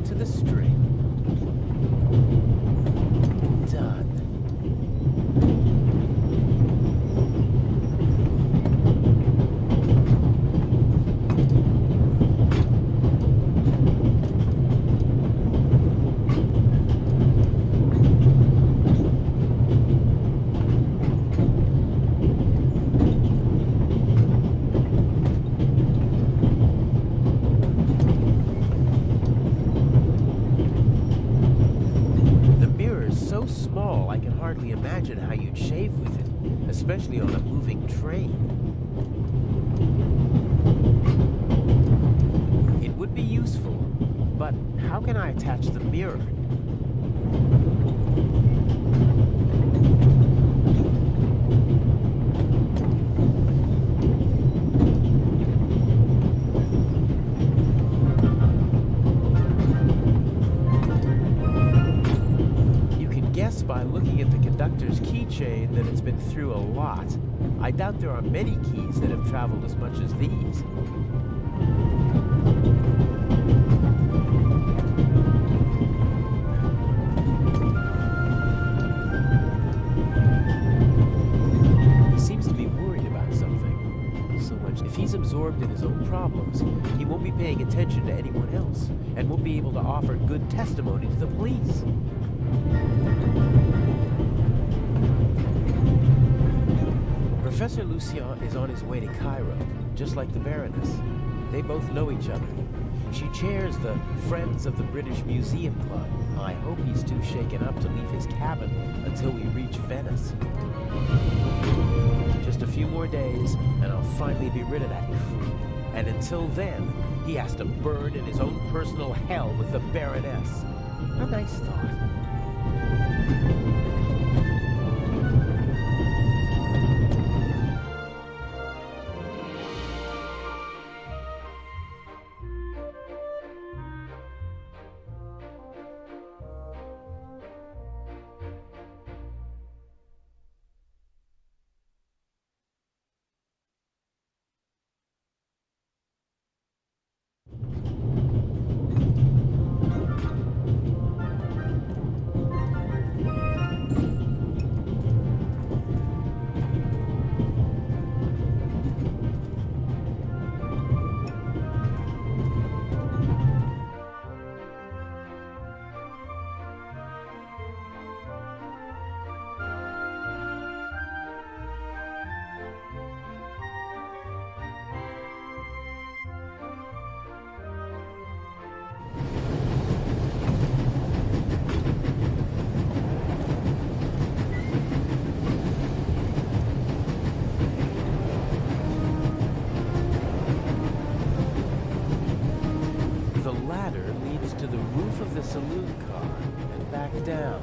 To the string. Done. Imagine how you'd shave with it, especially on a moving train. It would be useful, but how can I attach the mirror? By looking at the conductor's keychain that it's been through a lot. I doubt there are many keys that have traveled as much as these. He seems to be worried about something. So much. If he's absorbed in his own problems, he won't be paying attention to anyone else, and won't be able to offer good testimony to the police. Professor Lucien is on his way to Cairo, just like the Baroness. They both know each other. She chairs the Friends of the British Museum Club. I hope he's too shaken up to leave his cabin until we reach Venice. Just a few more days, and I'll finally be rid of that crew. And until then, he has to burn in his own personal hell with the Baroness. A nice thought. ladder leads to the roof of the saloon car and back down.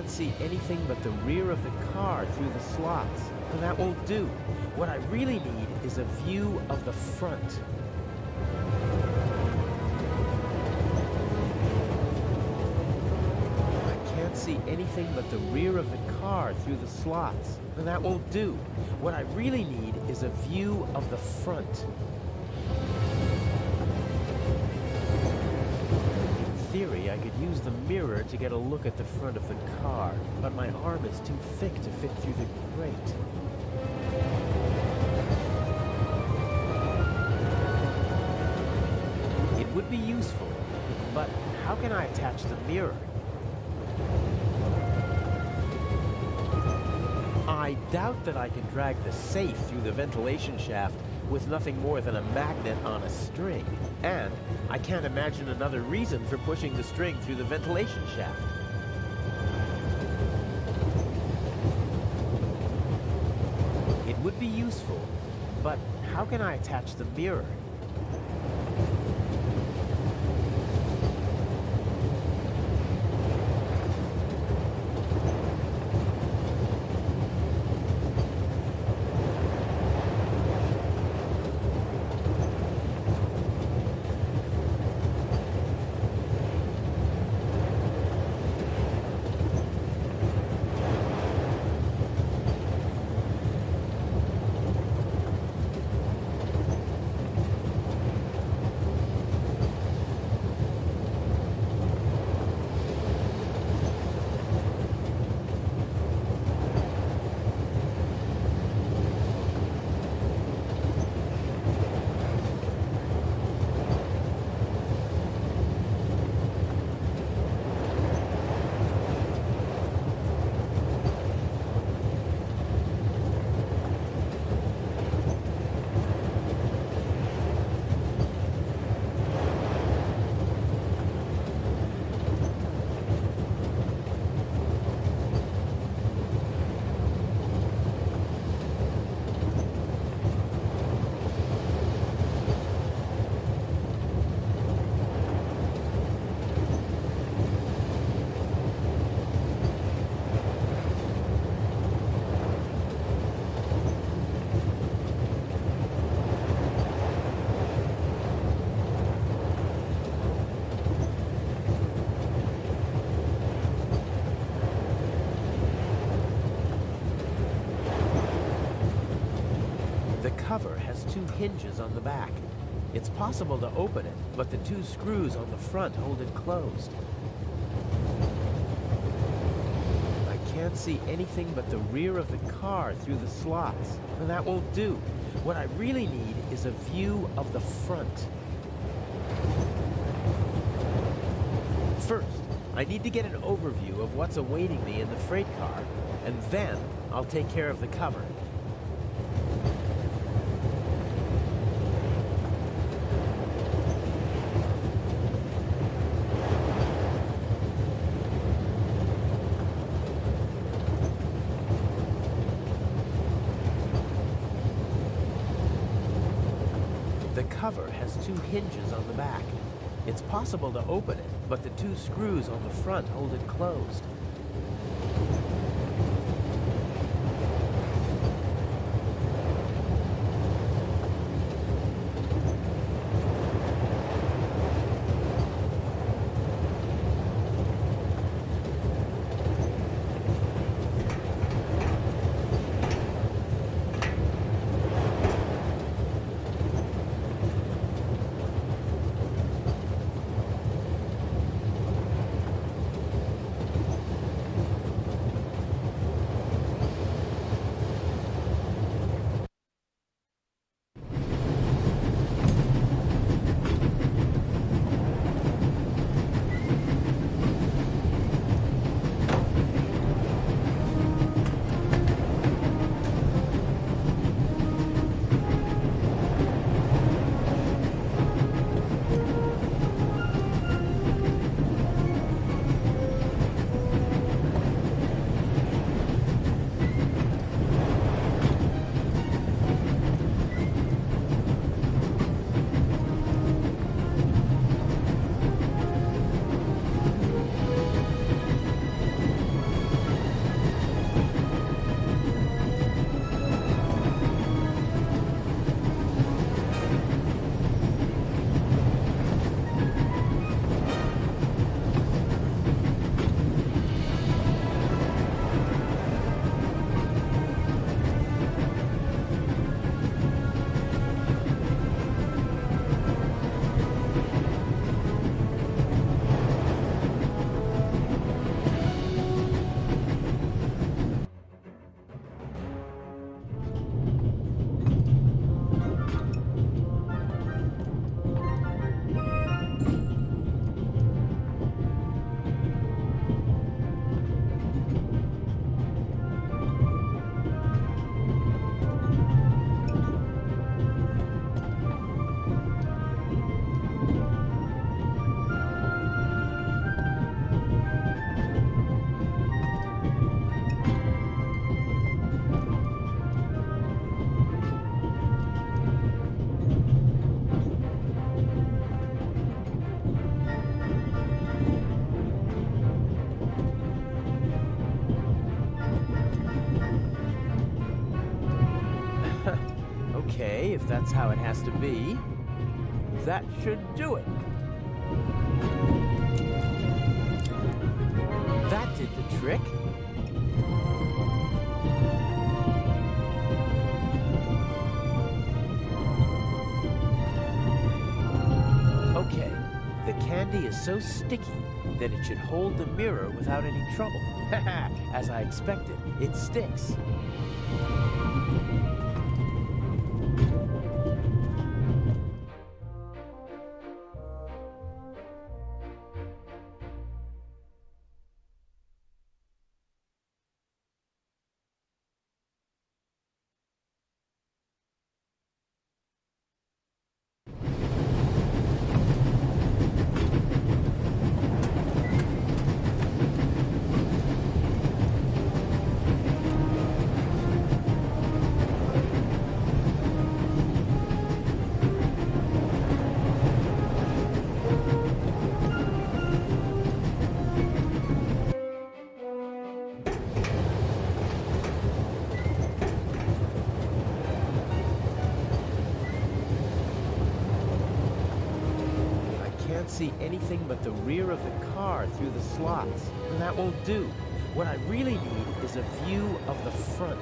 See anything but the rear of the car through the slots. And that won't do. What I really need is a view of the front. I can't see anything but the rear of the car through the slots. And that won't do. What I really need is a view of the front. I could use the mirror to get a look at the front of the car, but my arm is too thick to fit through the grate. It would be useful, but how can I attach the mirror? I doubt that I can drag the safe through the ventilation shaft with nothing more than a magnet on a string. And I can't imagine another reason for pushing the string through the ventilation shaft. It would be useful, but how can I attach the mirror? Cover has two hinges on the back. It's possible to open it, but the two screws on the front hold it closed. I can't see anything but the rear of the car through the slots, and that won't do. What I really need is a view of the front. First, I need to get an overview of what's awaiting me in the freight car, and then I'll take care of the cover. The cover has two hinges on the back. It's possible to open it, but the two screws on the front hold it closed. Okay, if that's how it has to be, that should do it. That did the trick. Okay, the candy is so sticky that it should hold the mirror without any trouble. As I expected, it sticks. See anything but the rear of the car through the slots, and that won't do. What I really need is a view of the front.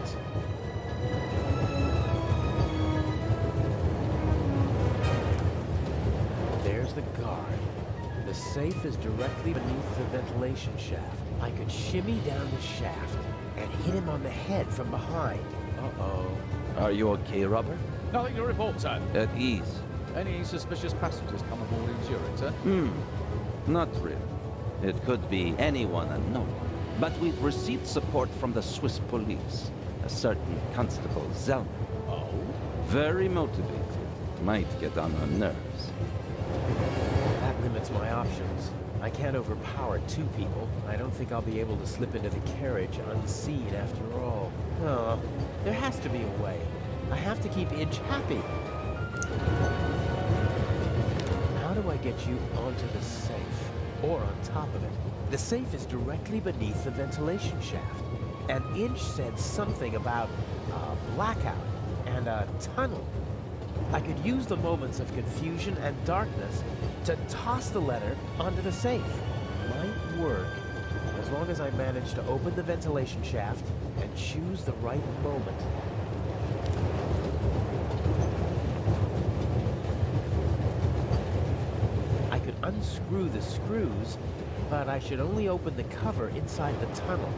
There's the guard. The safe is directly beneath the ventilation shaft. I could shimmy down the shaft and hit him on the head from behind. Uh-oh. Are you okay, Robert? Nothing to report, sir. At ease. Any suspicious passengers come aboard in Zurich, sir? Not really. It could be anyone and no one. But we've received support from the Swiss police. A certain Constable Zellner. Oh? Very motivated. Might get on our nerves. That limits my options. I can't overpower two people. I don't think I'll be able to slip into the carriage unseen after all. Oh, there has to be a way. I have to keep Idge happy. How do I get you onto the safe? Or on top of it? The safe is directly beneath the ventilation shaft. And Idge said something about a blackout and a tunnel. I could use the moments of confusion and darkness to toss the letter onto the safe. Might work, as long as I manage to open the ventilation shaft and choose the right moment. I could unscrew the screws, but I should only open the cover inside the tunnel.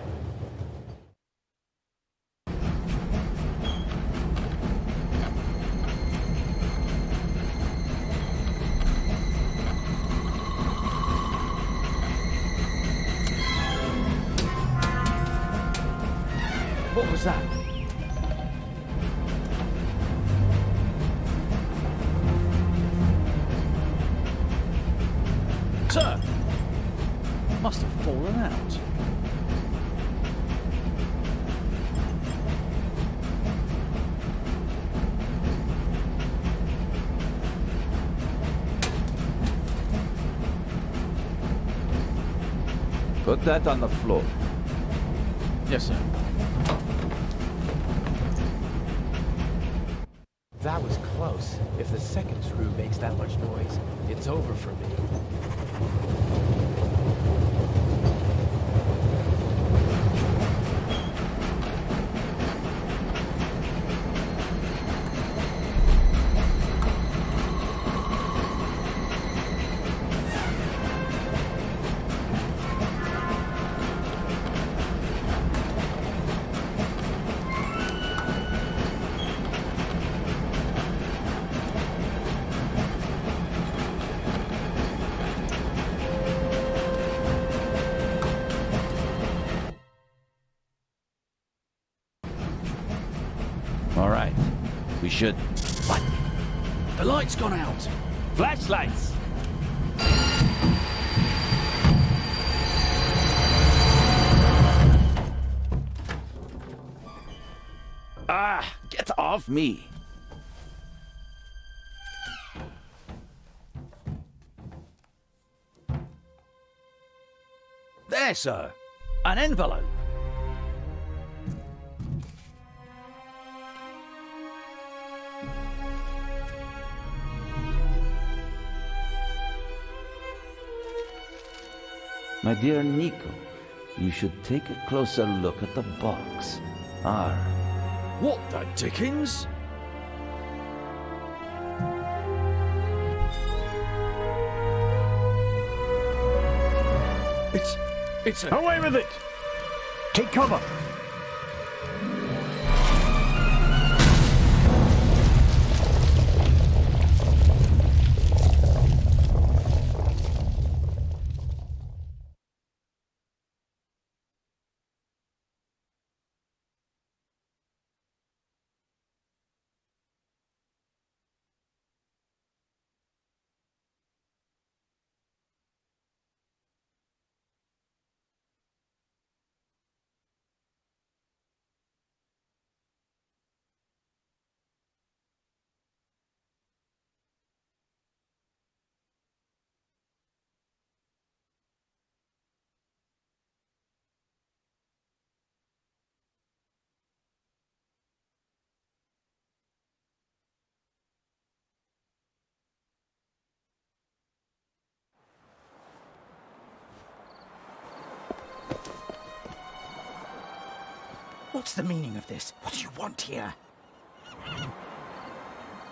What was that? Sir! Must have fallen out. Put that on the floor. Yes, sir. That was close. If the second screw makes that much noise, it's over for me. All right. We should... What? The light's gone out. Flashlights! Ah! Get off me! There, sir. An envelope. My dear Nico, you should take a closer look at the box. R. What the dickens? It's a... Away with it! Take cover! What's the meaning of this? What do you want here?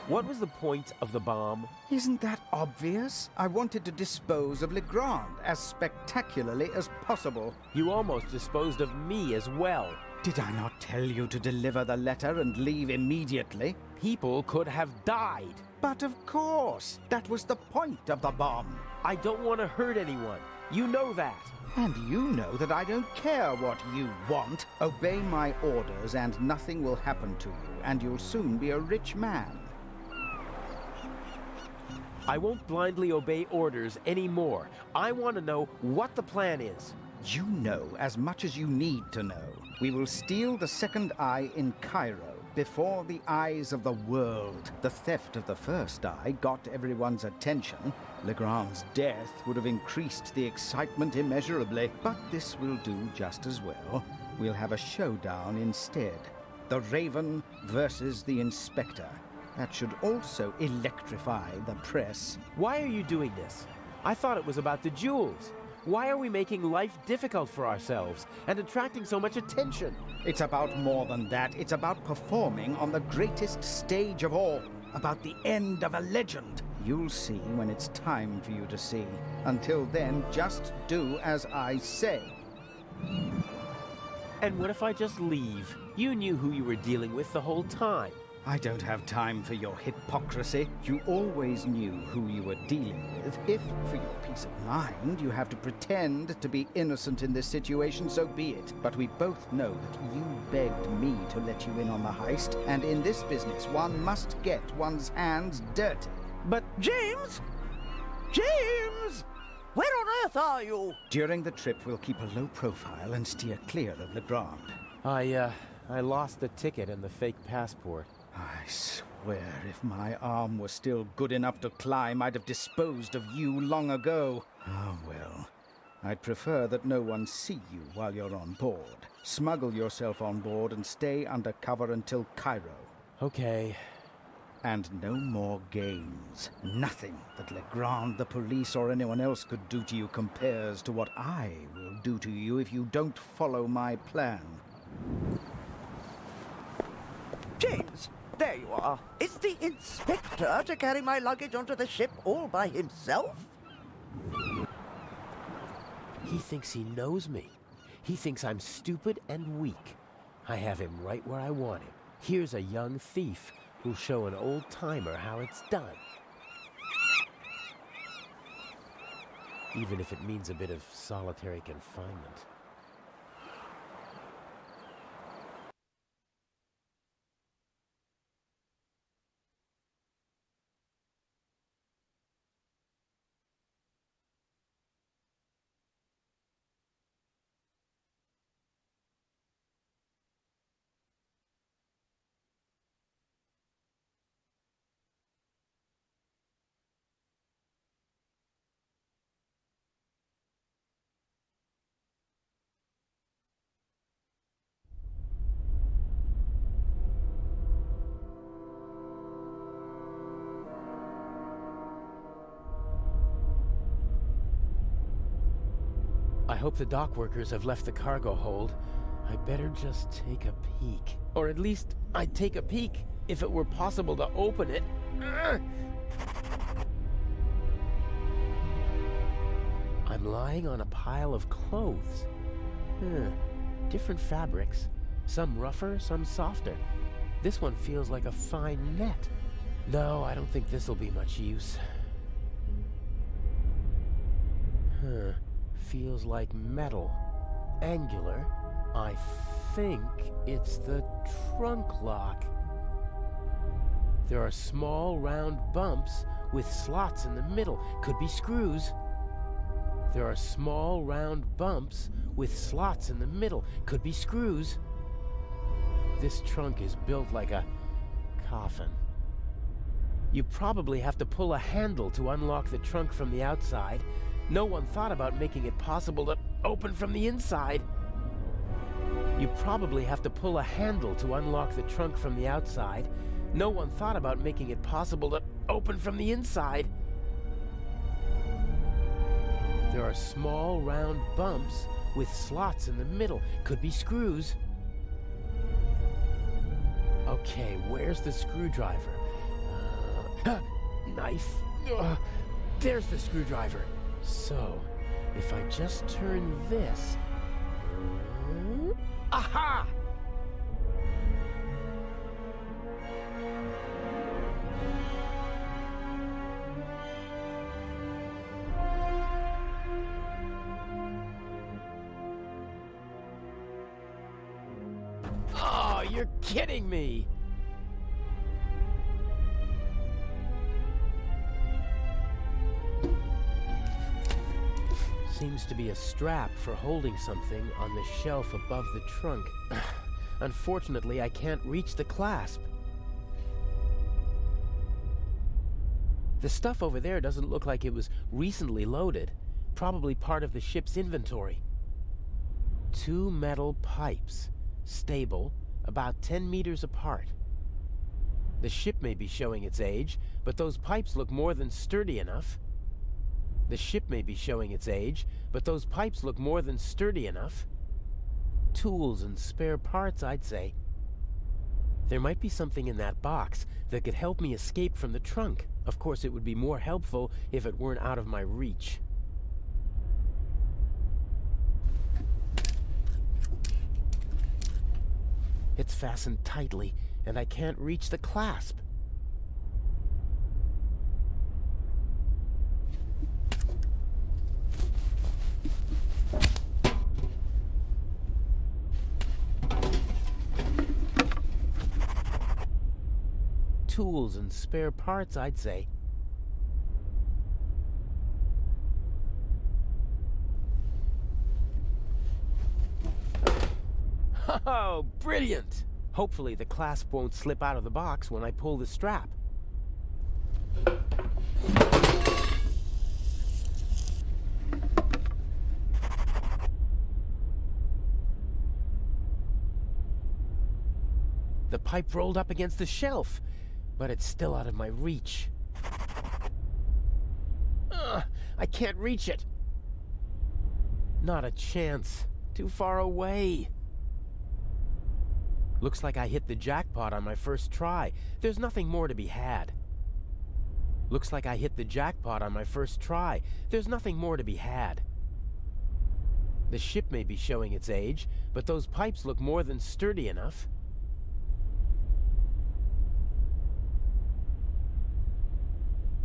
What was the point of the bomb? Isn't that obvious? I wanted to dispose of Legrand as spectacularly as possible. You almost disposed of me as well. Did I not tell you to deliver the letter and leave immediately? People could have died. But of course, that was the point of the bomb. I don't want to hurt anyone. You know that. And you know that I don't care what you want. Obey my orders and nothing will happen to you, and you'll soon be a rich man. I won't blindly obey orders anymore. I want to know what the plan is. You know as much as you need to know. We will steal the second eye in Cairo, before the eyes of the world. The theft of the first eye got everyone's attention. Legrand's death would have increased the excitement immeasurably, but this will do just as well. We'll have a showdown instead. The Raven versus the Inspector. That should also electrify the press. Why are you doing this? I thought it was about the jewels. Why are we making life difficult for ourselves and attracting so much attention? It's about more than that. It's about performing on the greatest stage of all. About the end of a legend. You'll see when it's time for you to see. Until then, just do as I say. And what if I just leave? You knew who you were dealing with the whole time. I don't have time for your hypocrisy. You always knew who you were dealing with. If, for your peace of mind, you have to pretend to be innocent in this situation, so be it. But we both know that you begged me to let you in on the heist, and in this business, one must get one's hands dirty. But James? James! Where on earth are you? During the trip, we'll keep a low profile and steer clear of Legrand. I lost the ticket and the fake passport. I swear, if my arm was still good enough to climb, I'd have disposed of you long ago. Oh, well. I'd prefer that no one see you while you're on board. Smuggle yourself on board and stay under cover until Cairo. Okay. And no more games. Nothing that Legrand, the police, or anyone else could do to you compares to what I will do to you if you don't follow my plan. James! There you are. Is the inspector to carry my luggage onto the ship all by himself? He thinks he knows me. He thinks I'm stupid and weak. I have him right where I want him. Here's a young thief who'll show an old-timer how it's done. Even if it means a bit of solitary confinement. I hope the dock workers have left the cargo hold. I better just take a peek. Or at least, I'd take a peek if it were possible to open it. I'm lying on a pile of clothes. Different fabrics. Some rougher, some softer. This one feels like a fine net. No, I don't think this'll be much use. Feels like metal. Angular. I think it's the trunk lock. There are small round bumps with slots in the middle. Could be screws. There are small round bumps with slots in the middle. Could be screws. This trunk is built like a coffin. You probably have to pull a handle to unlock the trunk from the outside. No one thought about making it possible to open from the inside. You probably have to pull a handle to unlock the trunk from the outside. No one thought about making it possible to open from the inside. There are small round bumps with slots in the middle. Could be screws. Okay, where's the screwdriver? Knife. There's the screwdriver. So, if I just turn this... Aha! Oh, you're kidding me! Seems to be a strap for holding something on the shelf above the trunk. Unfortunately, I can't reach the clasp. The stuff over there doesn't look like it was recently loaded. Probably part of the ship's inventory. 2 metal pipes. Stable, about 10 meters apart. The ship may be showing its age, but those pipes look more than sturdy enough. The ship may be showing its age, but those pipes look more than sturdy enough. Tools and spare parts, I'd say. There might be something in that box that could help me escape from the trunk. Of course, it would be more helpful if it weren't out of my reach. It's fastened tightly, and I can't reach the clasp. Tools and spare parts, I'd say. Oh, brilliant! Hopefully the clasp won't slip out of the box when I pull the strap. The pipe rolled up against the shelf, but it's still out of my reach. I can't reach it. Not a chance. Too far away. Looks like I hit the jackpot on my first try. There's nothing more to be had. Looks like I hit the jackpot on my first try. There's nothing more to be had. The ship may be showing its age, but those pipes look more than sturdy enough.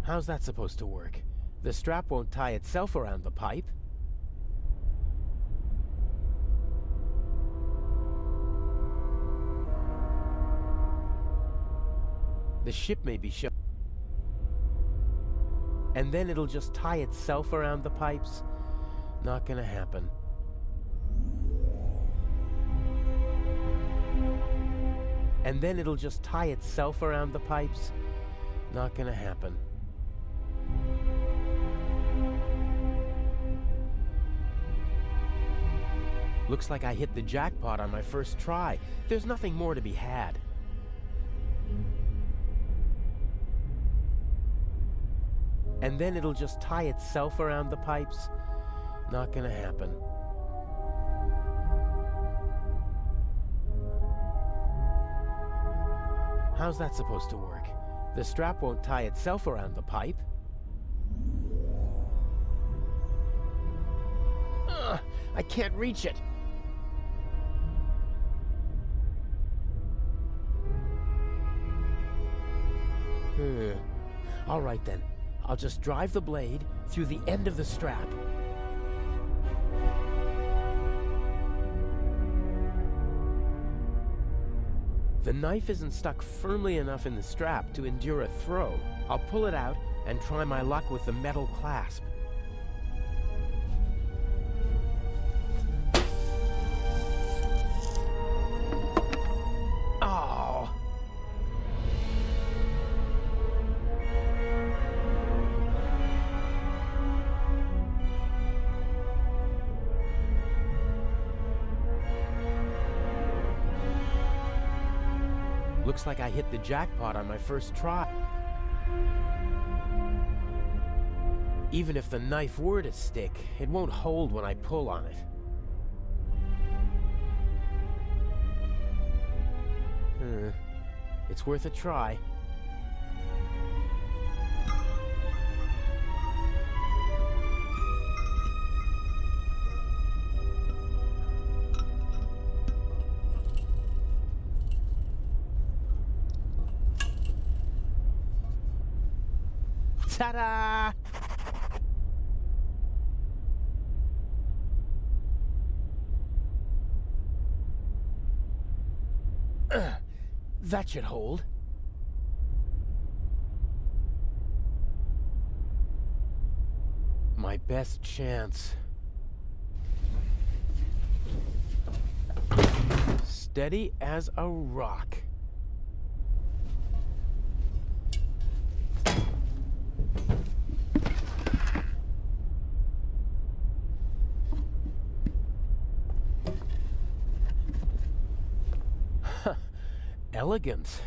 How's that supposed to work? The strap won't tie itself around the pipe. The ship may be showing... And then it'll just tie itself around the pipes? Not gonna happen. And then it'll just tie itself around the pipes? Not gonna happen. Looks like I hit the jackpot on my first try. There's nothing more to be had. And then it'll just tie itself around the pipes? Not gonna happen. How's that supposed to work? The strap won't tie itself around the pipe. Ugh, I can't reach it. All right then. I'll just drive the blade through the end of the strap. The knife isn't stuck firmly enough in the strap to endure a throw. I'll pull it out and try my luck with the metal clasp. Oh! Looks like I hit the jackpot on my first try. Even if the knife were to stick, it won't hold when I pull on it. It's worth a try. Ta-da! That should hold. My best chance. Steady as a rock. Elegant.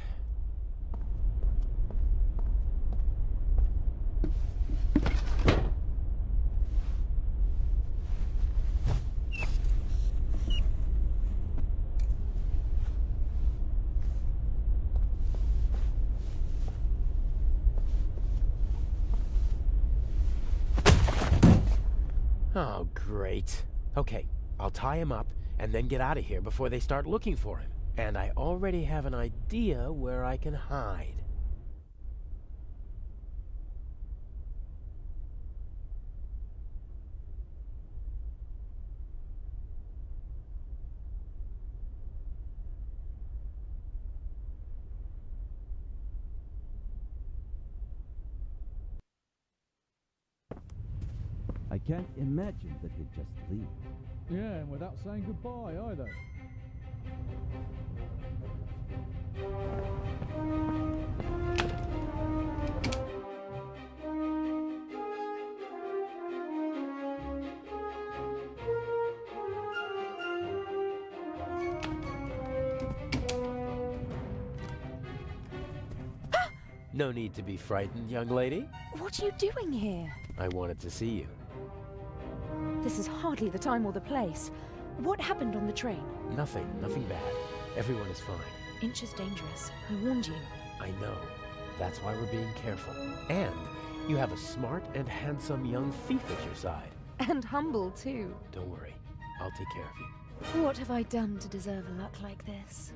Oh, great. Okay, I'll tie him up and then get out of here before they start looking for him. And I already have an idea where I can hide. I can't imagine that he'd just leave. Yeah, and without saying goodbye either. No need to be frightened, young lady. What are you doing here? I wanted to see you. This is hardly the time or the place. What happened on the train? Nothing bad. Everyone is fine. Inch is dangerous. I warned you. I know. That's why we're being careful. And you have a smart and handsome young thief at your side. And humble, too. Don't worry. I'll take care of you. What have I done to deserve a luck like this?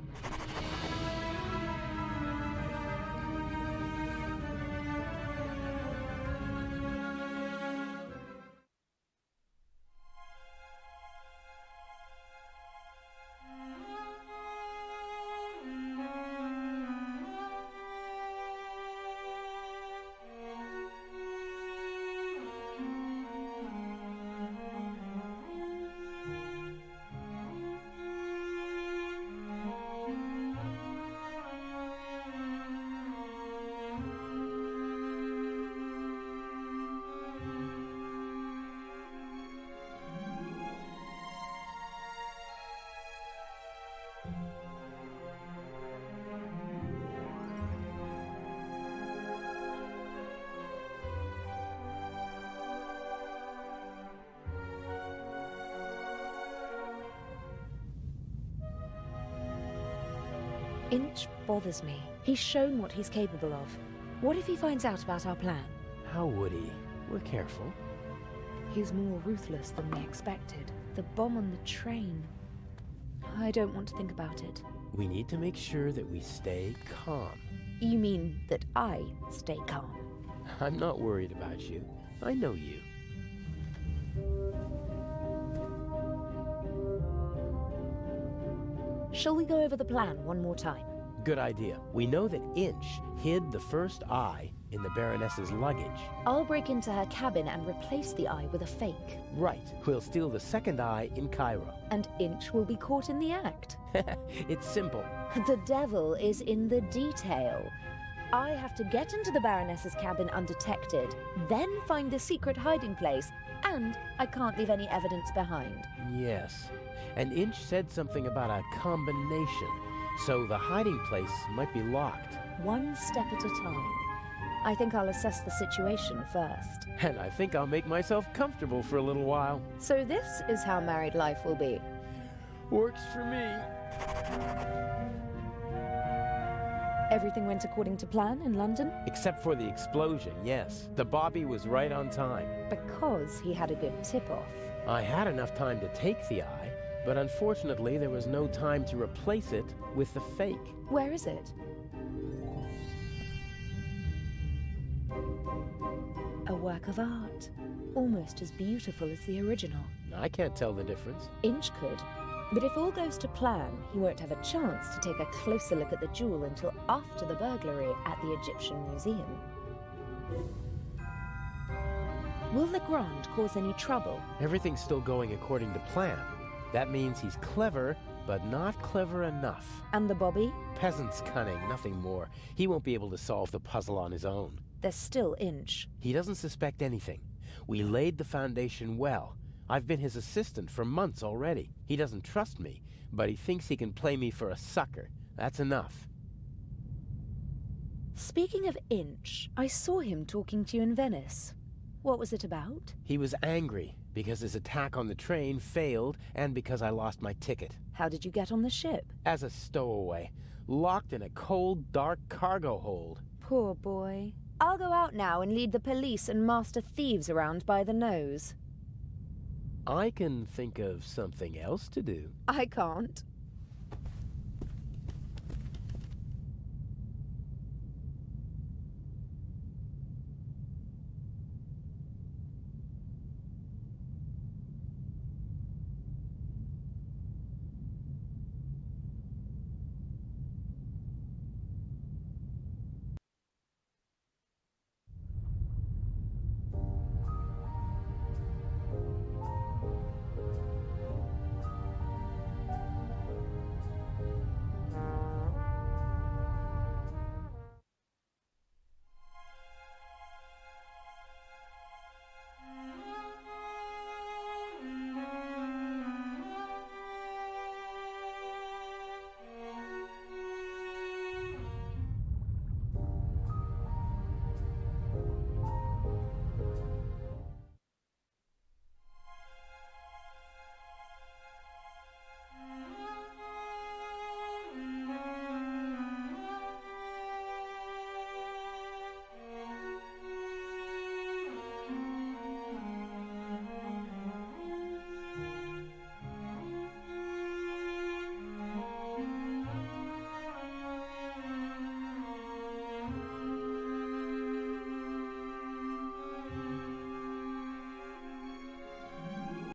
Inch bothers me. He's shown what he's capable of. What if he finds out about our plan? How would he? We're careful. He's more ruthless than we expected. The bomb on the train. I don't want to think about it. We need to make sure that we stay calm. You mean that I stay calm? I'm not worried about you. I know you. Shall we go over the plan one more time? Good idea. We know that Inch hid the first eye in the Baroness's luggage. I'll break into her cabin and replace the eye with a fake. Right. We'll steal the second eye in Cairo. And Inch will be caught in the act. It's simple. The devil is in the detail. I have to get into the Baroness's cabin undetected, then find the secret hiding place, and I can't leave any evidence behind. Yes. And Inch said something about a combination, so the hiding place might be locked. One step at a time. I think I'll assess the situation first. And I think I'll make myself comfortable for a little while. So this is how married life will be. Works for me. Everything went according to plan in London? Except for the explosion, yes. The Bobby was right on time. Because he had a good tip-off. I had enough time to take the eye, but unfortunately there was no time to replace it with the fake. Where is it? A work of art. Almost as beautiful as the original. I can't tell the difference. Inch could. But if all goes to plan, he won't have a chance to take a closer look at the jewel until after the burglary at the Egyptian Museum. Will Legrand cause any trouble? Everything's still going according to plan. That means he's clever, but not clever enough. And the Bobby? Peasant's cunning, nothing more. He won't be able to solve the puzzle on his own. There's still Inch. He doesn't suspect anything. We laid the foundation well. I've been his assistant for months already. He doesn't trust me, but he thinks he can play me for a sucker. That's enough. Speaking of Inch, I saw him talking to you in Venice. What was it about? He was angry because his attack on the train failed and because I lost my ticket. How did you get on the ship? As a stowaway, locked in a cold, dark cargo hold. Poor boy. I'll go out now and lead the police and master thieves around by the nose. I can think of something else to do. I can't.